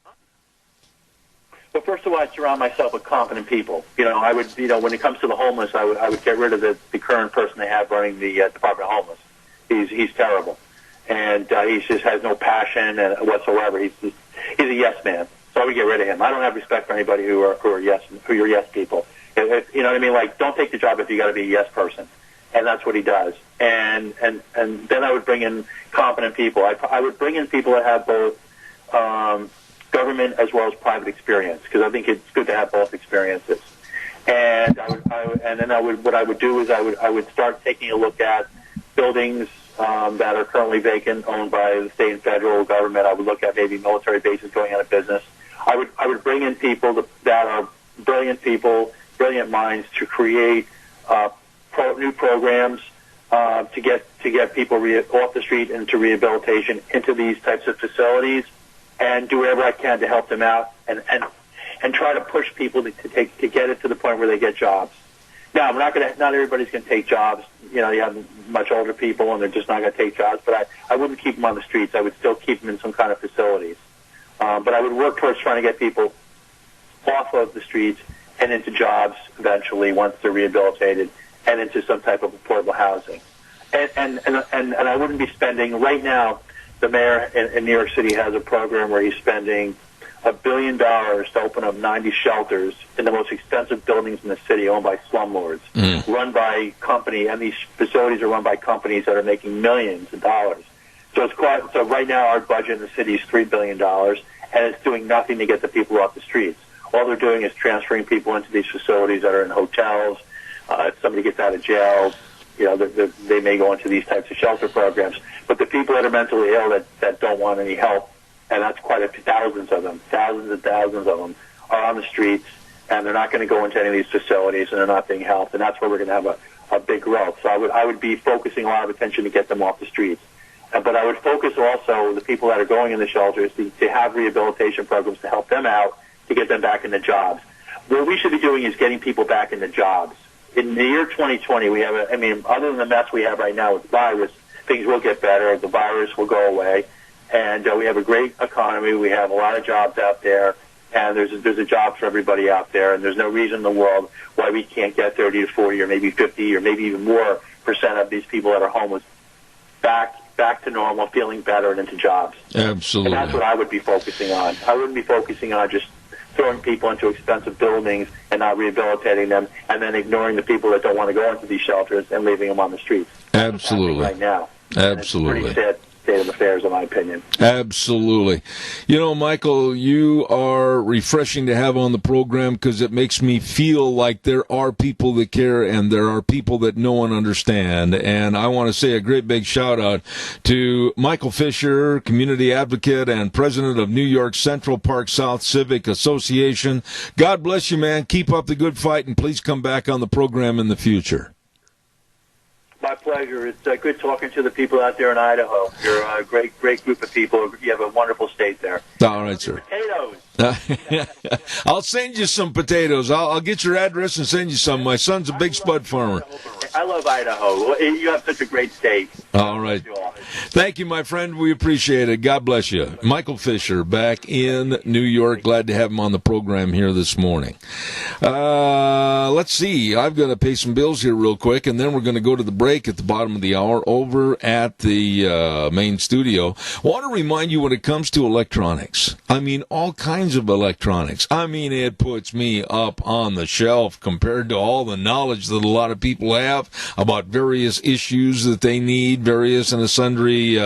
Speaker 14: Well, first of all, I'd surround myself with competent people. I would, when it comes to the homeless, I would get rid of the current person they have running the Department of Homeless. He's terrible, and he just has no passion whatsoever. He's a yes man, so I would get rid of him. I don't have respect for anybody who are yes people. If, you know what I mean? Like, don't take the job if you got to be a yes person, and that's what he does. And then I would bring in competent people. I would bring in people that have both government as well as private experience, because I think it's good to have both experiences. And what I would do is I would start taking a look at buildings that are currently vacant, owned by the state and federal government. I would look at maybe military bases going out of business. I would bring in people that are brilliant people, brilliant minds to create new programs to get people off the street into rehabilitation, into these types of facilities, and do whatever I can to help them out and try to push people to get it to the point where they get jobs. Now, not everybody's going to take jobs. You have much older people, and they're just not going to take jobs. But I wouldn't keep them on the streets. I would still keep them in some kind of facilities. But I would work towards trying to get people off of the streets and into jobs eventually once they're rehabilitated, and into some type of affordable housing. And I wouldn't be spending right now. The mayor in New York City has a program where he's spending $1 billion to open up 90 shelters in the most expensive buildings in the city, owned by slumlords, run by company, and these facilities are run by companies that are making millions of dollars. So right now our budget in the city is $3 billion, and it's doing nothing to get the people off the streets. All they're doing is transferring people into these facilities that are in hotels. If somebody gets out of jail, they may go into these types of shelter programs. But the people that are mentally ill that don't want any help, and that's quite thousands and thousands of them, are on the streets, and they're not going to go into any of these facilities, and they're not being helped. And that's where we're going to have a big growth. So I would be focusing a lot of attention to get them off the streets. But I would focus also the people that are going in the shelters to have rehabilitation programs to help them out, to get them back into jobs. What we should be doing is getting people back into jobs. In the year 2020, we have other than the mess we have right now with the virus, things will get better. The virus will go away, and we have a great economy. We have a lot of jobs out there, and there's a job for everybody out there, and there's no reason in the world why we can't get 30 to 40 or maybe 50 or maybe even more percent of these people that are homeless back to normal, feeling better, and into jobs.
Speaker 2: Absolutely.
Speaker 14: And that's what I would be focusing on. I wouldn't be focusing on just throwing people into expensive buildings and not rehabilitating them, and then ignoring the people that don't want to go into these shelters and leaving them on the streets.
Speaker 2: Absolutely.
Speaker 14: Right now.
Speaker 2: Absolutely.
Speaker 14: It's a pretty sad state of affairs, in my opinion.
Speaker 2: Absolutely. You know, Michael, you are refreshing to have on the program because it makes me feel like there are people that care and there are people that know and understand. And I want to say a great big shout out to Michael Fisher, community advocate and president of New York Central Park South Civic Association. God bless you, man. Keep up the good fight, and please come back on the program in the future.
Speaker 14: My pleasure. It's good talking to the people out there in Idaho. You're a great group of people. You have a wonderful state there.
Speaker 2: All right, sir.
Speaker 14: Potatoes.
Speaker 2: I'll send you some potatoes. I'll get your address and send you some. My son's a big spud farmer.
Speaker 14: I love Idaho. You have such a great state.
Speaker 2: All right. Thank you, my friend. We appreciate it. God bless you. Michael Fisher back in New York. Glad to have him on the program here this morning. Let's see. I've got to pay some bills here real quick, and then we're going to go to the break at the bottom of the hour over at the main studio. I want to remind you when it comes to electronics, I mean, all kinds of electronics. I mean, it puts me up on the shelf compared to all the knowledge that a lot of people have about various issues that they need, various and sundry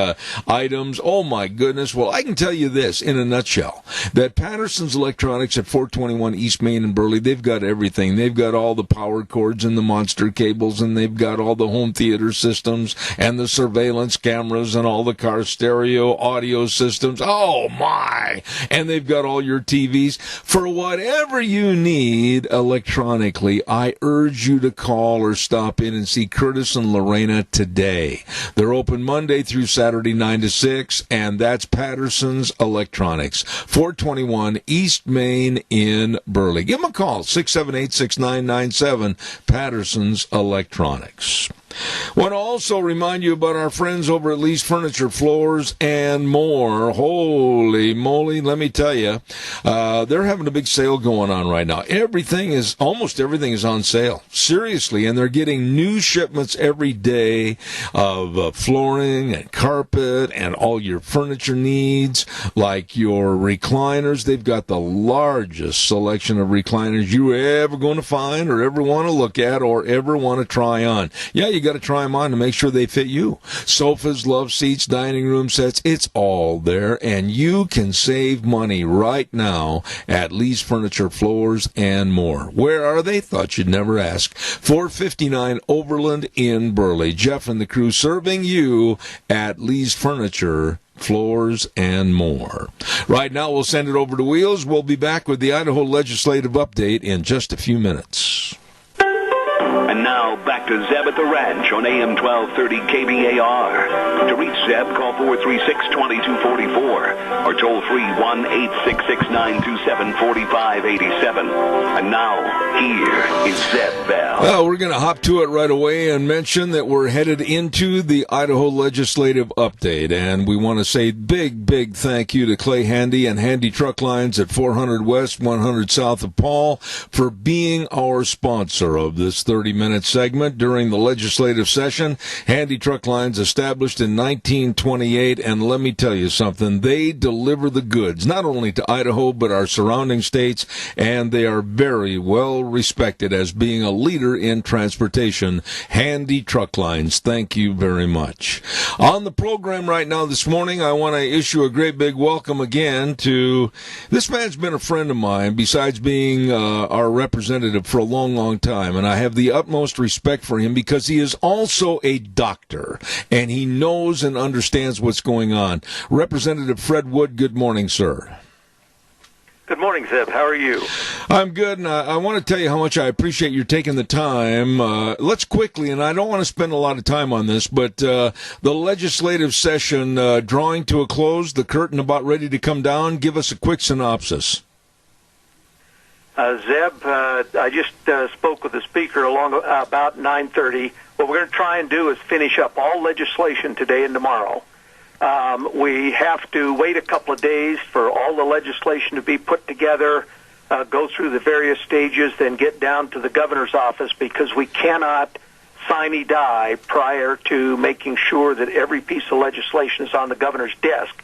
Speaker 2: items. Oh, my goodness. Well, I can tell you this in a nutshell, that Patterson's Electronics at 421 East Main in Burley, they've got everything. They've got all the power cords and the monster cables, and they've got all the home theater systems and the surveillance cameras and all the car stereo audio systems. Oh, my. And they've got all your TVs. For whatever you need electronically, I urge you to call or stop in and see Curtis and Lorena today. They're open Monday through Saturday 9 to 6, and that's Patterson's Electronics, 421 East Main in Burley. Give them a call, 678-6997, Patterson's Electronics. Want to also remind you about our friends over at Lee's Furniture, Floors, and More. Holy moly, let me tell you, they're having a big sale going on right now. Almost everything is on sale. Seriously, and they're getting new shipments every day of flooring and carpet and all your furniture needs, like your recliners. They've got the largest selection of recliners you ever going to find or ever want to look at or ever want to try on. Yeah, you got to try them on to make sure they fit you. Sofas, love seats, dining room sets, it's all there, and you can save money right now at Lee's Furniture, Floors, and More. Where are they? Thought you'd never ask. 459 Overland in Burley. Jeff and the crew serving you at Lee's Furniture, Floors, and More. Right now, we'll send it over to Wheels. We'll be back with the Idaho Legislative Update in just a few minutes.
Speaker 1: And now, back to Zeb at the Ranch on AM 1230 KBAR. To reach Zeb, call 436-2244 or toll free 1-866-927-4587. And now, here is Zeb Bell.
Speaker 2: Well, we're going to hop to it right away and mention that we're headed into the Idaho Legislative Update. And we want to say big thank you to Clay Handy and Handy Truck Lines at 400 West, 100 South of Paul for being our sponsor of this 30-minute segment during the legislative session. Handy Truck Lines established in 1928, and let me tell you something, they deliver the goods, not only to Idaho, but our surrounding states, and they are very well respected as being a leader in transportation. Handy Truck Lines, thank you very much. On the program right now this morning, I want to issue a great big welcome again to, this man's been a friend of mine, besides being our representative for a long time, and I have the utmost respect for him because he is also a doctor and he knows and understands what's going on. Representative Fred Wood, good morning, sir.
Speaker 15: Good morning, Zeb. How are you?
Speaker 2: I'm good, and I want to tell you how much I appreciate you taking the time. Let's quickly, and I don't want to spend a lot of time on this, but the legislative session drawing to a close, the curtain about ready to come down. Give us a quick synopsis.
Speaker 15: Zeb, I just spoke with the speaker about 9:30. What we're going to try and do is finish up all legislation today and tomorrow. We have to wait a couple of days for all the legislation to be put together, go through the various stages, then get down to the governor's office, because we cannot sine die prior to making sure that every piece of legislation is on the governor's desk.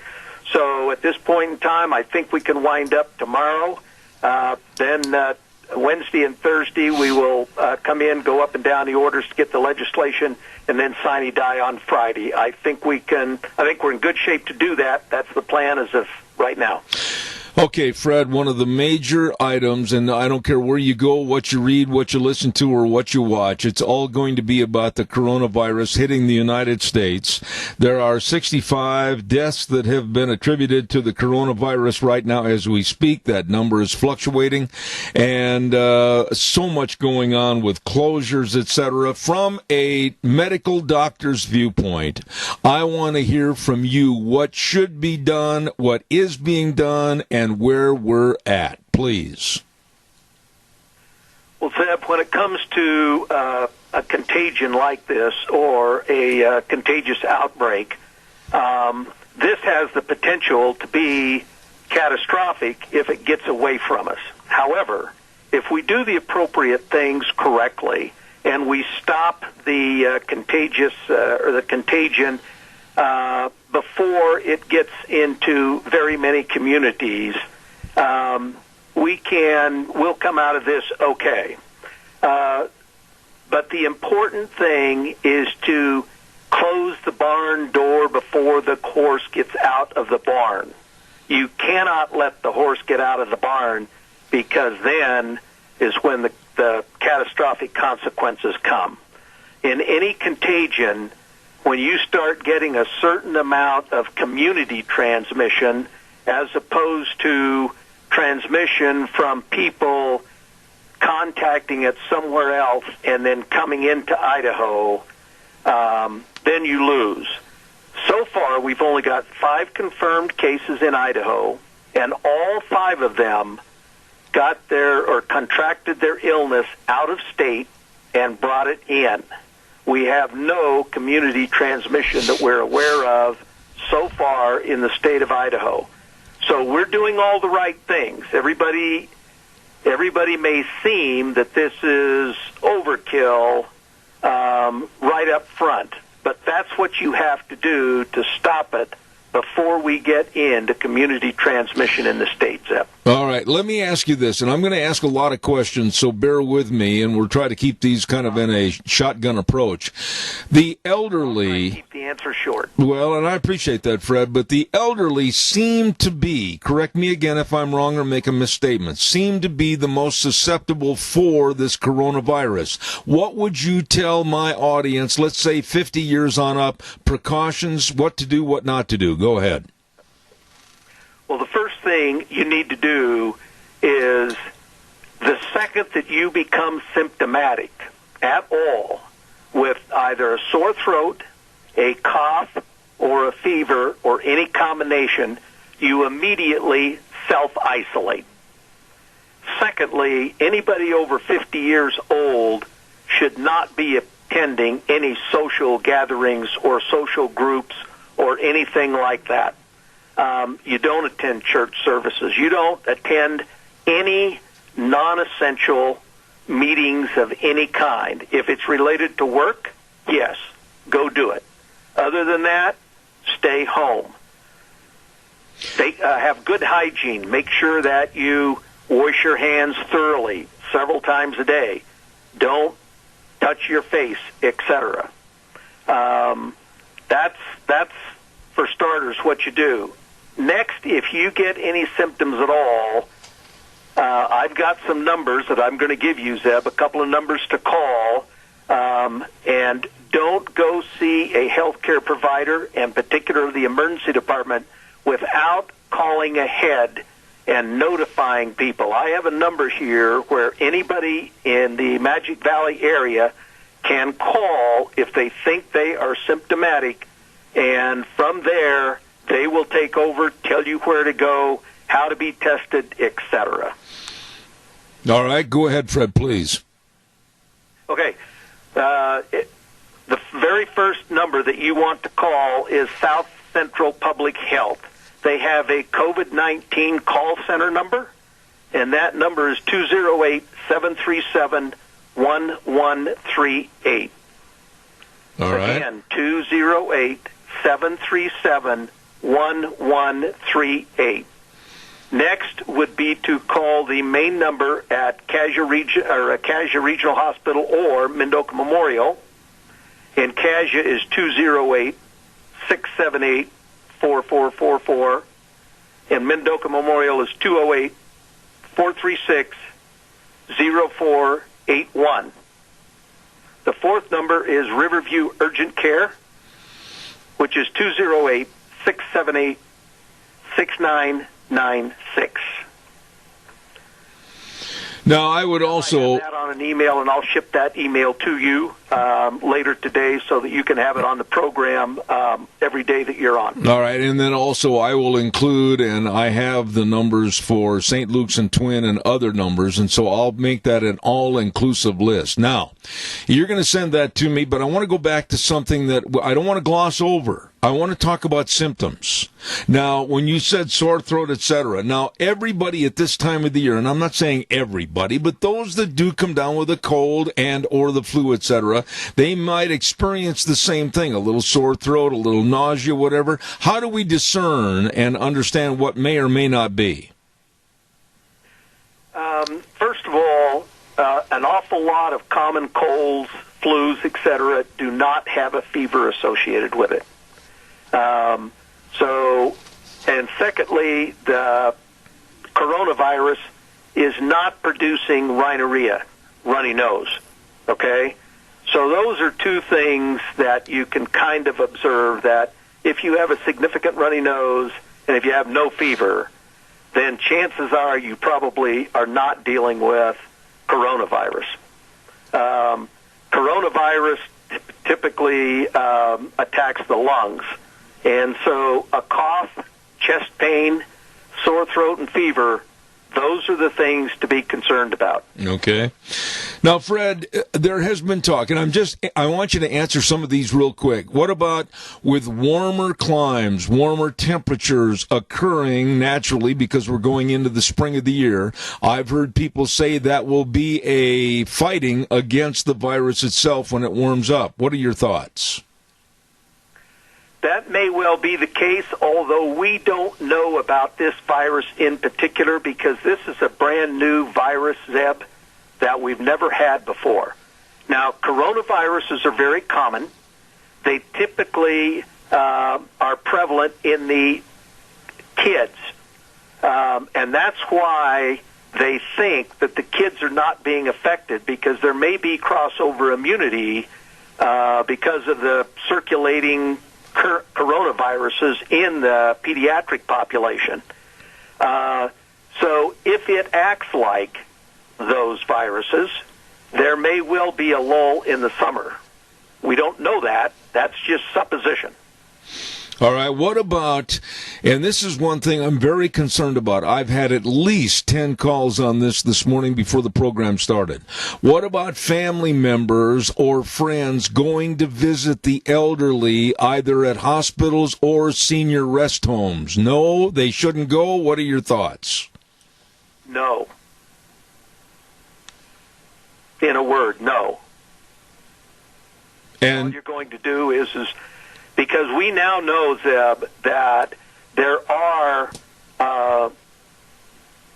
Speaker 15: So at this point in time, I think we can wind up tomorrow. Then Wednesday and Thursday, we will come in, go up and down the orders to get the legislation, and then sine die on Friday. I think we're in good shape to do that. That's the plan as of right now.
Speaker 2: Okay, Fred, one of the major items, and I don't care where you go, what you read, what you listen to, or what you watch, it's all going to be about the coronavirus hitting the United States. There are 65 deaths that have been attributed to the coronavirus right now as we speak. That number is fluctuating, and so much going on with closures, etc. From a medical doctor's viewpoint, I want to hear from you what should be done, what is being done, and where we're at, please.
Speaker 15: Well, Zeb, when it comes to a contagion like this, or a contagious outbreak, this has the potential to be catastrophic if it gets away from us. However, if we do the appropriate things correctly and we stop the contagion before it gets into very many communities, we'll come out of this okay. But the important thing is to close the barn door before the horse gets out of the barn. You cannot let the horse get out of the barn, because then is when the catastrophic consequences come. In any contagion, when you start getting a certain amount of community transmission as opposed to transmission from people contacting it somewhere else and then coming into Idaho, then you lose. So far, we've only got 5 confirmed cases in Idaho, and all 5 of them contracted their illness out of state and brought it in. We have no community transmission that we're aware of so far in the state of Idaho. So we're doing all the right things. Everybody may seem that this is overkill right up front, but that's what you have to do to stop it before we get into community transmission in the state, Zeb.
Speaker 2: All right, let me ask you this, and I'm going to ask a lot of questions, so bear with me, and we'll try to keep these kind of in a shotgun approach. The elderly...
Speaker 15: keep the answer short.
Speaker 2: Well, and I appreciate that, Fred, but the elderly seem to be, correct me again if I'm wrong or make a misstatement, seem to be the most susceptible for this coronavirus. What would you tell my audience, let's say 50 years on up, precautions, what to do, what not to do? Go ahead.
Speaker 15: Well, the first thing you need to do is, the second that you become symptomatic at all with either a sore throat, a cough, or a fever, or any combination, you immediately self-isolate. Secondly, anybody over 50 years old should not be attending any social gatherings or social groups or anything like that. You don't attend church services. You don't attend any non-essential meetings of any kind. If it's related to work, yes, go do it. Other than that, stay home. Have good hygiene. Make sure that you wash your hands thoroughly several times a day. Don't touch your face, etc. That's for starters what you do. Next, if you get any symptoms at all, I've got some numbers that I'm going to give you, Zeb, a couple of numbers to call, and don't go see a healthcare provider, and particularly the emergency department, without calling ahead and notifying people. I have a number here where anybody in the Magic Valley area can call if they think they are symptomatic, and from there, they will take over, tell you where to go, how to be tested, etc.
Speaker 2: All right, go ahead, Fred, please.
Speaker 15: Okay. The very first number that you want to call is South Central Public Health. They have a COVID-19 call center number, and that number is 208-737-1138.
Speaker 2: All right.
Speaker 15: Again, 208-737-1138. Next would be to call the main number at Kasia Regional Hospital or Mendoza Memorial. And Kasia is 208-678-4444. And Mendoza Memorial is 208-436-0481. The fourth number is Riverview Urgent Care, which is 208-678-6996.
Speaker 2: Now, I would also...
Speaker 15: I have that on an email, and I'll ship that email to you later today so that you can have it on the program every day that you're on.
Speaker 2: All right, and then also I will include, and I have the numbers for St. Luke's and Twin and other numbers, and so I'll make that an all-inclusive list. Now, you're going to send that to me, but I want to go back to something that I don't want to gloss over. I want to talk about symptoms. Now, when you said sore throat, etc., now everybody at this time of the year, and I'm not saying everybody, but those that do come down with a cold and or the flu, etc., they might experience the same thing, a little sore throat, a little nausea, whatever. How do we discern and understand what may or may not be?
Speaker 15: First of all, an awful lot of common colds, flus, etc., do not have a fever associated with it. And secondly, the coronavirus is not producing rhinorrhea, runny nose, okay? So those are two things that you can kind of observe, that if you have a significant runny nose and if you have no fever, then chances are you probably are not dealing with coronavirus. Coronavirus typically attacks the lungs. And so a cough, chest pain, sore throat, and fever, those are the things to be concerned about.
Speaker 2: Okay. Now, Fred, there has been talk, and I want you to answer some of these real quick. What about with warmer climes, warmer temperatures occurring naturally because we're going into the spring of the year? I've heard people say that will be a fighting against the virus itself when it warms up. What are your thoughts?
Speaker 15: That may well be the case, although we don't know about this virus in particular because this is a brand new virus, Zeb, that we've never had before. Now, coronaviruses are very common. They typically are prevalent in the kids, and that's why they think that the kids are not being affected because there may be crossover immunity because of the circulating coronaviruses in the pediatric population. So if it acts like those viruses, there may well be a lull in the summer. We don't know that. That's just supposition.
Speaker 2: All right, what about, and this is one thing I'm very concerned about. I've had at least 10 calls on this morning before the program started. What about family members or friends going to visit the elderly either at hospitals or senior rest homes? No, they shouldn't go. What are your thoughts?
Speaker 15: No. In a word, no.
Speaker 2: And
Speaker 15: all you're going to do is because we now know, Zeb, that there are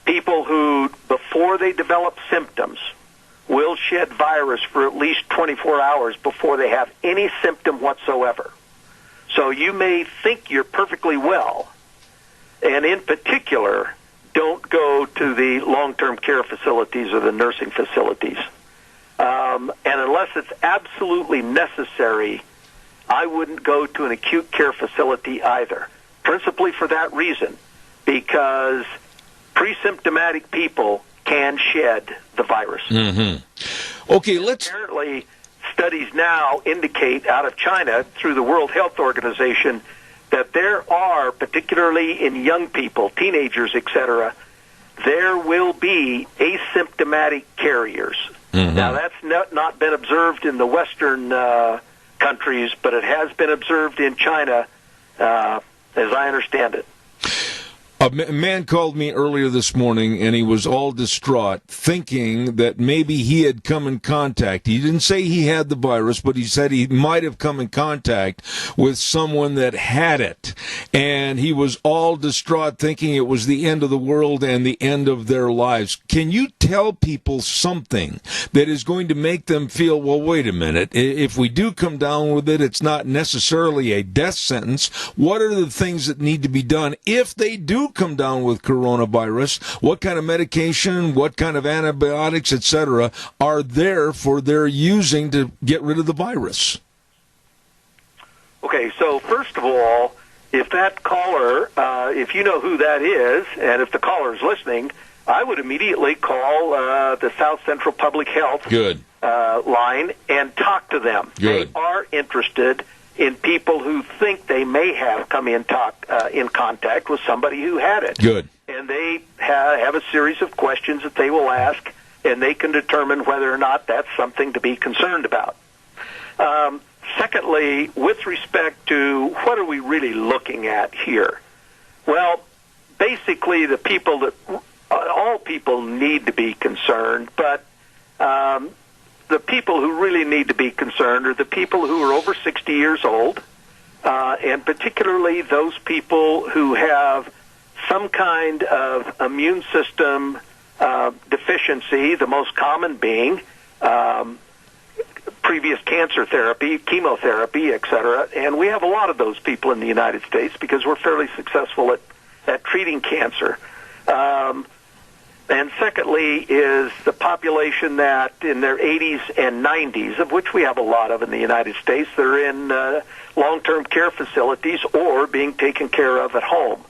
Speaker 15: people who, before they develop symptoms, will shed virus for at least 24 hours before they have any symptom whatsoever. So you may think you're perfectly well, and in particular, don't go to the long-term care facilities or the nursing facilities. And unless it's absolutely necessary, I wouldn't go to an acute care facility either, principally for that reason, because pre-symptomatic people can shed the virus.
Speaker 2: Mm-hmm. Okay,
Speaker 15: Apparently, studies now indicate out of China through the World Health Organization that there are, particularly in young people, teenagers, etc., there will be asymptomatic carriers.
Speaker 2: Mm-hmm.
Speaker 15: Now, that's not been observed in the Western countries, but it has been observed in China, as I understand it.
Speaker 2: A man called me earlier this morning, and he was all distraught, thinking that maybe he had come in contact. He didn't say he had the virus, but he said he might have come in contact with someone that had it. And he was all distraught, thinking it was the end of the world and the end of their lives. Can you tell people something that is going to make them feel, well, wait a minute, if we do come down with it, it's not necessarily a death sentence. What are the things that need to be done if they do come down with coronavirus? What kind of medication, what kind of antibiotics, etc., are there for their using to get rid of the virus?
Speaker 15: Okay, so first of all, if that caller, if you know who that is, and if the caller is listening, I would immediately call the South Central Public Health line and talk to them.
Speaker 2: Good.
Speaker 15: They are interested in people who think they may have come in contact with somebody who had it.
Speaker 2: Good.
Speaker 15: And they have a series of questions that they will ask, and they can determine whether or not that's something to be concerned about. Secondly, with respect to what are we really looking at here? Well, basically the people that all people need to be concerned, but the people who really need to be concerned are the people who are over 60 years old, and particularly those people who have some kind of immune system deficiency, the most common being previous cancer therapy, chemotherapy, etc. And we have a lot of those people in the United States because we're fairly successful at treating cancer. And secondly is the population that in their 80s and 90s, of which we have a lot of in the United States, they're in long-term care facilities or being taken care of at home.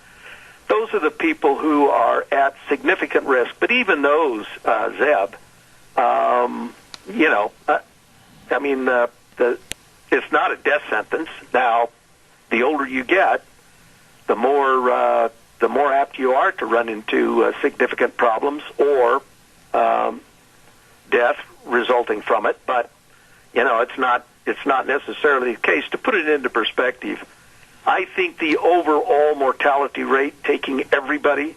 Speaker 15: Those are the people who are at significant risk. But even those, Zeb, it's not a death sentence. Now, the older you get, the more apt you are to run into significant problems or death resulting from it. But it's not necessarily the case. To put it into perspective, I think the overall mortality rate, taking everybody,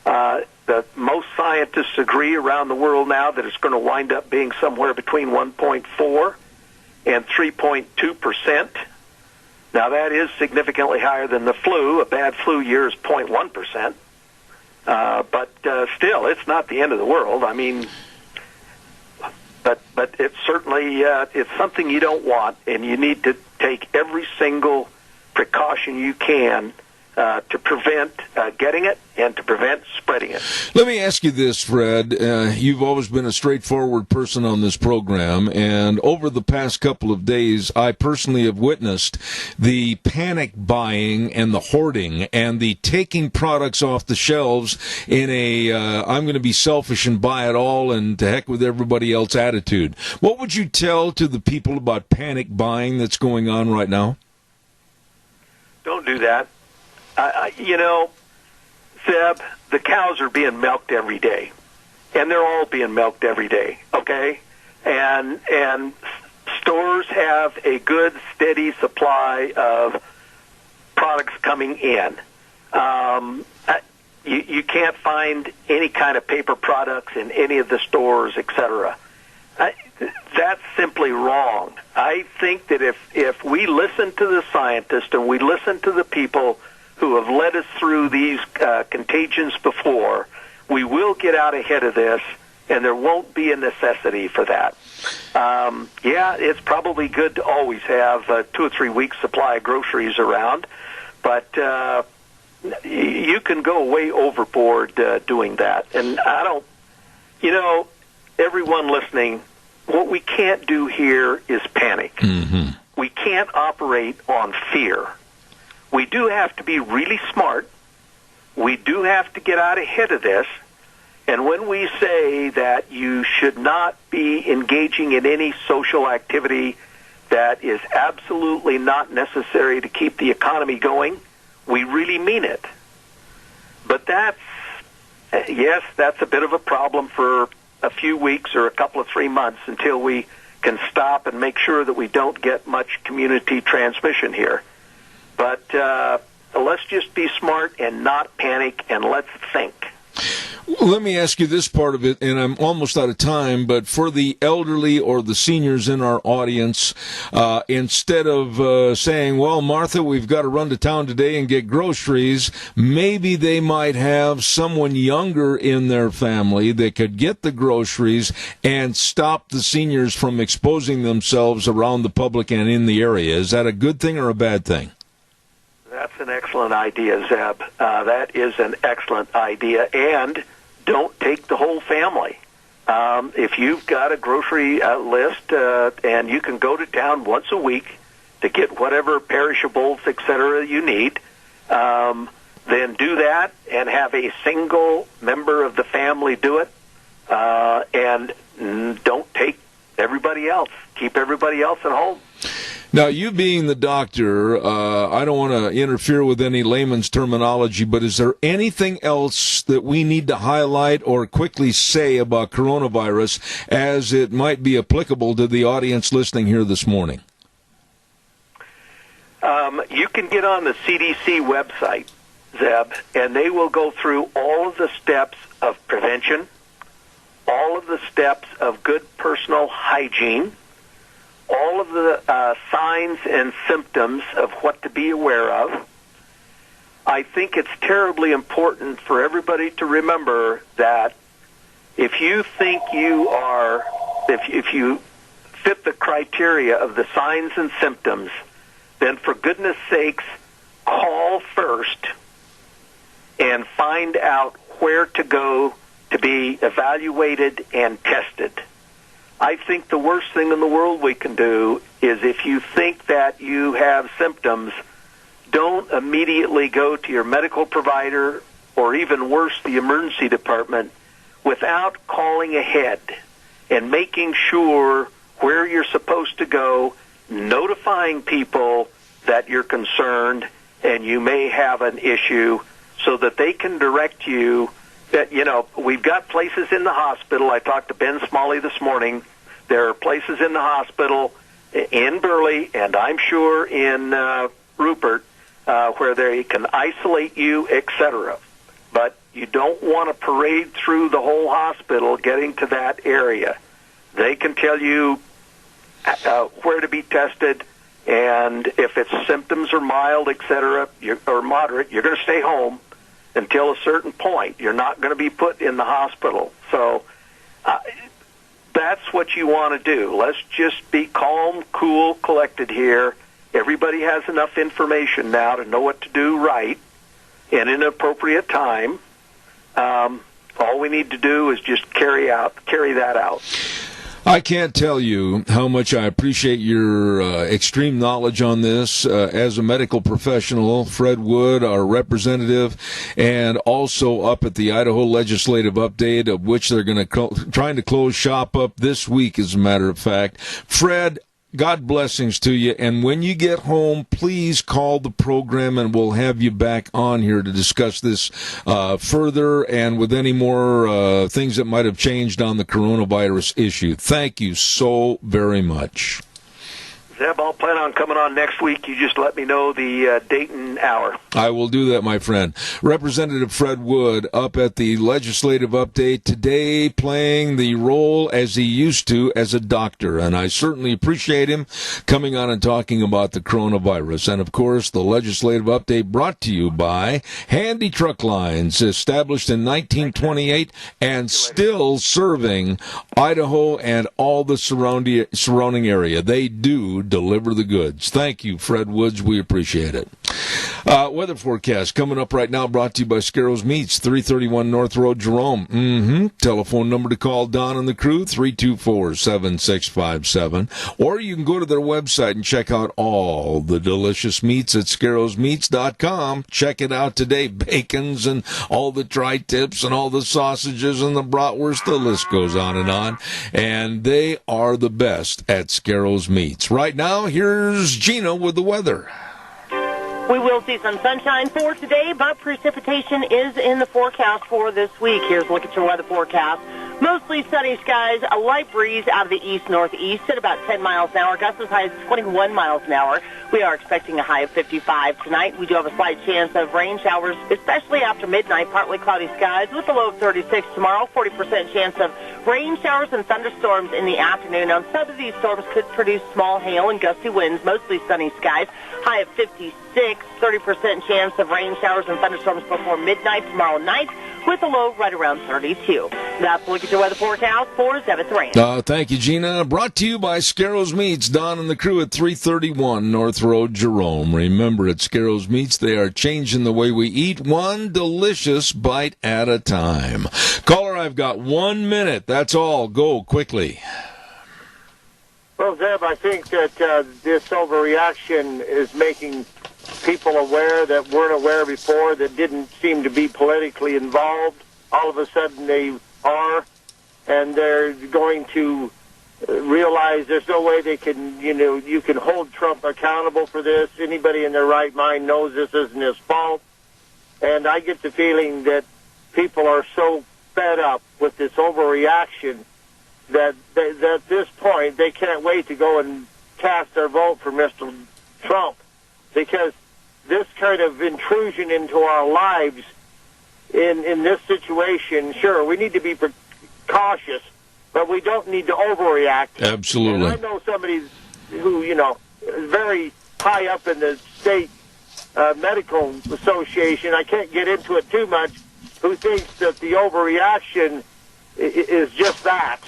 Speaker 15: that most scientists agree around the world now that it's going to wind up being somewhere between 1.4 and 3.2%. Now, that is significantly higher than the flu. A bad flu year is 0.1%. But still, it's not the end of the world. I mean, but it's certainly it's something you don't want, and you need to take every single precaution you can to prevent getting it and to prevent spreading it.
Speaker 2: Let me ask you this, Fred. You've always been a straightforward person on this program, and over the past couple of days, I personally have witnessed the panic buying and the hoarding and the taking products off the shelves in a I'm going to be selfish and buy it all and to heck with everybody else attitude. What would you tell to the people about panic buying that's going on right now?
Speaker 15: Don't do that. Seb, the cows are being milked every day, and they're all being milked every day, okay? And stores have a good, steady supply of products coming in. You can't find any kind of paper products in any of the stores, etc. That's simply wrong. I think that if we listen to the scientists and we listen to the people who have led us through these contagions before, we will get out ahead of this, and there won't be a necessity for that. It's probably good to always have 2 or 3 weeks supply of groceries around, but you can go way overboard doing that. And I don't, everyone listening, what we can't do here is panic.
Speaker 2: Mm-hmm.
Speaker 15: We can't operate on fear. We do have to be really smart. We do have to get out ahead of this. And when we say that you should not be engaging in any social activity that is absolutely not necessary to keep the economy going, we really mean it. But that's a bit of a problem for a few weeks or a couple of 3 months until we can stop and make sure that we don't get much community transmission here. But let's just be smart and not panic, and let's think.
Speaker 2: Let me ask you this part of it, and I'm almost out of time, but for the elderly or the seniors in our audience, instead of saying, well, Martha, we've got to run to town today and get groceries, maybe they might have someone younger in their family that could get the groceries and stop the seniors from exposing themselves around the public and in the area. Is that a good thing or a bad thing?
Speaker 15: That's an excellent idea, Zeb. That is an excellent idea, and don't take the whole family. If you've got a grocery list and you can go to town once a week to get whatever perishables, etc., you need, then do that and have a single member of the family do it, and don't take everybody else. Keep everybody else at home.
Speaker 2: Now, you being the doctor, I don't want to interfere with any layman's terminology, but is there anything else that we need to highlight or quickly say about coronavirus as it might be applicable to the audience listening here this morning?
Speaker 15: You can get on the CDC website, Zeb, and they will go through all of the steps of prevention, all of the steps of good personal hygiene, all of the signs and symptoms of what to be aware of. I think it's terribly important for everybody to remember that if you think you are, if you fit the criteria of the signs and symptoms, then for goodness sakes, call first and find out where to go to be evaluated and tested. I think the worst thing in the world we can do is if you think that you have symptoms, don't immediately go to your medical provider or even worse, the emergency department without calling ahead and making sure where you're supposed to go, notifying people that you're concerned and you may have an issue so that they can direct you. That, you know, we've got places in the hospital. I talked to Ben Smalley this morning. There are places in the hospital in Burley, and I'm sure in Rupert, where they can isolate you, etc. But you don't want to parade through the whole hospital getting to that area. They can tell you where to be tested, and if its symptoms are mild, etc., or moderate, you're going to stay home until a certain point. You're not going to be put in the hospital. So that's what you want to do. Let's just be calm, cool, collected here. Everybody has enough information now to know what to do right and in an appropriate time. All we need to do is just carry that out.
Speaker 2: I can't tell you how much I appreciate your extreme knowledge on this. As a medical professional, Fred Wood, our representative, and also up at the Idaho Legislative Update, of which they're going to trying to close shop up this week, as a matter of fact. Fred, God blessings to you, and when you get home, please call the program and we'll have you back on here to discuss this further and with any more things that might have changed on the coronavirus issue. Thank you so very much.
Speaker 15: Zeb, I'll plan on coming on next week. You just let me know the date and hour.
Speaker 2: I will do that, my friend. Representative Fred Wood up at the Legislative Update today, playing the role as he used to as a doctor. And I certainly appreciate him coming on and talking about the coronavirus. And, of course, the Legislative Update brought to you by Handy Truck Lines, established in 1928 and still serving Idaho and all the surrounding area. They do deliver the goods. Thank you, Fred Woods. We appreciate it. Weather forecast coming up right now, brought to you by Scarrows Meats, 331 North Road, Jerome. Telephone number to call Don and the crew, 324-7657. Or you can go to their website and check out all the delicious meats at scarrowsmeats.com. Check it out today. Bacons and all the tri-tips and all the sausages and the bratwurst. The list goes on. And they are the best at Scarrows Meats. Right now, here's Gina with the weather.
Speaker 4: We will see some sunshine for today, but precipitation is in the forecast for this week. Here's a look at your weather forecast. Mostly sunny skies, a light breeze out of the east-northeast at about 10 miles an hour, gusts as high as 21 miles an hour. We are expecting a high of 55 tonight. We do have a slight chance of rain showers, especially after midnight, partly cloudy skies with a low of 36 tomorrow, 40% chance of rain showers and thunderstorms in the afternoon. Now, some of these storms could produce small hail and gusty winds, mostly sunny skies, high of 56, 30% chance of rain showers and thunderstorms before midnight tomorrow night, with a low right around 32. That's a look at your weather forecast for Zebeth Ranch.
Speaker 2: Thank you, Gina. Brought to you by Scarrows Meats. Don and the crew at 331 North Road, Jerome. Remember, at Scarrows Meats, they are changing the way we eat, one delicious bite at a time. Caller, I've got 1 minute. That's all. Go quickly.
Speaker 3: Well, Zeb, I think that this overreaction is making people aware that weren't aware before, that didn't seem to be politically involved. All of a sudden they are, and they're going to realize there's no way they can, you can hold Trump accountable for this. Anybody in their right mind knows this isn't his fault. And I get the feeling that people are so fed up with this overreaction that at this point they can't wait to go and cast their vote for Mr. Trump, because this kind of intrusion into our lives in this situation, sure, we need to be cautious, but we don't need to overreact.
Speaker 2: Absolutely.
Speaker 3: And I know somebody who, is very high up in the state medical association, I can't get into it too much, who thinks that the overreaction is just that.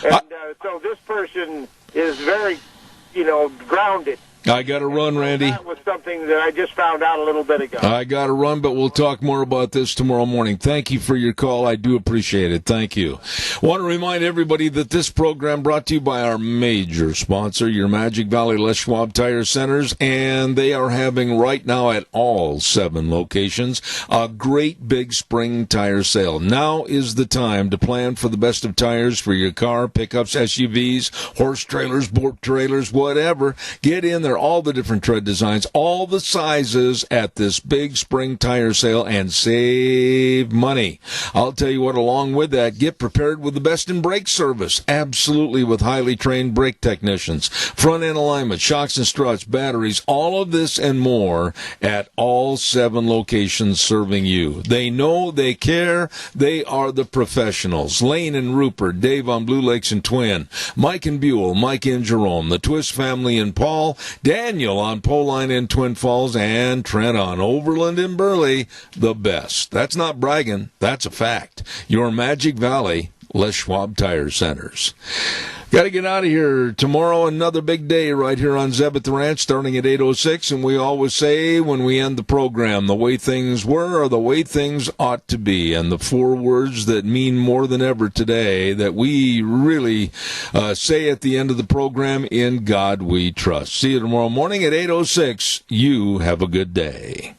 Speaker 3: And so this person is very, grounded.
Speaker 2: I got to run, Randy.
Speaker 3: That was something that I just found out a little bit ago.
Speaker 2: I got to run, but we'll talk more about this tomorrow morning. Thank you for your call. I do appreciate it. Thank you. Want to remind everybody that this program brought to you by our major sponsor, your Magic Valley Les Schwab Tire Centers, and they are having right now at all 7 locations a great big spring tire sale. Now is the time to plan for the best of tires for your car, pickups, SUVs, horse trailers, boat trailers, whatever. Get in there. All the different tread designs, all the sizes at this big spring tire sale, and save money. I'll tell you what, along with that, get prepared with the best in brake service. Absolutely, with highly trained brake technicians. Front end alignment, shocks and struts, batteries, all of this and more at all 7 locations serving you. They know, they care, they are the professionals. Lane and Rupert, Dave on Blue Lakes and Twin, Mike and Buell, Mike and Jerome, the Twist family and Paul, Daniel on Poline in Twin Falls, and Trent on Overland in Burley, the best. That's not bragging, that's a fact. Your Magic Valley Les Schwab Tire Centers. Got to get out of here. Tomorrow, another big day right here on Zeb at the Ranch, starting at 8:06. And we always say when we end the program, the way things were or the way things ought to be. And the 4 words that mean more than ever today that we really say at the end of the program, in God we trust. See you tomorrow morning at 8:06. You have a good day.